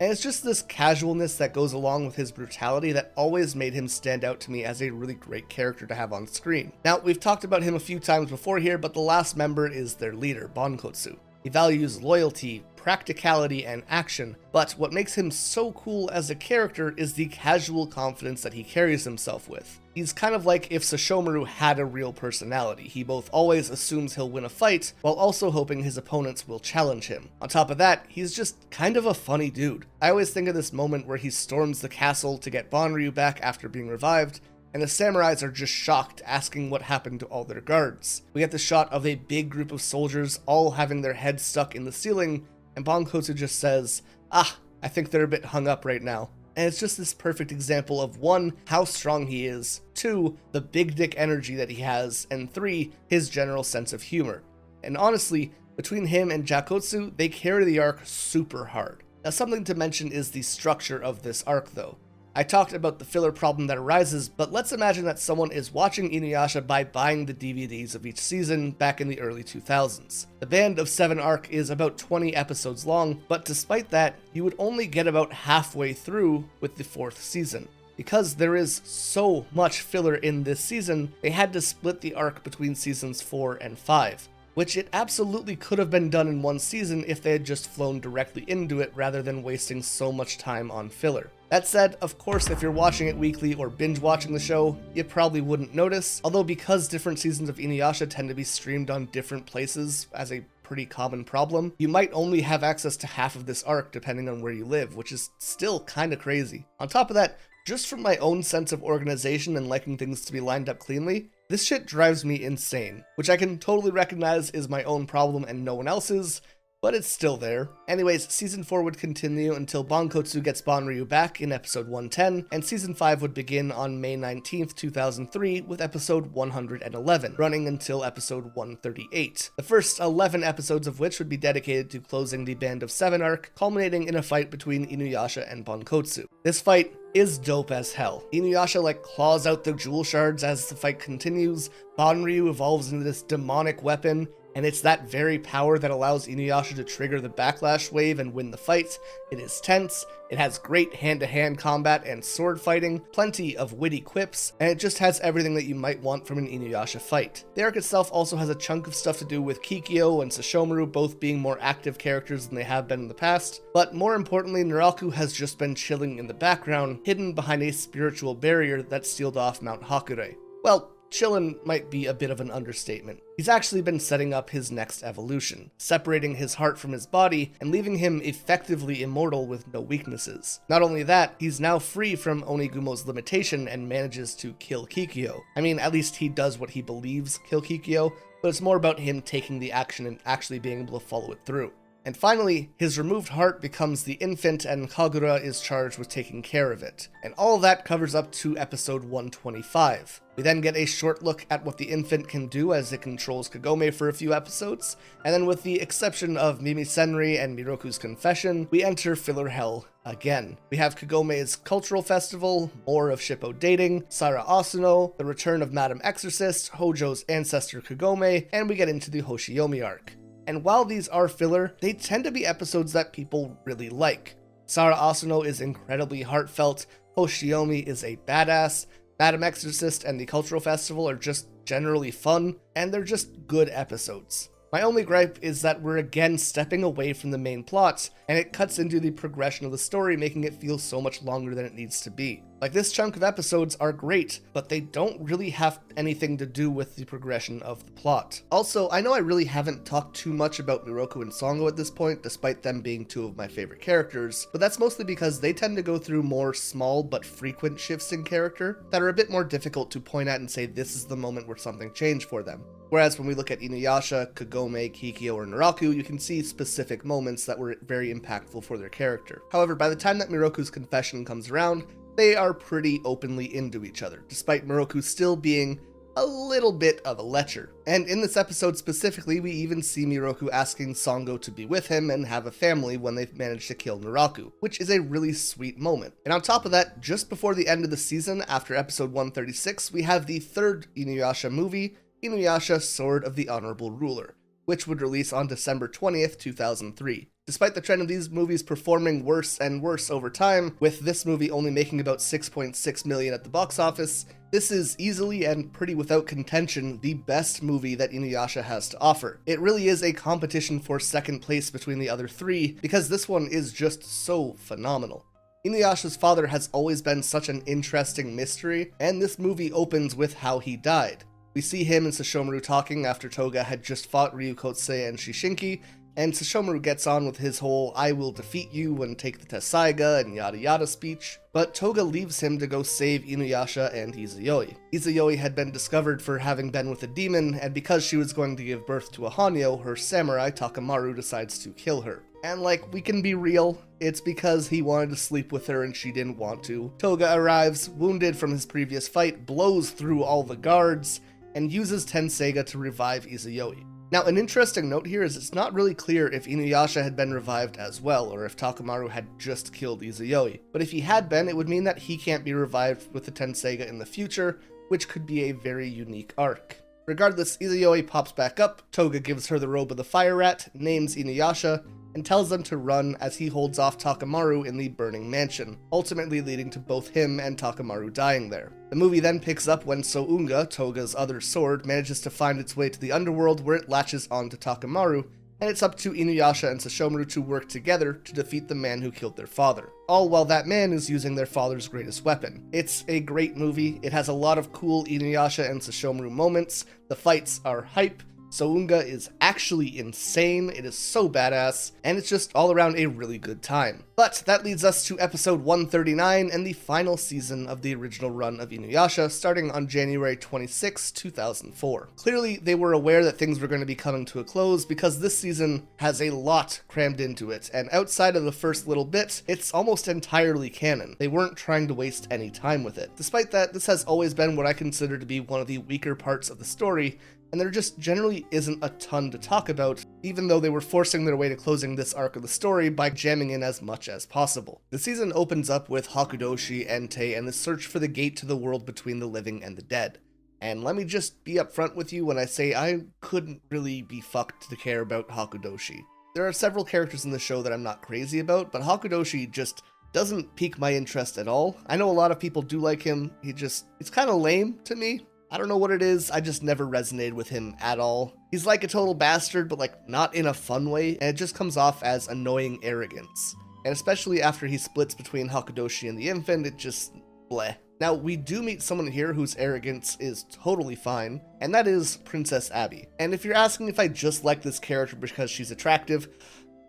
And it's just this casualness that goes along with his brutality that always made him stand out to me as a really great character to have on screen. Now, we've talked about him a few times before here, but the last member is their leader, Bonkotsu. He values loyalty, practicality, and action, but what makes him so cool as a character is the casual confidence that he carries himself with. He's kind of like if Sesshomaru had a real personality. He both always assumes he'll win a fight, while also hoping his opponents will challenge him. On top of that, he's just kind of a funny dude. I always think of this moment where he storms the castle to get Banryu back after being revived, and the samurais are just shocked, asking what happened to all their guards. We get the shot of a big group of soldiers all having their heads stuck in the ceiling, and Bonkotsu just says, I think they're a bit hung up right now. And it's just this perfect example of 1, how strong he is, 2, the big dick energy that he has, and 3, his general sense of humor. And honestly, between him and Jakotsu, they carry the arc super hard. Now, something to mention is the structure of this arc though. I talked about the filler problem that arises, but let's imagine that someone is watching Inuyasha by buying the DVDs of each season back in the early 2000s. The Band of 7 arc is about 20 episodes long, but despite that, you would only get about halfway through with the 4th season. Because there is so much filler in this season, they had to split the arc between seasons 4 and 5. Which it absolutely could have been done in one season if they had just flown directly into it rather than wasting so much time on filler. That said, of course, if you're watching it weekly or binge watching the show, you probably wouldn't notice, although because different seasons of Inuyasha tend to be streamed on different places as a pretty common problem, you might only have access to half of this arc depending on where you live, which is still kinda crazy. On top of that, just from my own sense of organization and liking things to be lined up cleanly, this shit drives me insane, which I can totally recognize is my own problem and no one else's, but it's still there. Anyways, Season 4 would continue until Bonkotsu gets Banryu back in episode 110, and Season 5 would begin on May 19th, 2003 with episode 111, running until episode 138. The first 11 episodes of which would be dedicated to closing the Band of 7 arc, culminating in a fight between Inuyasha and Bonkotsu. This fight is dope as hell. Inuyasha claws out the jewel shards as the fight continues, Banryu evolves into this demonic weapon, and it's that very power that allows Inuyasha to trigger the backlash wave and win the fight. It is tense, it has great hand-to-hand combat and sword fighting, plenty of witty quips, and it just has everything that you might want from an Inuyasha fight. The arc itself also has a chunk of stuff to do with Kikyo and Sesshomaru both being more active characters than they have been in the past, but more importantly, Naraku has just been chilling in the background, hidden behind a spiritual barrier that sealed off Mount Hakure. Well, chillin' might be a bit of an understatement. He's actually been setting up his next evolution, separating his heart from his body and leaving him effectively immortal with no weaknesses. Not only that, he's now free from Onigumo's limitation and manages to kill Kikyo. I mean, at least he does what he believes kill Kikyo, but it's more about him taking the action and actually being able to follow it through. And finally, his removed heart becomes the infant and Kagura is charged with taking care of it. And all of that covers up to episode 125. We then get a short look at what the infant can do as it controls Kagome for a few episodes, and then with the exception of Mimi Senri and Miroku's confession, we enter filler hell again. We have Kagome's cultural festival, more of Shippo dating, Sara Asuno, the return of Madam Exorcist, Hojo's ancestor Kagome, and we get into the Hoshiyomi arc. And while these are filler, they tend to be episodes that people really like. Sara Asuno is incredibly heartfelt, Hoshiomi is a badass, Madam Exorcist and the Cultural Festival are just generally fun, and they're just good episodes. My only gripe is that we're again stepping away from the main plot, and it cuts into the progression of the story, making it feel so much longer than it needs to be. Like, this chunk of episodes are great, but they don't really have anything to do with the progression of the plot. Also, I know I really haven't talked too much about Miroku and Songo at this point, despite them being two of my favorite characters, but that's mostly because they tend to go through more small but frequent shifts in character that are a bit more difficult to point at and say this is the moment where something changed for them. Whereas when we look at Inuyasha, Kagome, Kikyo, or Naraku, you can see specific moments that were very impactful for their character. However, by the time that Miroku's confession comes around, they are pretty openly into each other, despite Miroku still being a little bit of a lecher. And in this episode specifically, we even see Miroku asking Songo to be with him and have a family when they've managed to kill Naraku, which is a really sweet moment. And on top of that, just before the end of the season, after episode 136, we have the third Inuyasha movie, Inuyasha Sword of the Honorable Ruler, which would release on December 20th, 2003. Despite the trend of these movies performing worse and worse over time, with this movie only making about 6.6 million at the box office, this is easily and pretty without contention the best movie that Inuyasha has to offer. It really is a competition for second place between the other three, because this one is just so phenomenal. Inuyasha's father has always been such an interesting mystery, and this movie opens with how he died. We see him and Sesshomaru talking after Toga had just fought Ryukotse and Shishinki, and Sesshomaru gets on with his whole "I will defeat you and take the Tessaiga" and yada yada speech, but Toga leaves him to go save Inuyasha and Izuyoi. Izuyoi had been discovered for having been with a demon, and because she was going to give birth to a Hanyo, her samurai Takamaru decides to kill her. And like, we can be real, it's because he wanted to sleep with her and she didn't want to. Toga arrives, wounded from his previous fight, blows through all the guards, and uses Tenseiga to revive Izuyoi. Now, an interesting note here is it's not really clear if Inuyasha had been revived as well, or if Takamaru had just killed Izuyoi. But if he had been, it would mean that he can't be revived with the Tenseiga in the future, which could be a very unique arc. Regardless, Izuyoi pops back up, Toga gives her the robe of the Fire Rat, names Inuyasha, and tells them to run as he holds off Takamaru in the burning mansion, ultimately leading to both him and Takamaru dying there. The movie then picks up when Sounga, Toga's other sword, manages to find its way to the underworld where it latches onto Takamaru, and it's up to Inuyasha and Sesshomaru to work together to defeat the man who killed their father, all while that man is using their father's greatest weapon. It's a great movie, it has a lot of cool Inuyasha and Sesshomaru moments, the fights are hype, Sounga is actually insane, it is so badass, and it's just all around a really good time. But that leads us to episode 139 and the final season of the original run of Inuyasha, starting on January 26, 2004. Clearly, they were aware that things were going to be coming to a close because this season has a lot crammed into it, and outside of the first little bit, it's almost entirely canon. They weren't trying to waste any time with it. Despite that, this has always been what I consider to be one of the weaker parts of the story, and there just generally isn't a ton to talk about, even though they were forcing their way to closing this arc of the story by jamming in as much as possible. The season opens up with Hakudoshi, Entei, and the search for the gate to the world between the living and the dead. And let me just be upfront with you when I say I couldn't really be fucked to care about Hakudoshi. There are several characters in the show that I'm not crazy about, but Hakudoshi just doesn't pique my interest at all. I know a lot of people do like him, it's kind of lame to me. I don't know what it is, I just never resonated with him at all. He's like a total bastard, but like not in a fun way, and it just comes off as annoying arrogance. And especially after he splits between Hakudoshi and the infant, it just bleh. Now, we do meet someone here whose arrogance is totally fine, and that is Princess Abby. And if you're asking if I just like this character because she's attractive,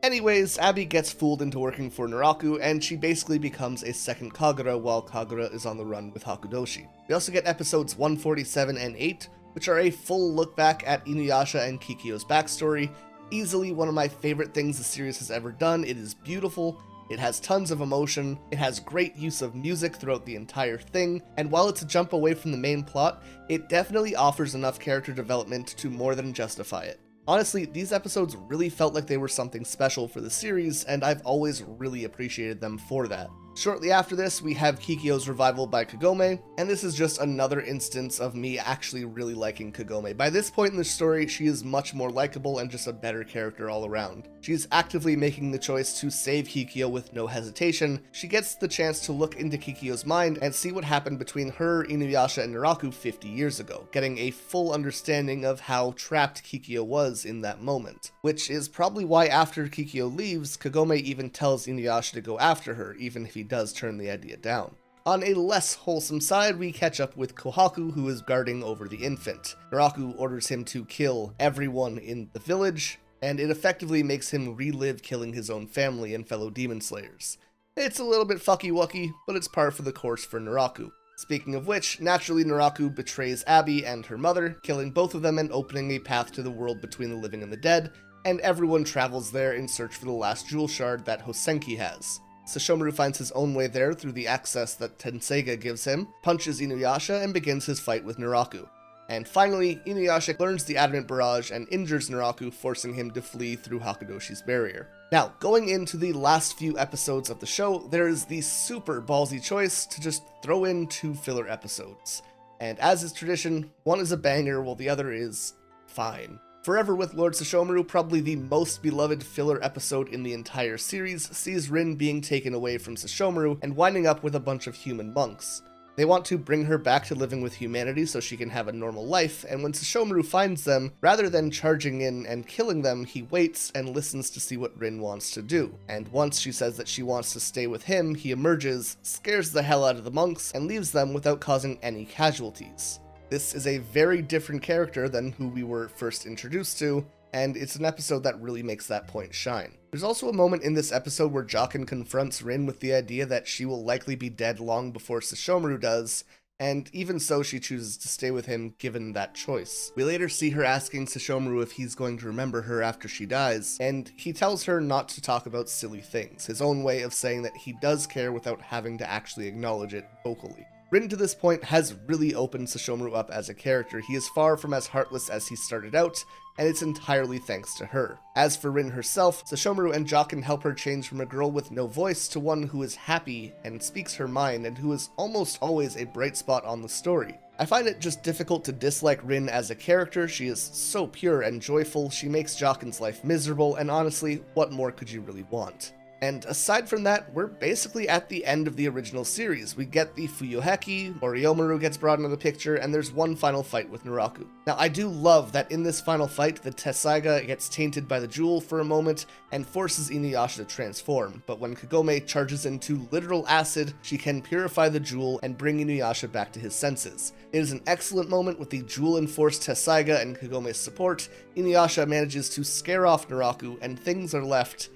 anyways, Abby gets fooled into working for Naraku, and she basically becomes a second Kagura while Kagura is on the run with Hakudoshi. We also get episodes 147 and 8, which are a full look back at Inuyasha and Kikyo's backstory. Easily one of my favorite things the series has ever done. It is beautiful, it has tons of emotion, it has great use of music throughout the entire thing, and while it's a jump away from the main plot, it definitely offers enough character development to more than justify it. Honestly, these episodes really felt like they were something special for the series, and I've always really appreciated them for that. Shortly after this, we have Kikyo's revival by Kagome, and this is just another instance of me actually really liking Kagome. By this point in the story, she is much more likable and just a better character all around. She's actively making the choice to save Kikyo with no hesitation. She gets the chance to look into Kikyo's mind and see what happened between her, Inuyasha, and Naraku 50 years ago, getting a full understanding of how trapped Kikyo was in that moment. Which is probably why after Kikyo leaves, Kagome even tells Inuyasha to go after her, even if he does turn the idea down. On a less wholesome side, we catch up with Kohaku, who is guarding over the infant. Naraku orders him to kill everyone in the village, and it effectively makes him relive killing his own family and fellow demon slayers. It's a little bit fucky-wucky, but it's par for the course for Naraku. Speaking of which, naturally Naraku betrays Abby and her mother, killing both of them and opening a path to the world between the living and the dead, and everyone travels there in search for the last jewel shard that Hosenki has. Sesshomaru finds his own way there through the access that Tenseiga gives him, punches Inuyasha, and begins his fight with Naraku. And finally, Inuyasha learns the Adamant Barrage and injures Naraku, forcing him to flee through Hakudoshi's barrier. Now, going into the last few episodes of the show, there is the super ballsy choice to just throw in 2 filler episodes. And as is tradition, one is a banger while the other is fine. Forever with Lord Sesshomaru, probably the most beloved filler episode in the entire series, sees Rin being taken away from Sesshomaru and winding up with a bunch of human monks. They want to bring her back to living with humanity so she can have a normal life, and when Sesshomaru finds them, rather than charging in and killing them, he waits and listens to see what Rin wants to do. And once she says that she wants to stay with him, he emerges, scares the hell out of the monks, and leaves them without causing any casualties. This is a very different character than who we were first introduced to, and it's an episode that really makes that point shine. There's also a moment in this episode where Jokin confronts Rin with the idea that she will likely be dead long before Sesshomaru does, and even so she chooses to stay with him given that choice. We later see her asking Sesshomaru if he's going to remember her after she dies, and he tells her not to talk about silly things, his own way of saying that he does care without having to actually acknowledge it vocally. Rin to this point has really opened Sesshomaru up as a character. He is far from as heartless as he started out, and it's entirely thanks to her. As for Rin herself, Sesshomaru and Jokin help her change from a girl with no voice to one who is happy and speaks her mind and who is almost always a bright spot on the story. I find it just difficult to dislike Rin as a character. She is so pure and joyful, she makes Jokin's life miserable, and honestly, what more could you really want? And aside from that, we're basically at the end of the original series. We get the Fuyoheki, Moriomaru gets brought into the picture, and there's one final fight with Naraku. Now, I do love that in this final fight, the Tessaiga gets tainted by the jewel for a moment and forces Inuyasha to transform, but when Kagome charges into literal acid, she can purify the jewel and bring Inuyasha back to his senses. It is an excellent moment with the jewel-enforced Tessaiga and Kagome's support. Inuyasha manages to scare off Naraku, and things are left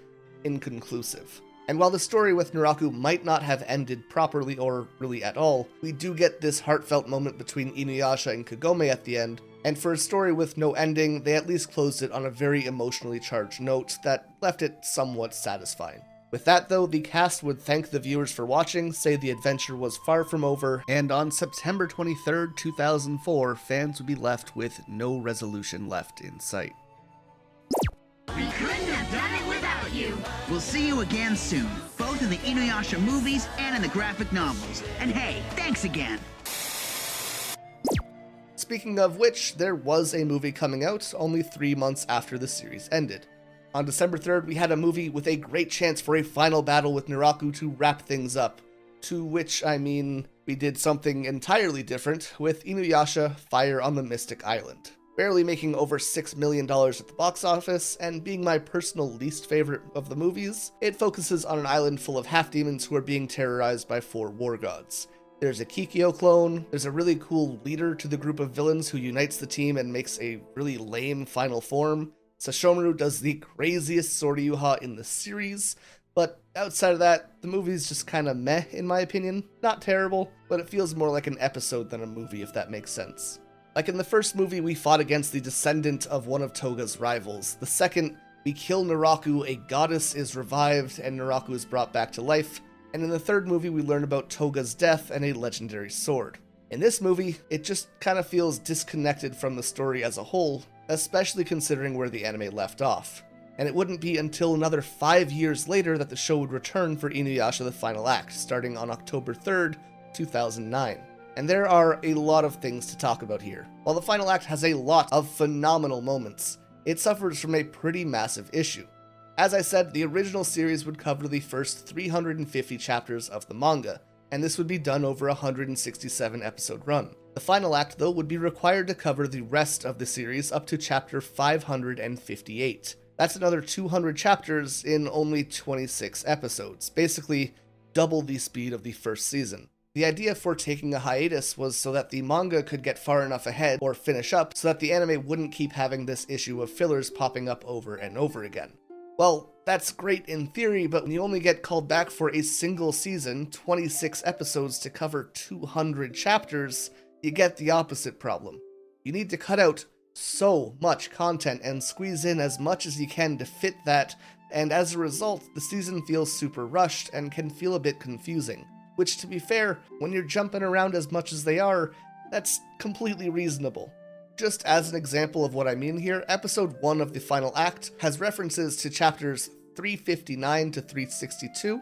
inconclusive. And while the story with Naraku might not have ended properly or really at all, we do get this heartfelt moment between Inuyasha and Kagome at the end, and for a story with no ending, they at least closed it on a very emotionally charged note that left it somewhat satisfying. With that though, the cast would thank the viewers for watching, say the adventure was far from over, and on September 23rd, 2004, fans would be left with no resolution left in sight. We couldn't have done it without you. We'll see you again soon, both in the Inuyasha movies and in the graphic novels. And hey, thanks again. Speaking of which, there was a movie coming out only 3 months after the series ended. On December 3rd, we had a movie with a great chance for a final battle with Naraku to wrap things up. To which I mean, we did something entirely different with Inuyasha Fire on the Mystic Island. Barely making over $6 million at the box office, and being my personal least favorite of the movies, it focuses on an island full of half-demons who are being terrorized by 4 war gods. There's a Kikyo clone, there's a really cool leader to the group of villains who unites the team and makes a really lame final form. Sesshomaru does the craziest Soryuha in the series, but outside of that, the movie's just kinda meh in my opinion. Not terrible, but it feels more like an episode than a movie, if that makes sense. Like in the first movie, we fought against the descendant of one of Toga's rivals. The second, we kill Naraku, a goddess is revived, and Naraku is brought back to life. And in the third movie, we learn about Toga's death and a legendary sword. In this movie, it just kind of feels disconnected from the story as a whole, especially considering where the anime left off. and it wouldn't be until another 5 years later that the show would return for Inuyasha the Final Act, starting on October 3rd, 2009. And there are a lot of things to talk about here. While the Final Act has a lot of phenomenal moments, it suffers from a pretty massive issue. As I said, the original series would cover the first 350 chapters of the manga, and this would be done over a 167 episode run. The Final Act, though, would be required to cover the rest of the series up to chapter 558. That's another 200 chapters in only 26 episodes, basically double the speed of the first season. The idea for taking a hiatus was so that the manga could get far enough ahead or finish up so that the anime wouldn't keep having this issue of fillers popping up over and over again. Well, that's great in theory, but when you only get called back for a single season, 26 episodes to cover 200 chapters, you get the opposite problem. You need to cut out so much content and squeeze in as much as you can to fit that, and as a result, the season feels super rushed and can feel a bit confusing. Which, to be fair, when you're jumping around as much as they are, that's completely reasonable. Just as an example of what I mean here, episode 1 of the Final Act has references to chapters 359 to 362,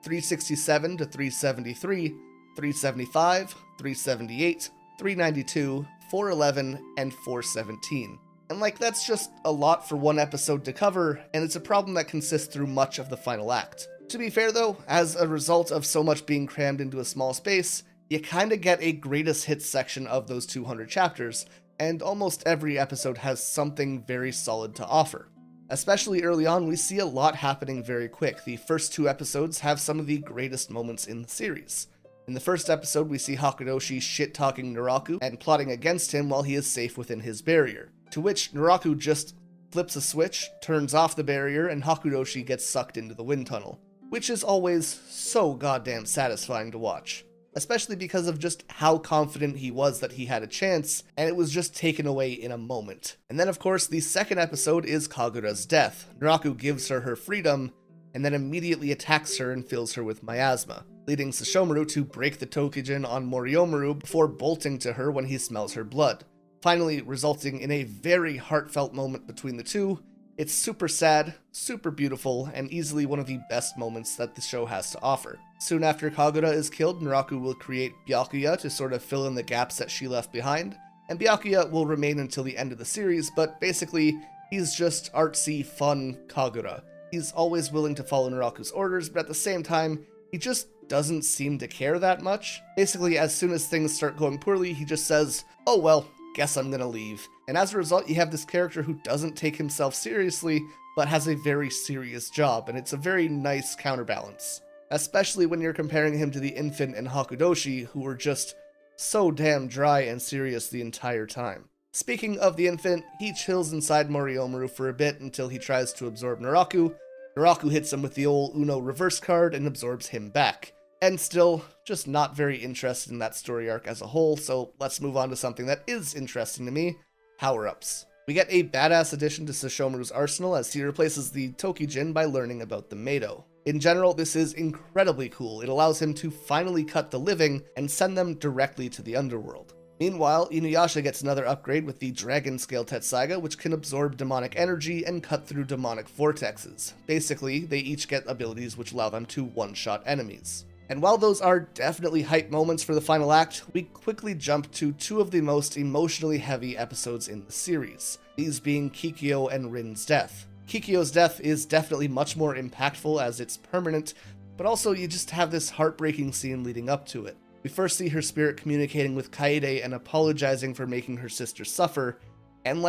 367 to 373, 375, 378, 392, 411, and 417. And that's just a lot for one episode to cover, and it's a problem that consists through much of the Final Act. To be fair though, as a result of so much being crammed into a small space, you kinda get a greatest hits section of those 200 chapters, and almost every episode has something very solid to offer. Especially early on, we see a lot happening very quick. The first 2 episodes have some of the greatest moments in the series. In the first episode, we see Hakudoshi shit-talking Naraku and plotting against him while he is safe within his barrier, to which Naraku just flips a switch, turns off the barrier, and Hakudoshi gets sucked into the wind tunnel, which is always so goddamn satisfying to watch. Especially because of just how confident he was that he had a chance, and it was just taken away in a moment. And then of course, the second episode is Kagura's death. Naraku gives her her freedom, and then immediately attacks her and fills her with miasma, leading Sesshomaru to break the Tokijin on Moriomaru before bolting to her when he smells her blood, finally resulting in a very heartfelt moment between the two. It's super sad, super beautiful, and easily one of the best moments that the show has to offer. Soon after Kagura is killed, Naraku will create Byakuya to sort of fill in the gaps that she left behind, and Byakuya will remain until the end of the series, but basically, he's just artsy, fun Kagura. He's always willing to follow Naraku's orders, but at the same time, he just doesn't seem to care that much. Basically, as soon as things start going poorly, he just says, "Oh well, guess I'm gonna leave." And as a result, you have this character who doesn't take himself seriously, but has a very serious job, and it's a very nice counterbalance. Especially when you're comparing him to the infant and Hakudoshi, who were just so damn dry and serious the entire time. Speaking of the infant, he chills inside Moriomaru for a bit until he tries to absorb Naraku. Naraku hits him with the old Uno reverse card and absorbs him back. And still, just not very interested in that story arc as a whole, so let's move on to something that is interesting to me: power-ups. We get a badass addition to Sesshomaru's arsenal as he replaces the Tokijin by learning about the Meido. In general, this is incredibly cool. It allows him to finally cut the living and send them directly to the underworld. Meanwhile, Inuyasha gets another upgrade with the Dragon Scale Tetsaiga, which can absorb demonic energy and cut through demonic vortexes. Basically, they each get abilities which allow them to one-shot enemies. And while those are definitely hype moments for the final act, we quickly jump to 2 of the most emotionally heavy episodes in the series, these being Kikyo and Rin's death. Kikyo's death is definitely much more impactful as it's permanent, but also you just have this heartbreaking scene leading up to it. We first see her spirit communicating with Kaede and apologizing for making her sister suffer, and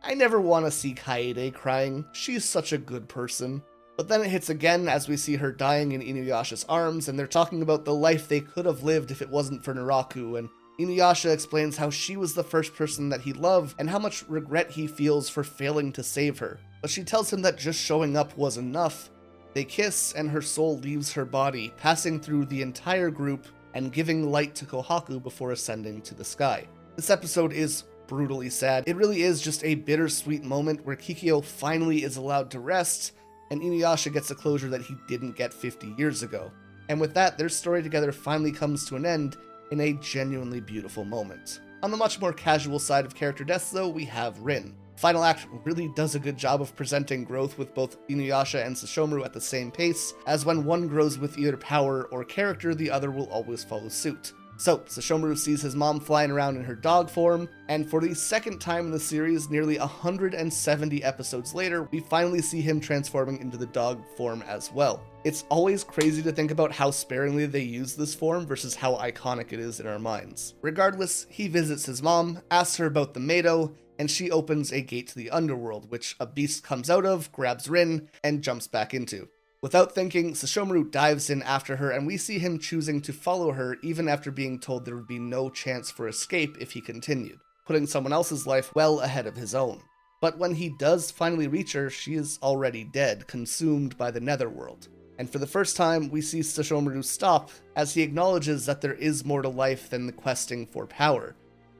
I never want to see Kaede crying, she's such a good person. But then it hits again as we see her dying in Inuyasha's arms, and they're talking about the life they could have lived if it wasn't for Naraku, and Inuyasha explains how she was the first person that he loved and how much regret he feels for failing to save her. But she tells him that just showing up was enough. They kiss, and her soul leaves her body, passing through the entire group and giving light to Kohaku before ascending to the sky. This episode is brutally sad. It really is just a bittersweet moment where Kikyo finally is allowed to rest, and Inuyasha gets a closure that he didn't get 50 years ago. And with that, their story together finally comes to an end in a genuinely beautiful moment. On the much more casual side of character deaths though, we have Rin. Final act really does a good job of presenting growth with both Inuyasha and Sesshomaru at the same pace, as when one grows with either power or character, the other will always follow suit. So, Sesshomaru sees his mom flying around in her dog form, and for the second time in the series, nearly 170 episodes later, we finally see him transforming into the dog form as well. It's always crazy to think about how sparingly they use this form versus how iconic it is in our minds. Regardless, he visits his mom, asks her about the Meido, and she opens a gate to the underworld, which a beast comes out of, grabs Rin, and jumps back into. Without thinking, Sesshomaru dives in after her, and we see him choosing to follow her even after being told there would be no chance for escape if he continued, putting someone else's life well ahead of his own. But when he does finally reach her, she is already dead, consumed by the netherworld. And for the first time, we see Sesshomaru stop as he acknowledges that there is more to life than the questing for power,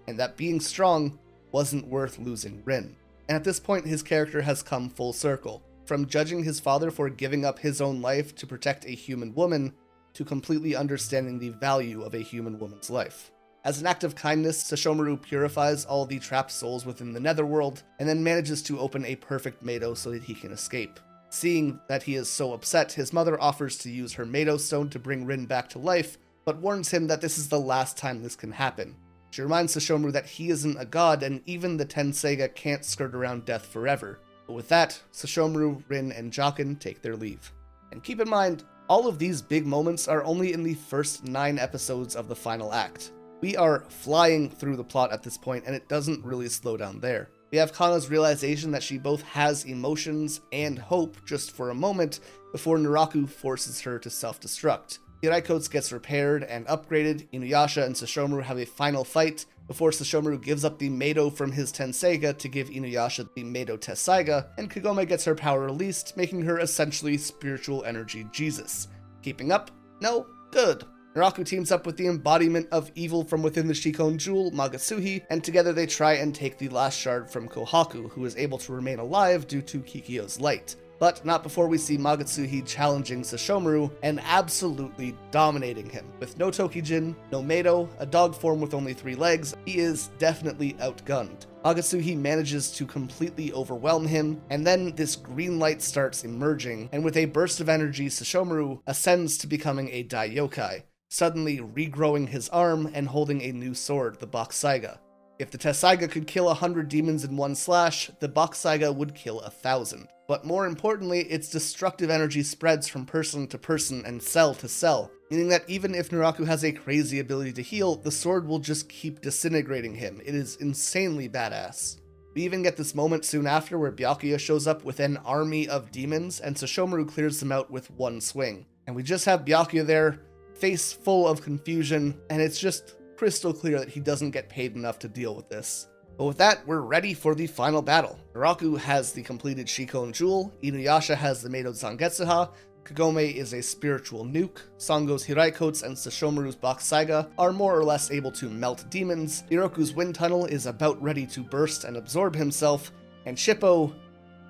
and that being strong wasn't worth losing Rin. And at this point, his character has come full circle. From judging his father for giving up his own life to protect a human woman, to completely understanding the value of a human woman's life. As an act of kindness, Sesshomaru purifies all the trapped souls within the netherworld, and then manages to open a perfect Meido so that he can escape. Seeing that he is so upset, his mother offers to use her Meido stone to bring Rin back to life, but warns him that this is the last time this can happen. She reminds Sesshomaru that he isn't a god, and even the Tenseiga can't skirt around death forever. But with that, Sesshomaru, Rin, and Jaken take their leave. And keep in mind, all of these big moments are only in the first 9 episodes of the final act. We are flying through the plot at this point, and it doesn't really slow down there. We have Kana's realization that she both has emotions and hope just for a moment before Naraku forces her to self-destruct. Hiraiko's gets repaired and upgraded, Inuyasha and Sesshomaru have a final fight, before Sesshomaru gives up the Meido from his Tenseiga to give Inuyasha the Meido Tessaiga, and Kagome gets her power released, making her essentially spiritual energy Jesus. Keeping up? No? Good. Naraku teams up with the embodiment of evil from within the Shikon Jewel, Magatsuhi, and together they try and take the last shard from Kohaku, who is able to remain alive due to Kikyo's light. But not before we see Magatsuhi challenging Sesshomaru and absolutely dominating him. With no Tokijin, no Meido, a dog form with only 3 legs, he is definitely outgunned. Magatsuhi manages to completely overwhelm him, and then this green light starts emerging, and with a burst of energy, Sesshomaru ascends to becoming a Daiyokai, suddenly regrowing his arm and holding a new sword, the Bakusaiga. If the Tessaiga could kill 100 demons in one slash, the Bakusaiga would kill 1,000. But more importantly, its destructive energy spreads from person to person and cell to cell, meaning that even if Naraku has a crazy ability to heal, the sword will just keep disintegrating him. It is insanely badass. We even get this moment soon after where Byakuya shows up with an army of demons, and Sesshomaru clears them out with one swing. And we just have Byakuya there, face full of confusion, and it's just crystal clear that he doesn't get paid enough to deal with this. But with that, we're ready for the final battle. Naraku has the completed Shikon Jewel, Inuyasha has the Meido Zangetsuha, Kagome is a spiritual nuke, Sango's Hiraiko's and Sesshomaru's Bakusaiga are more or less able to melt demons, Iroku's wind tunnel is about ready to burst and absorb himself, and Shippo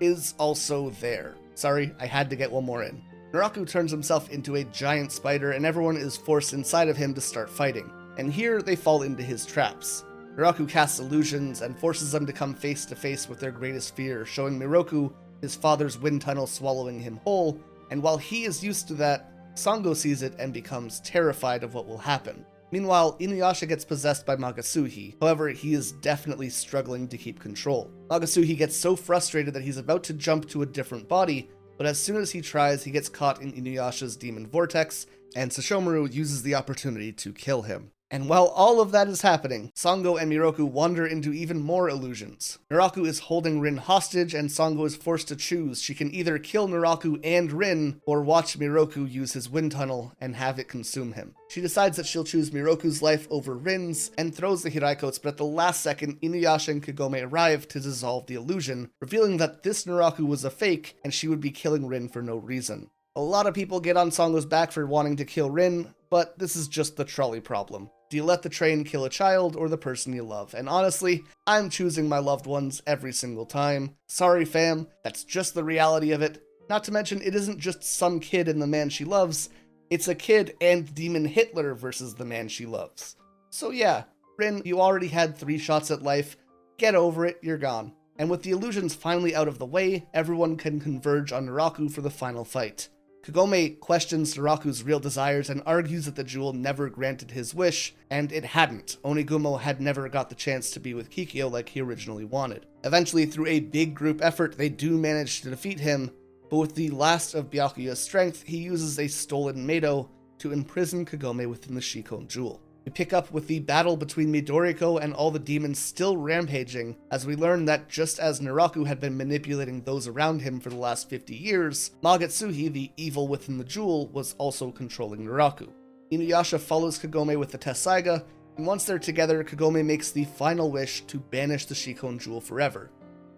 is also there. Sorry, I had to get one more in. Naraku turns himself into a giant spider and everyone is forced inside of him to start fighting. And here they fall into his traps. Naraku casts illusions and forces them to come face to face with their greatest fear, showing Miroku his father's wind tunnel swallowing him whole, and while he is used to that, Sango sees it and becomes terrified of what will happen. Meanwhile, Inuyasha gets possessed by Magatsuhi, however, he is definitely struggling to keep control. Magatsuhi gets so frustrated that he's about to jump to a different body, but as soon as he tries, he gets caught in Inuyasha's demon vortex, and Sesshomaru uses the opportunity to kill him. And while all of that is happening, Sango and Miroku wander into even more illusions. Naraku is holding Rin hostage, and Sango is forced to choose. She can either kill Naraku and Rin, or watch Miroku use his wind tunnel and have it consume him. She decides that she'll choose Miroku's life over Rin's, and throws the Hiraiko's, but at the last second, Inuyasha and Kagome arrive to dissolve the illusion, revealing that this Naraku was a fake, and she would be killing Rin for no reason. A lot of people get on Sango's back for wanting to kill Rin, but this is just the trolley problem. Do you let the train kill a child or the person you love? And honestly, I'm choosing my loved ones every single time. Sorry fam, that's just the reality of it. Not to mention, it isn't just some kid and the man she loves, it's a kid and Demon Hitler versus the man she loves. So yeah, Rin, you already had 3 shots at life, get over it, you're gone. And with the illusions finally out of the way, everyone can converge on Naraku for the final fight. Kagome questions Naraku's real desires and argues that the jewel never granted his wish, and it hadn't. Onigumo had never got the chance to be with Kikyo like he originally wanted. Eventually, through a big group effort, they do manage to defeat him, but with the last of Byakuya's strength, he uses a stolen Meido to imprison Kagome within the Shikon jewel. We pick up with the battle between Midoriko and all the demons still rampaging, as we learn that just as Naraku had been manipulating those around him for the last 50 years, Magatsuhi, the evil within the jewel, was also controlling Naraku. Inuyasha follows Kagome with the Tessaiga, and once they're together, Kagome makes the final wish to banish the Shikon jewel forever.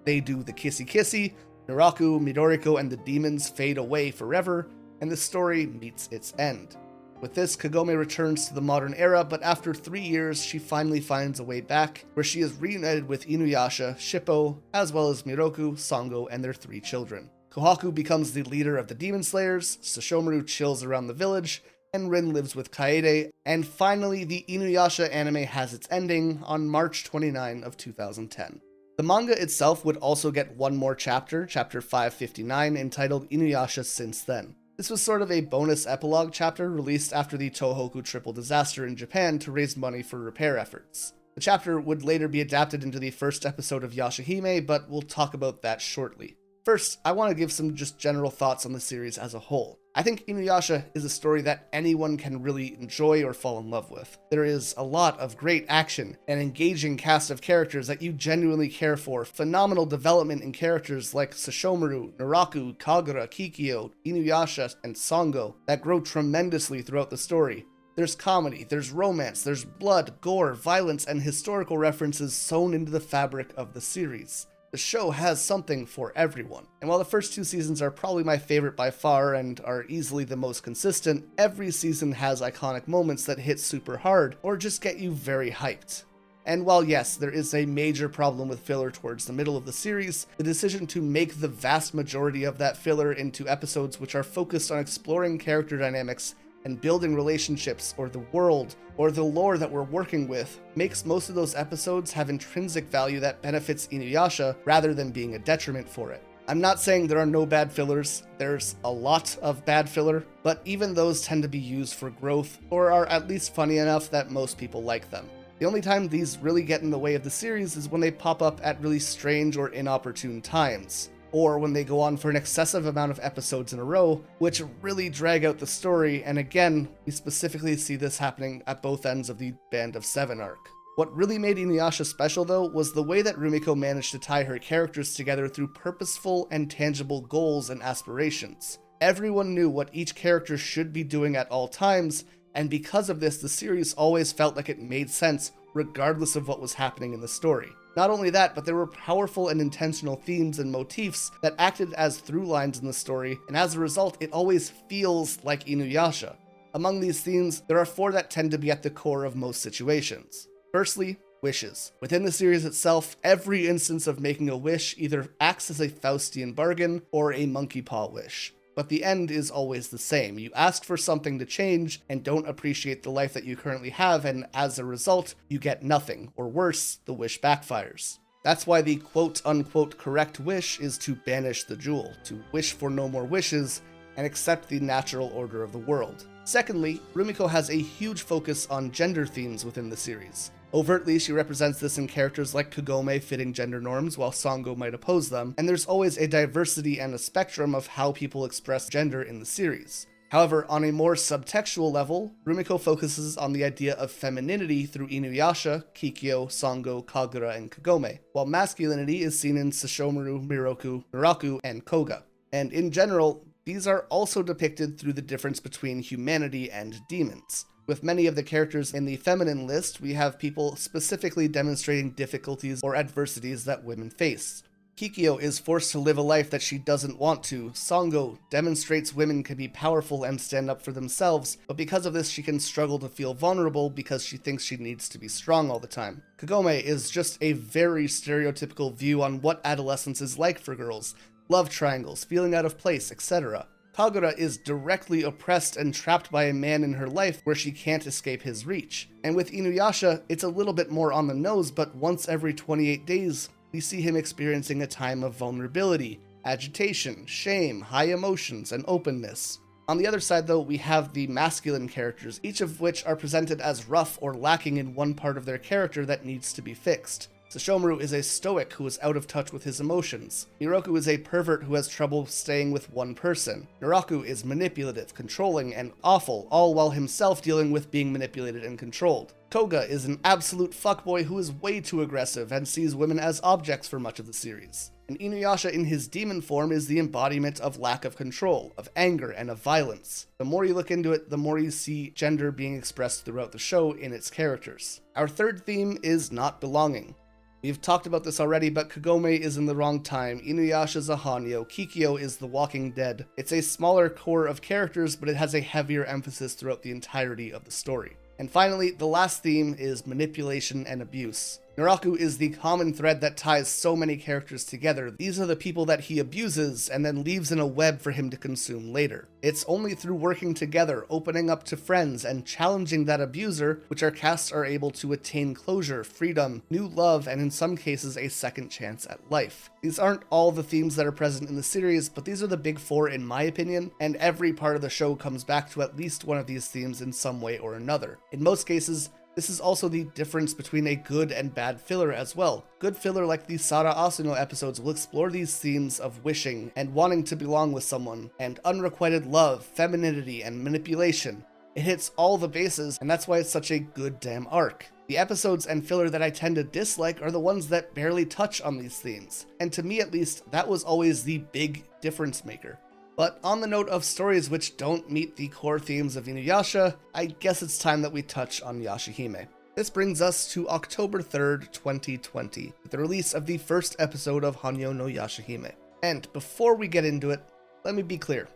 They do the kissy kissy, Naraku, Midoriko, and the demons fade away forever, and the story meets its end. With this, Kagome returns to the modern era, but after 3 years, she finally finds a way back, where she is reunited with Inuyasha, Shippo, as well as Miroku, Sango, and their 3 children. Kohaku becomes the leader of the Demon Slayers, Sesshomaru chills around the village, and Rin lives with Kaede, and finally, the Inuyasha anime has its ending on March 29 of 2010. The manga itself would also get one more chapter, chapter 559, entitled Inuyasha Since Then. This was sort of a bonus epilogue chapter released after the Tohoku triple disaster in Japan to raise money for repair efforts. The chapter would later be adapted into the first episode of Yashahime, but we'll talk about that shortly. First, I want to give some just general thoughts on the series as a whole. I think Inuyasha is a story that anyone can really enjoy or fall in love with. There is a lot of great action, an engaging cast of characters that you genuinely care for, phenomenal development in characters like Sesshomaru, Naraku, Kagura, Kikyo, Inuyasha, and Sango that grow tremendously throughout the story. There's comedy, there's romance, there's blood, gore, violence, and historical references sewn into the fabric of the series. The show has something for everyone, and while the first 2 seasons are probably my favorite by far and are easily the most consistent, every season has iconic moments that hit super hard or just get you very hyped. And while yes, there is a major problem with filler towards the middle of the series, the decision to make the vast majority of that filler into episodes which are focused on exploring character dynamics and building relationships or the world or the lore that we're working with makes most of those episodes have intrinsic value that benefits Inuyasha rather than being a detriment for it. I'm not saying there are no bad fillers, there's a lot of bad filler, but even those tend to be used for growth or are at least funny enough that most people like them. The only time these really get in the way of the series is when they pop up at really strange or inopportune times, or when they go on for an excessive amount of episodes in a row, which really drag out the story, and again, we specifically see this happening at both ends of the Band of Seven arc. What really made Inuyasha special, though, was the way that Rumiko managed to tie her characters together through purposeful and tangible goals and aspirations. Everyone knew what each character should be doing at all times, and because of this, the series always felt like it made sense regardless of what was happening in the story. Not only that, but there were powerful and intentional themes and motifs that acted as through lines in the story, and as a result, it always feels like Inuyasha. Among these themes, there are 4 that tend to be at the core of most situations. Firstly, wishes. Within the series itself, every instance of making a wish either acts as a Faustian bargain or a monkey paw wish. But the end is always the same. You ask for something to change and don't appreciate the life that you currently have, and as a result, you get nothing, or worse, the wish backfires. That's why the quote-unquote correct wish is to banish the jewel, to wish for no more wishes, and accept the natural order of the world. Secondly, Rumiko has a huge focus on gender themes within the series. Overtly, she represents this in characters like Kagome fitting gender norms while Sango might oppose them, and there's always a diversity and a spectrum of how people express gender in the series. However, on a more subtextual level, Rumiko focuses on the idea of femininity through Inuyasha, Kikyo, Sango, Kagura, and Kagome, while masculinity is seen in Sesshomaru, Miroku, Naraku, and Koga. And in general, these are also depicted through the difference between humanity and demons. With many of the characters in the feminine list, we have people specifically demonstrating difficulties or adversities that women face. Kikyo is forced to live a life that she doesn't want to. Sango demonstrates women can be powerful and stand up for themselves, but because of this she can struggle to feel vulnerable because she thinks she needs to be strong all the time. Kagome is just a very stereotypical view on what adolescence is like for girls. Love triangles, feeling out of place, etc. Kagura is directly oppressed and trapped by a man in her life where she can't escape his reach. And with Inuyasha, it's a little bit more on the nose, but once every 28 days, we see him experiencing a time of vulnerability, agitation, shame, high emotions, and openness. On the other side, though, we have the masculine characters, each of which are presented as rough or lacking in one part of their character that needs to be fixed. Sesshomaru is a stoic who is out of touch with his emotions. Miroku is a pervert who has trouble staying with one person. Naraku is manipulative, controlling, and awful, all while himself dealing with being manipulated and controlled. Koga is an absolute fuckboy who is way too aggressive and sees women as objects for much of the series. And Inuyasha in his demon form is the embodiment of lack of control, of anger, and of violence. The more you look into it, the more you see gender being expressed throughout the show in its characters. Our third theme is not belonging. We've talked about this already, but Kagome is in the wrong time, Inuyasha's a Hanyo, Kikyo is the Walking Dead. It's a smaller core of characters, but it has a heavier emphasis throughout the entirety of the story. And finally, the last theme is manipulation and abuse. Naraku is the common thread that ties so many characters together. These are the people that he abuses and then leaves in a web for him to consume later. It's only through working together, opening up to friends, and challenging that abuser, which our casts are able to attain closure, freedom, new love, and in some cases a second chance at life. These aren't all the themes that are present in the series, but these are the big four in my opinion, and every part of the show comes back to at least one of these themes in some way or another. In most cases, this is also the difference between a good and bad filler as well. Good filler like the Sara Asuno episodes will explore these themes of wishing and wanting to belong with someone, and unrequited love, femininity, and manipulation. It hits all the bases, and that's why it's such a good damn arc. The episodes and filler that I tend to dislike are the ones that barely touch on these themes, and to me at least, that was always the big difference maker. But on the note of stories which don't meet the core themes of Inuyasha, I guess it's time that we touch on Yashahime. This brings us to October 3rd, 2020, with the release of the first episode of Hanyo no Yashahime. And before we get into it, let me be clear.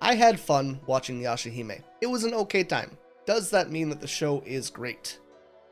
I had fun watching Yashahime. It was an okay time. Does that mean that the show is great?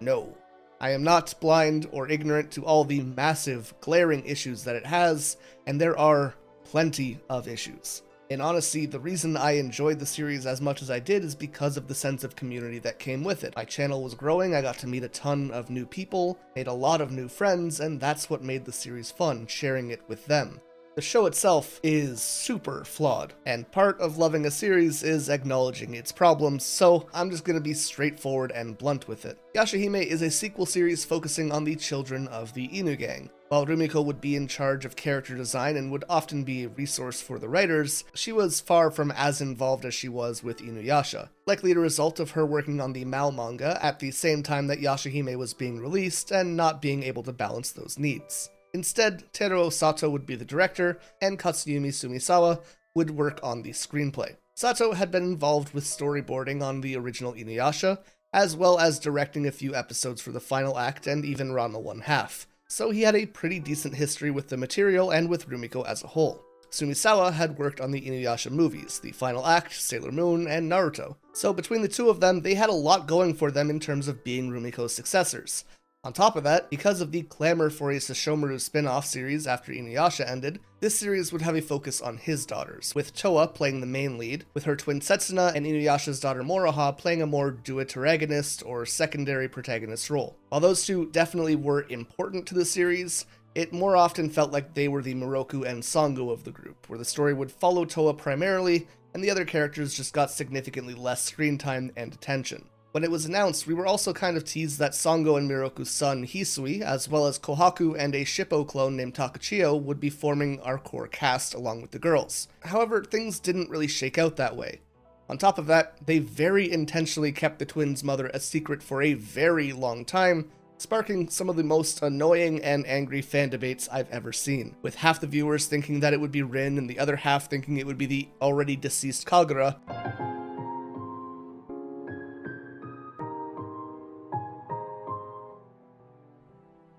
No. I am not blind or ignorant to all the massive, glaring issues that it has, and there are plenty of issues. In honesty, the reason I enjoyed the series as much as I did is because of the sense of community that came with it. My channel was growing, I got to meet a ton of new people, made a lot of new friends, and that's what made the series fun, sharing it with them. The show itself is super flawed, and part of loving a series is acknowledging its problems, so I'm just gonna be straightforward and blunt with it. Yashahime is a sequel series focusing on the children of the Inu gang. While Rumiko would be in charge of character design and would often be a resource for the writers, she was far from as involved as she was with Inuyasha, likely a result of her working on the Mal manga at the same time that Yashahime was being released and not being able to balance those needs. Instead, Teruo Sato would be the director, and Katsuyumi Sumisawa would work on the screenplay. Sato had been involved with storyboarding on the original Inuyasha, as well as directing a few episodes for the final act and even Ranma 1/2. So he had a pretty decent history with the material and with Rumiko as a whole. Sumisawa had worked on the Inuyasha movies, the final act, Sailor Moon, and Naruto. So between the two of them, they had a lot going for them in terms of being Rumiko's successors. On top of that, because of the clamor for a Sesshomaru spin-off series after Inuyasha ended, this series would have a focus on his daughters, with Toa playing the main lead, with her twin Setsuna and Inuyasha's daughter Moroha playing a more duotaragonist or secondary protagonist role. While those two definitely were important to the series, it more often felt like they were the Miroku and Sango of the group, where the story would follow Toa primarily, and the other characters just got significantly less screen time and attention. When it was announced, we were also kind of teased that Sango and Miroku's son, Hisui, as well as Kohaku and a Shippo clone named Takachiyo, would be forming our core cast along with the girls. However, things didn't really shake out that way. On top of that, they very intentionally kept the twins' mother a secret for a very long time, sparking some of the most annoying and angry fan debates I've ever seen, with half the viewers thinking that it would be Rin and the other half thinking it would be the already deceased Kagura.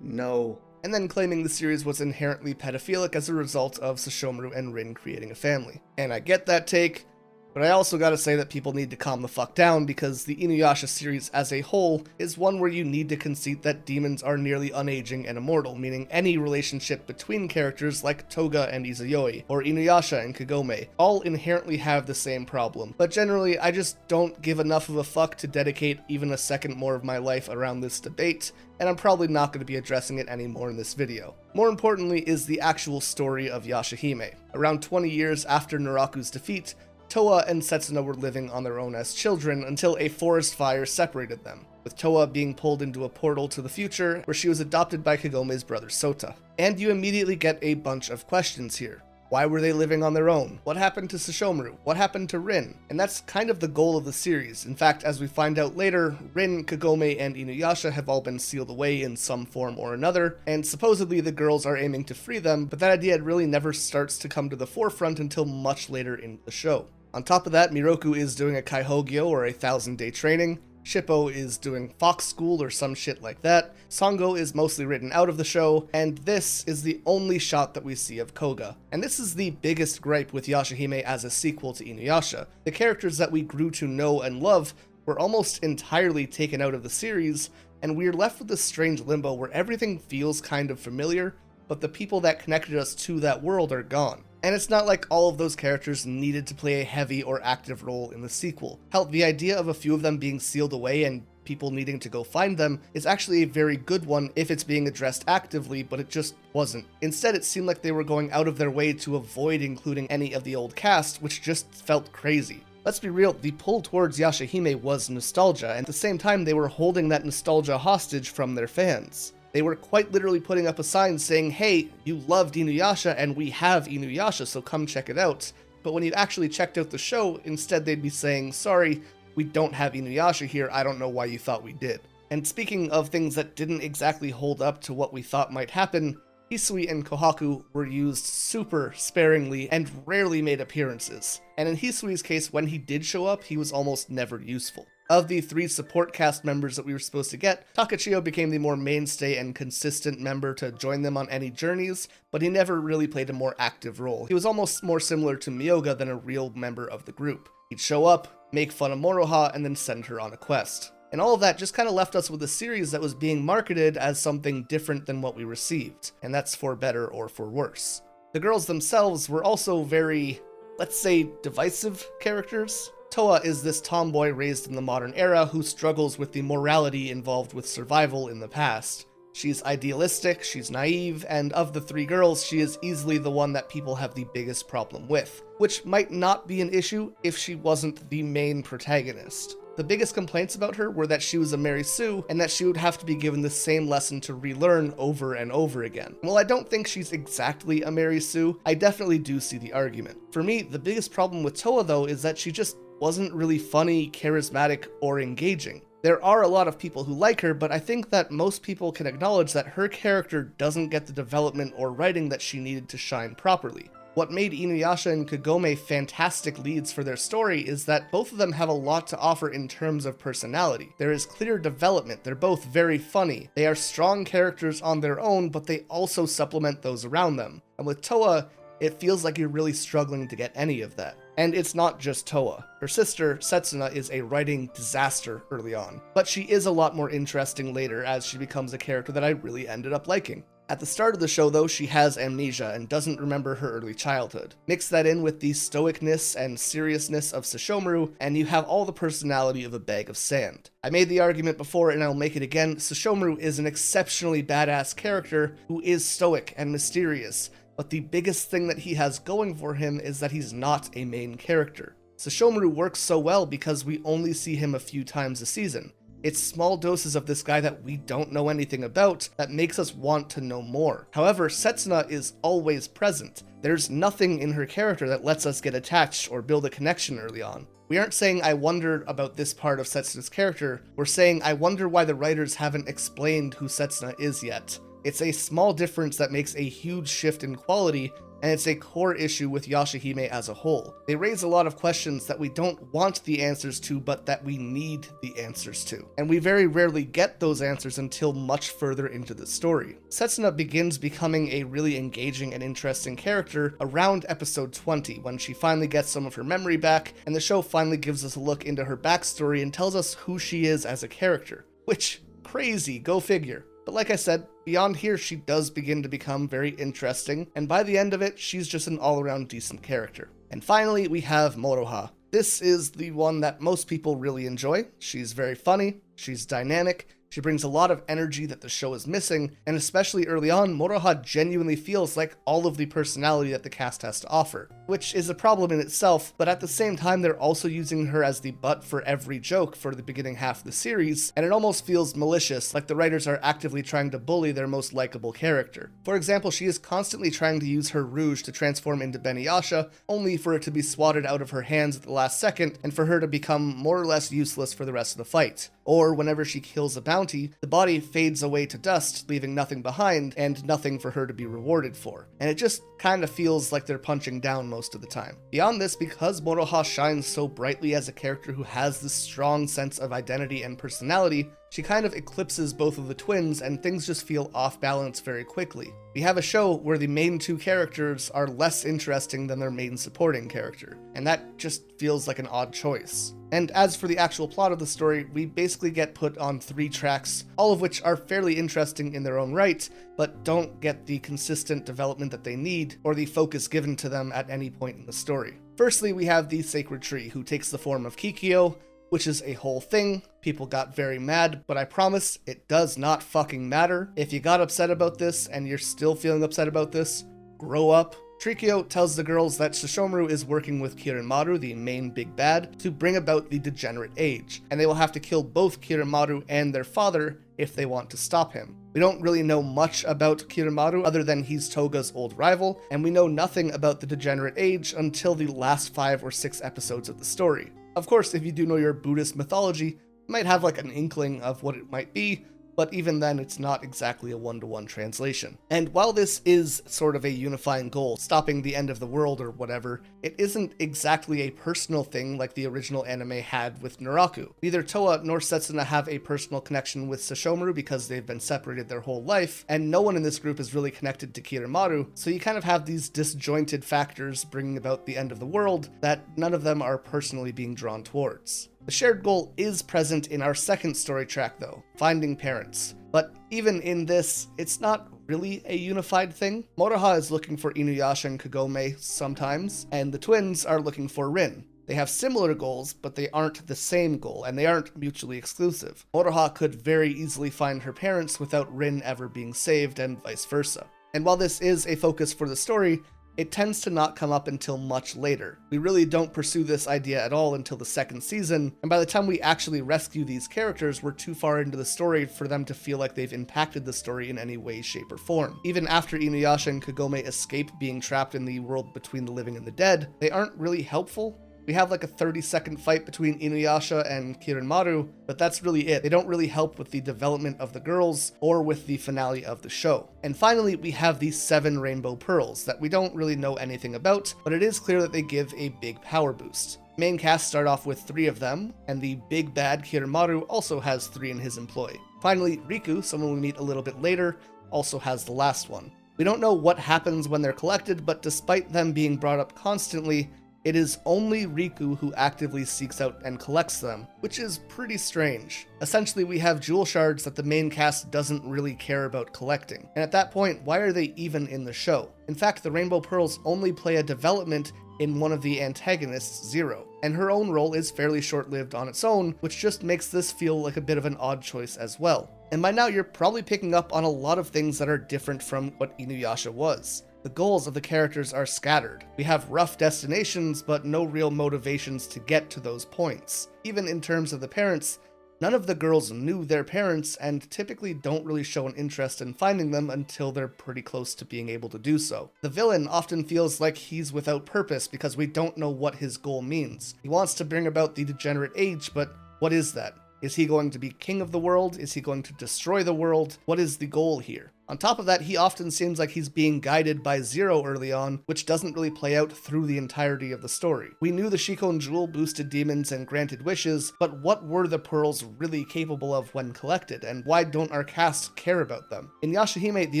No. And then claiming the series was inherently pedophilic as a result of Sesshomaru and Rin creating a family. And I get that take, But I also gotta say that people need to calm the fuck down, because the Inuyasha series as a whole is one where you need to concede that demons are nearly unaging and immortal, meaning any relationship between characters like Toga and Izayoi, or Inuyasha and Kagome, all inherently have the same problem. But generally, I just don't give enough of a fuck to dedicate even a second more of my life around this debate, and I'm probably not going to be addressing it anymore in this video. More importantly is the actual story of Yashahime. Around 20 years after Naraku's defeat, Toa and Setsuna were living on their own as children until a forest fire separated them, with Toa being pulled into a portal to the future where she was adopted by Kagome's brother Sota. And you immediately get a bunch of questions here. Why were they living on their own? What happened to Sesshomaru? What happened to Rin? And that's kind of the goal of the series. In fact, as we find out later, Rin, Kagome, and Inuyasha have all been sealed away in some form or another, and supposedly the girls are aiming to free them, but that idea really never starts to come to the forefront until much later in the show. On top of that, Miroku is doing a Kaihogyo, or a 1,000-day training. Shippo is doing Fox School or some shit like that. Sango is mostly written out of the show, and this is the only shot that we see of Koga. And this is the biggest gripe with Yashahime as a sequel to Inuyasha. The characters that we grew to know and love were almost entirely taken out of the series, and we're left with this strange limbo where everything feels kind of familiar, but the people that connected us to that world are gone. And it's not like all of those characters needed to play a heavy or active role in the sequel. Hell, the idea of a few of them being sealed away and people needing to go find them is actually a very good one if it's being addressed actively, but it just wasn't. Instead, it seemed like they were going out of their way to avoid including any of the old cast, which just felt crazy. Let's be real, the pull towards Yashahime was nostalgia, and at the same time they were holding that nostalgia hostage from their fans. They were quite literally putting up a sign saying, hey, you loved Inuyasha and we have Inuyasha, so come check it out. But when you actually checked out the show, instead they'd be saying, sorry, we don't have Inuyasha here, I don't know why you thought we did. And speaking of things that didn't exactly hold up to what we thought might happen, Hisui and Kohaku were used super sparingly and rarely made appearances. And in Hisui's case, when he did show up, he was almost never useful. Of the 3 support cast members that we were supposed to get, Takachio became the more mainstay and consistent member to join them on any journeys, but he never really played a more active role. He was almost more similar to Myoga than a real member of the group. He'd show up, make fun of Moroha, and then send her on a quest. And all of that just kind of left us with a series that was being marketed as something different than what we received, and that's for better or for worse. The girls themselves were also very, let's say, divisive characters. Toa is this tomboy raised in the modern era who struggles with the morality involved with survival in the past. She's idealistic, she's naive, and of the 3 girls, she is easily the one that people have the biggest problem with, which might not be an issue if she wasn't the main protagonist. The biggest complaints about her were that she was a Mary Sue, and that she would have to be given the same lesson to relearn over and over again. While I don't think she's exactly a Mary Sue, I definitely do see the argument. For me, the biggest problem with Toa though is that she just wasn't really funny, charismatic, or engaging. There are a lot of people who like her, but I think that most people can acknowledge that her character doesn't get the development or writing that she needed to shine properly. What made Inuyasha and Kagome fantastic leads for their story is that both of them have a lot to offer in terms of personality. There is clear development, they're both very funny, they are strong characters on their own, but they also supplement those around them. And with Toa, it feels like you're really struggling to get any of that. And it's not just Toa. Her sister, Setsuna, is a writing disaster early on, but she is a lot more interesting later as she becomes a character that I really ended up liking. At the start of the show though, she has amnesia and doesn't remember her early childhood. Mix that in with the stoicness and seriousness of Sesshomaru, and you have all the personality of a bag of sand. I made the argument before and I'll make it again, Sesshomaru is an exceptionally badass character who is stoic and mysterious, but the biggest thing that he has going for him is that he's not a main character. Sesshomaru works so well because we only see him a few times a season. It's small doses of this guy that we don't know anything about that makes us want to know more. However, Setsuna is always present. There's nothing in her character that lets us get attached or build a connection early on. We aren't saying I wondered about this part of Setsuna's character, we're saying I wonder why the writers haven't explained who Setsuna is yet. It's a small difference that makes a huge shift in quality and it's a core issue with Yashahime as a whole. They raise a lot of questions that we don't want the answers to, but that we need the answers to. And we very rarely get those answers until much further into the story. Setsuna begins becoming a really engaging and interesting character around episode 20, when she finally gets some of her memory back, and the show finally gives us a look into her backstory and tells us who she is as a character. Which, crazy, go figure. But like I said, beyond here she does begin to become very interesting, and by the end of it, she's just an all-around decent character. And finally, we have Moroha. This is the one that most people really enjoy. She's very funny, she's dynamic, she brings a lot of energy that the show is missing, and especially early on, Moroha genuinely feels like all of the personality that the cast has to offer, which is a problem in itself, but at the same time they're also using her as the butt for every joke for the beginning half of the series, and it almost feels malicious, like the writers are actively trying to bully their most likable character. For example, she is constantly trying to use her rouge to transform into Beniyasha, only for it to be swatted out of her hands at the last second, and for her to become more or less useless for the rest of the fight. Or whenever she kills a bounty, the body fades away to dust, leaving nothing behind, and nothing for her to be rewarded for. And it just kind of feels like they're punching down most of the time. Beyond this, because Moroha shines so brightly as a character who has this strong sense of identity and personality, she kind of eclipses both of the twins, and things just feel off balance very quickly. We have a show where the main two characters are less interesting than their main supporting character, and that just feels like an odd choice. And as for the actual plot of the story, we basically get put on 3 tracks, all of which are fairly interesting in their own right, but don't get the consistent development that they need, or the focus given to them at any point in the story. Firstly, we have the Sacred Tree, who takes the form of Kikyo, which is a whole thing. People got very mad, but I promise it does not fucking matter. If you got upset about this and you're still feeling upset about this, grow up. Trikyo tells the girls that Sesshomaru is working with Kirinmaru, the main big bad, to bring about the degenerate age, and they will have to kill both Kirinmaru and their father if they want to stop him. We don't really know much about Kirinmaru other than he's Toga's old rival, and we know nothing about the degenerate age until the last 5 or 6 episodes of the story. Of course, if you do know your Buddhist mythology, you might have like an inkling of what it might be, but even then it's not exactly a one-to-one translation. And while this is sort of a unifying goal, stopping the end of the world or whatever, it isn't exactly a personal thing like the original anime had with Naraku. Neither Toa nor Setsuna have a personal connection with Sesshomaru because they've been separated their whole life, and no one in this group is really connected to Kirinmaru, so you kind of have these disjointed factors bringing about the end of the world that none of them are personally being drawn towards. The shared goal is present in our second story track though, finding parents. But even in this, it's not really a unified thing. Moroha is looking for Inuyasha and Kagome sometimes, and the twins are looking for Rin. They have similar goals, but they aren't the same goal, and they aren't mutually exclusive. Moroha could very easily find her parents without Rin ever being saved, and vice versa. And while this is a focus for the story, it tends to not come up until much later. We really don't pursue this idea at all until the second season, and by the time we actually rescue these characters, we're too far into the story for them to feel like they've impacted the story in any way, shape, or form. Even after Inuyasha and Kagome escape being trapped in the world between the living and the dead, they aren't really helpful. We have like a 30-second fight between Inuyasha and Kirinmaru, but that's really it. They don't really help with the development of the girls or with the finale of the show. And finally, we have the 7 rainbow pearls that we don't really know anything about, but it is clear that they give a big power boost. Main cast start off with 3 of them, and the big bad Kirinmaru also has 3 in his employ. Finally, Riku, someone we meet a little bit later, also has the last one. We don't know what happens when they're collected, but despite them being brought up constantly, it is only Riku who actively seeks out and collects them, which is pretty strange. Essentially, we have jewel shards that the main cast doesn't really care about collecting. And at that point, why are they even in the show? In fact, the Rainbow Pearls only play a development in one of the antagonists, Zero, and her own role is fairly short-lived on its own, which just makes this feel like a bit of an odd choice as well. And by now, you're probably picking up on a lot of things that are different from what Inuyasha was. The goals of the characters are scattered. We have rough destinations, but no real motivations to get to those points. Even in terms of the parents, none of the girls knew their parents and typically don't really show an interest in finding them until they're pretty close to being able to do so. The villain often feels like he's without purpose because we don't know what his goal means. He wants to bring about the degenerate age, but what is that? Is he going to be king of the world? Is he going to destroy the world? What is the goal here? On top of that, he often seems like he's being guided by Zero early on, which doesn't really play out through the entirety of the story. We knew the Shikon Jewel boosted demons and granted wishes, but what were the pearls really capable of when collected, and why don't our cast care about them? In Yashahime, the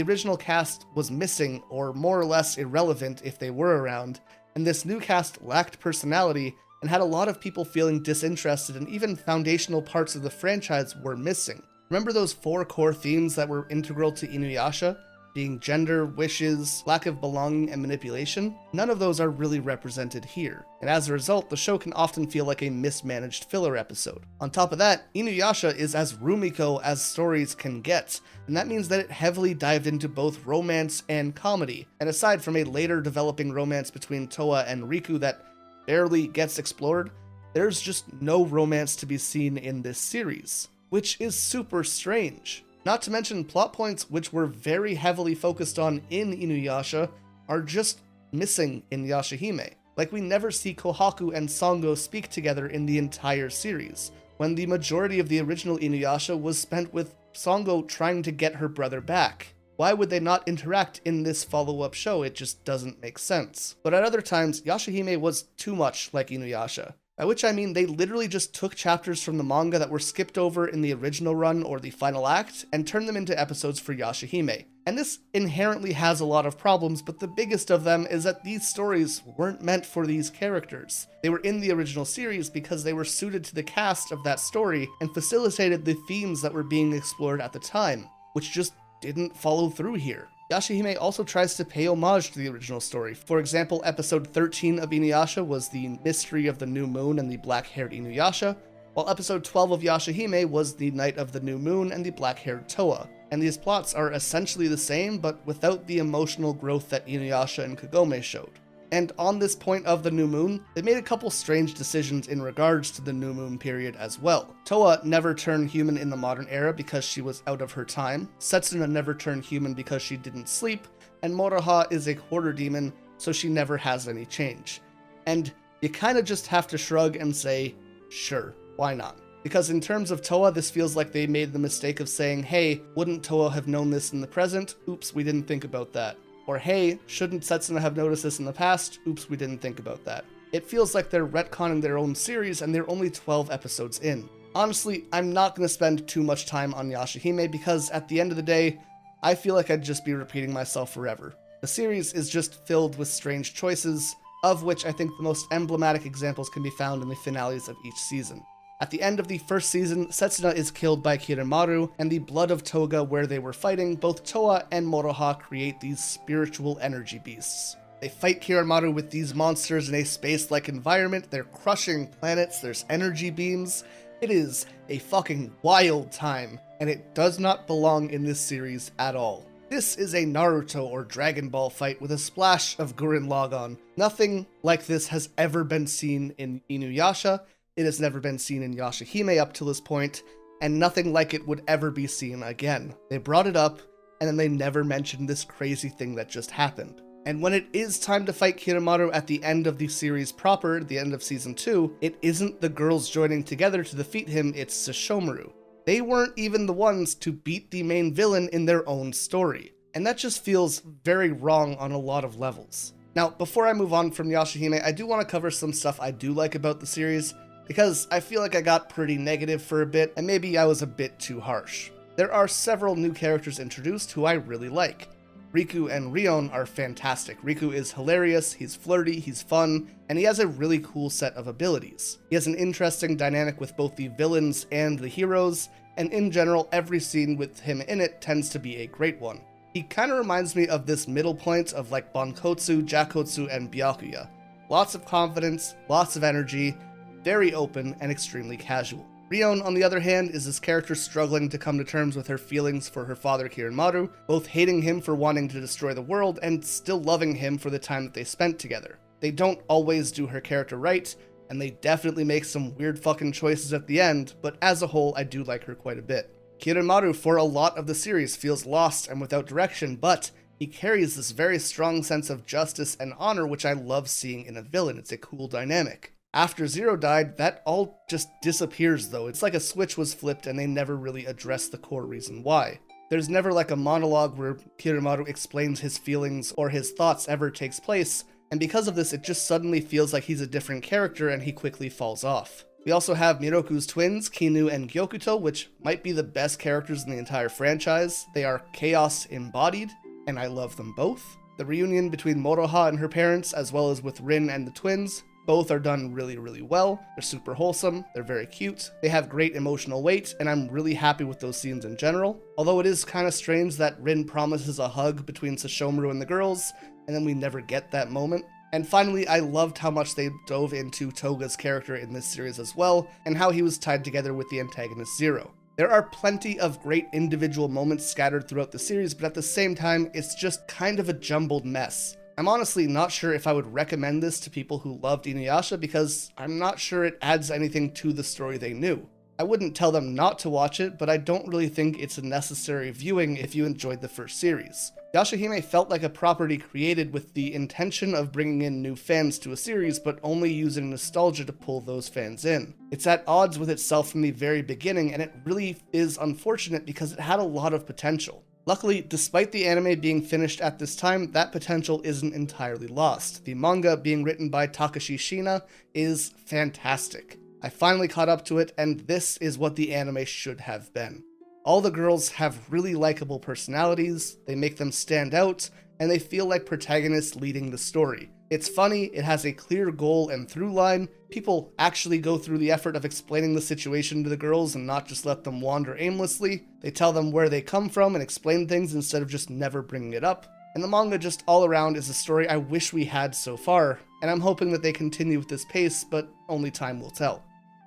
original cast was missing, or more or less irrelevant if they were around, and this new cast lacked personality and had a lot of people feeling disinterested, and even foundational parts of the franchise were missing. Remember those 4 core themes that were integral to Inuyasha? Being gender, wishes, lack of belonging, and manipulation? None of those are really represented here, and as a result, the show can often feel like a mismanaged filler episode. On top of that, Inuyasha is as Rumiko as stories can get, and that means that it heavily dived into both romance and comedy, and aside from a later developing romance between Toa and Riku that barely gets explored, there's just no romance to be seen in this series, which is super strange. Not to mention plot points which were very heavily focused on in Inuyasha are just missing in Yashahime. Like, we never see Kohaku and Sango speak together in the entire series, when the majority of the original Inuyasha was spent with Sango trying to get her brother back. Why would they not interact in this follow-up show? It just doesn't make sense. But at other times, Yashahime was too much like Inuyasha. By which I mean they literally just took chapters from the manga that were skipped over in the original run or the final act and turned them into episodes for Yashahime. And this inherently has a lot of problems, but the biggest of them is that these stories weren't meant for these characters. They were in the original series because they were suited to the cast of that story and facilitated the themes that were being explored at the time, which just didn't follow through here. Yashahime also tries to pay homage to the original story. For example, episode 13 of Inuyasha was the mystery of the new moon and the black-haired Inuyasha, while episode 12 of Yashahime was the night of the new moon and the black-haired Toa. And these plots are essentially the same, but without the emotional growth that Inuyasha and Kagome showed. And on this point of the new moon, they made a couple strange decisions in regards to the new moon period as well. Toa never turned human in the modern era because she was out of her time, Setsuna never turned human because she didn't sleep, and Moroha is a quarter demon, so she never has any change. And you kinda just have to shrug and say, sure, why not? Because in terms of Toa, this feels like they made the mistake of saying, hey, wouldn't Toa have known this in the present? Oops, we didn't think about that. Or hey, shouldn't Setsuna have noticed this in the past? Oops, we didn't think about that. It feels like they're retconning their own series and they're only 12 episodes in. Honestly, I'm not going to spend too much time on Yashahime because at the end of the day, I feel like I'd just be repeating myself forever. The series is just filled with strange choices, of which I think the most emblematic examples can be found in the finales of each season. At the end of the first season, Setsuna is killed by Kiramaru, and the blood of Toga where they were fighting, both Toa and Moroha create these spiritual energy beasts. They fight Kiramaru with these monsters in a space-like environment, they're crushing planets, there's energy beams. It is a fucking wild time, and it does not belong in this series at all. This is a Naruto or Dragon Ball fight with a splash of Gurren Lagann. Nothing like this has ever been seen in Inuyasha. It has never been seen in Yashahime up to this point, and nothing like it would ever be seen again. They brought it up, and then they never mentioned this crazy thing that just happened. And when it is time to fight Kiramaru at the end of the series proper, the end of season 2, it isn't the girls joining together to defeat him, it's Sesshomaru. They weren't even the ones to beat the main villain in their own story. And that just feels very wrong on a lot of levels. Now, before I move on from Yashahime, I do want to cover some stuff I do like about the series, because I feel like I got pretty negative for a bit, and maybe I was a bit too harsh. There are several new characters introduced who I really like. Riku and Rion are fantastic. Riku is hilarious, he's flirty, he's fun, and he has a really cool set of abilities. He has an interesting dynamic with both the villains and the heroes, and in general, every scene with him in it tends to be a great one. He kinda reminds me of this middle point of like Bonkotsu, Jakotsu, and Byakuya. Lots of confidence, lots of energy, very open, and extremely casual. Rion, on the other hand, is this character struggling to come to terms with her feelings for her father Kiramaru, both hating him for wanting to destroy the world and still loving him for the time that they spent together. They don't always do her character right, and they definitely make some weird fucking choices at the end, but as a whole, I do like her quite a bit. Kiramaru, for a lot of the series, feels lost and without direction, but he carries this very strong sense of justice and honor, which I love seeing in a villain. It's a cool dynamic. After Zero died, that all just disappears though. It's like a switch was flipped and they never really addressed the core reason why. There's never like a monologue where Kiramaru explains his feelings or his thoughts ever takes place, and because of this it just suddenly feels like he's a different character and he quickly falls off. We also have Miroku's twins, Kinu and Gyokuto, which might be the best characters in the entire franchise. They are chaos embodied, and I love them both. The reunion between Moroha and her parents, as well as with Rin and the twins, both are done really, really well. They're super wholesome, they're very cute, they have great emotional weight, and I'm really happy with those scenes in general. Although it is kind of strange that Rin promises a hug between Sesshomaru and the girls, and then we never get that moment. And finally, I loved how much they dove into Toga's character in this series as well, and how he was tied together with the antagonist Zero. There are plenty of great individual moments scattered throughout the series, but at the same time, it's just kind of a jumbled mess. I'm honestly not sure if I would recommend this to people who loved Inuyasha because I'm not sure it adds anything to the story they knew. I wouldn't tell them not to watch it, but I don't really think it's a necessary viewing if you enjoyed the first series. Yashahime felt like a property created with the intention of bringing in new fans to a series, but only using nostalgia to pull those fans in. It's at odds with itself from the very beginning, and it really is unfortunate because it had a lot of potential. Luckily, despite the anime being finished at this time, that potential isn't entirely lost. The manga, being written by Takashi Shina, is fantastic. I finally caught up to it, and this is what the anime should have been. All the girls have really likable personalities, they make them stand out, and they feel like protagonists leading the story. It's funny, it has a clear goal and through line, people actually go through the effort of explaining the situation to the girls and not just let them wander aimlessly. They tell them where they come from and explain things instead of just never bringing it up. And the manga just all around is a story I wish we had so far, and I'm hoping that they continue with this pace, but only time will tell.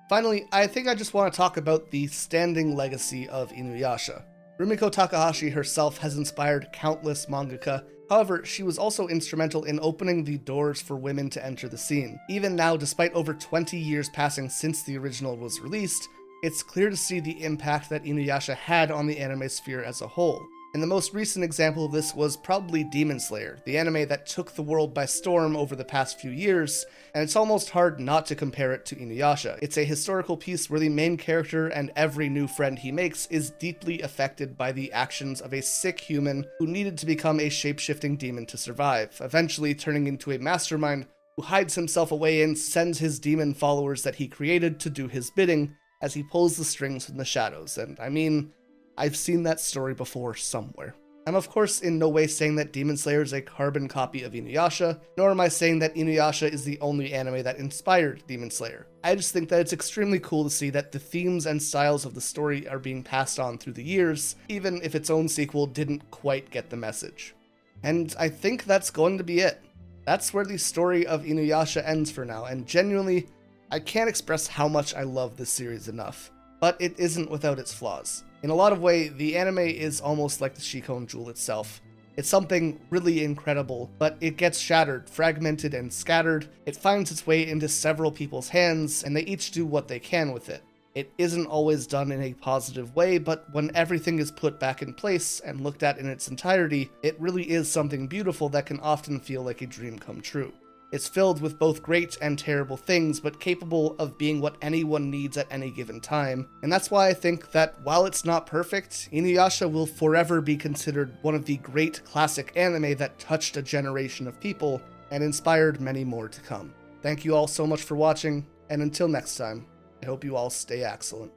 Finally, I think I just want to talk about the standing legacy of Inuyasha. Rumiko Takahashi herself has inspired countless mangaka, however, she was also instrumental in opening the doors for women to enter the scene. Even now, despite over 20 years passing since the original was released, it's clear to see the impact that Inuyasha had on the anime sphere as a whole. And the most recent example of this was probably Demon Slayer, the anime that took the world by storm over the past few years, and it's almost hard not to compare it to Inuyasha. It's a historical piece where the main character and every new friend he makes is deeply affected by the actions of a sick human who needed to become a shape-shifting demon to survive, eventually turning into a mastermind who hides himself away and sends his demon followers that he created to do his bidding as he pulls the strings from the shadows. And I mean, I've seen that story before somewhere. I'm of course in no way saying that Demon Slayer is a carbon copy of Inuyasha, nor am I saying that Inuyasha is the only anime that inspired Demon Slayer. I just think that it's extremely cool to see that the themes and styles of the story are being passed on through the years, even if its own sequel didn't quite get the message. And I think that's going to be it. That's where the story of Inuyasha ends for now, and genuinely, I can't express how much I love this series enough. But it isn't without its flaws. In a lot of ways, the anime is almost like the Shikon Jewel itself. It's something really incredible, but it gets shattered, fragmented, and scattered. It finds its way into several people's hands, and they each do what they can with it. It isn't always done in a positive way, but when everything is put back in place and looked at in its entirety, it really is something beautiful that can often feel like a dream come true. It's filled with both great and terrible things, but capable of being what anyone needs at any given time. And that's why I think that while it's not perfect, Inuyasha will forever be considered one of the great classic anime that touched a generation of people and inspired many more to come. Thank you all so much for watching, and until next time, I hope you all stay excellent.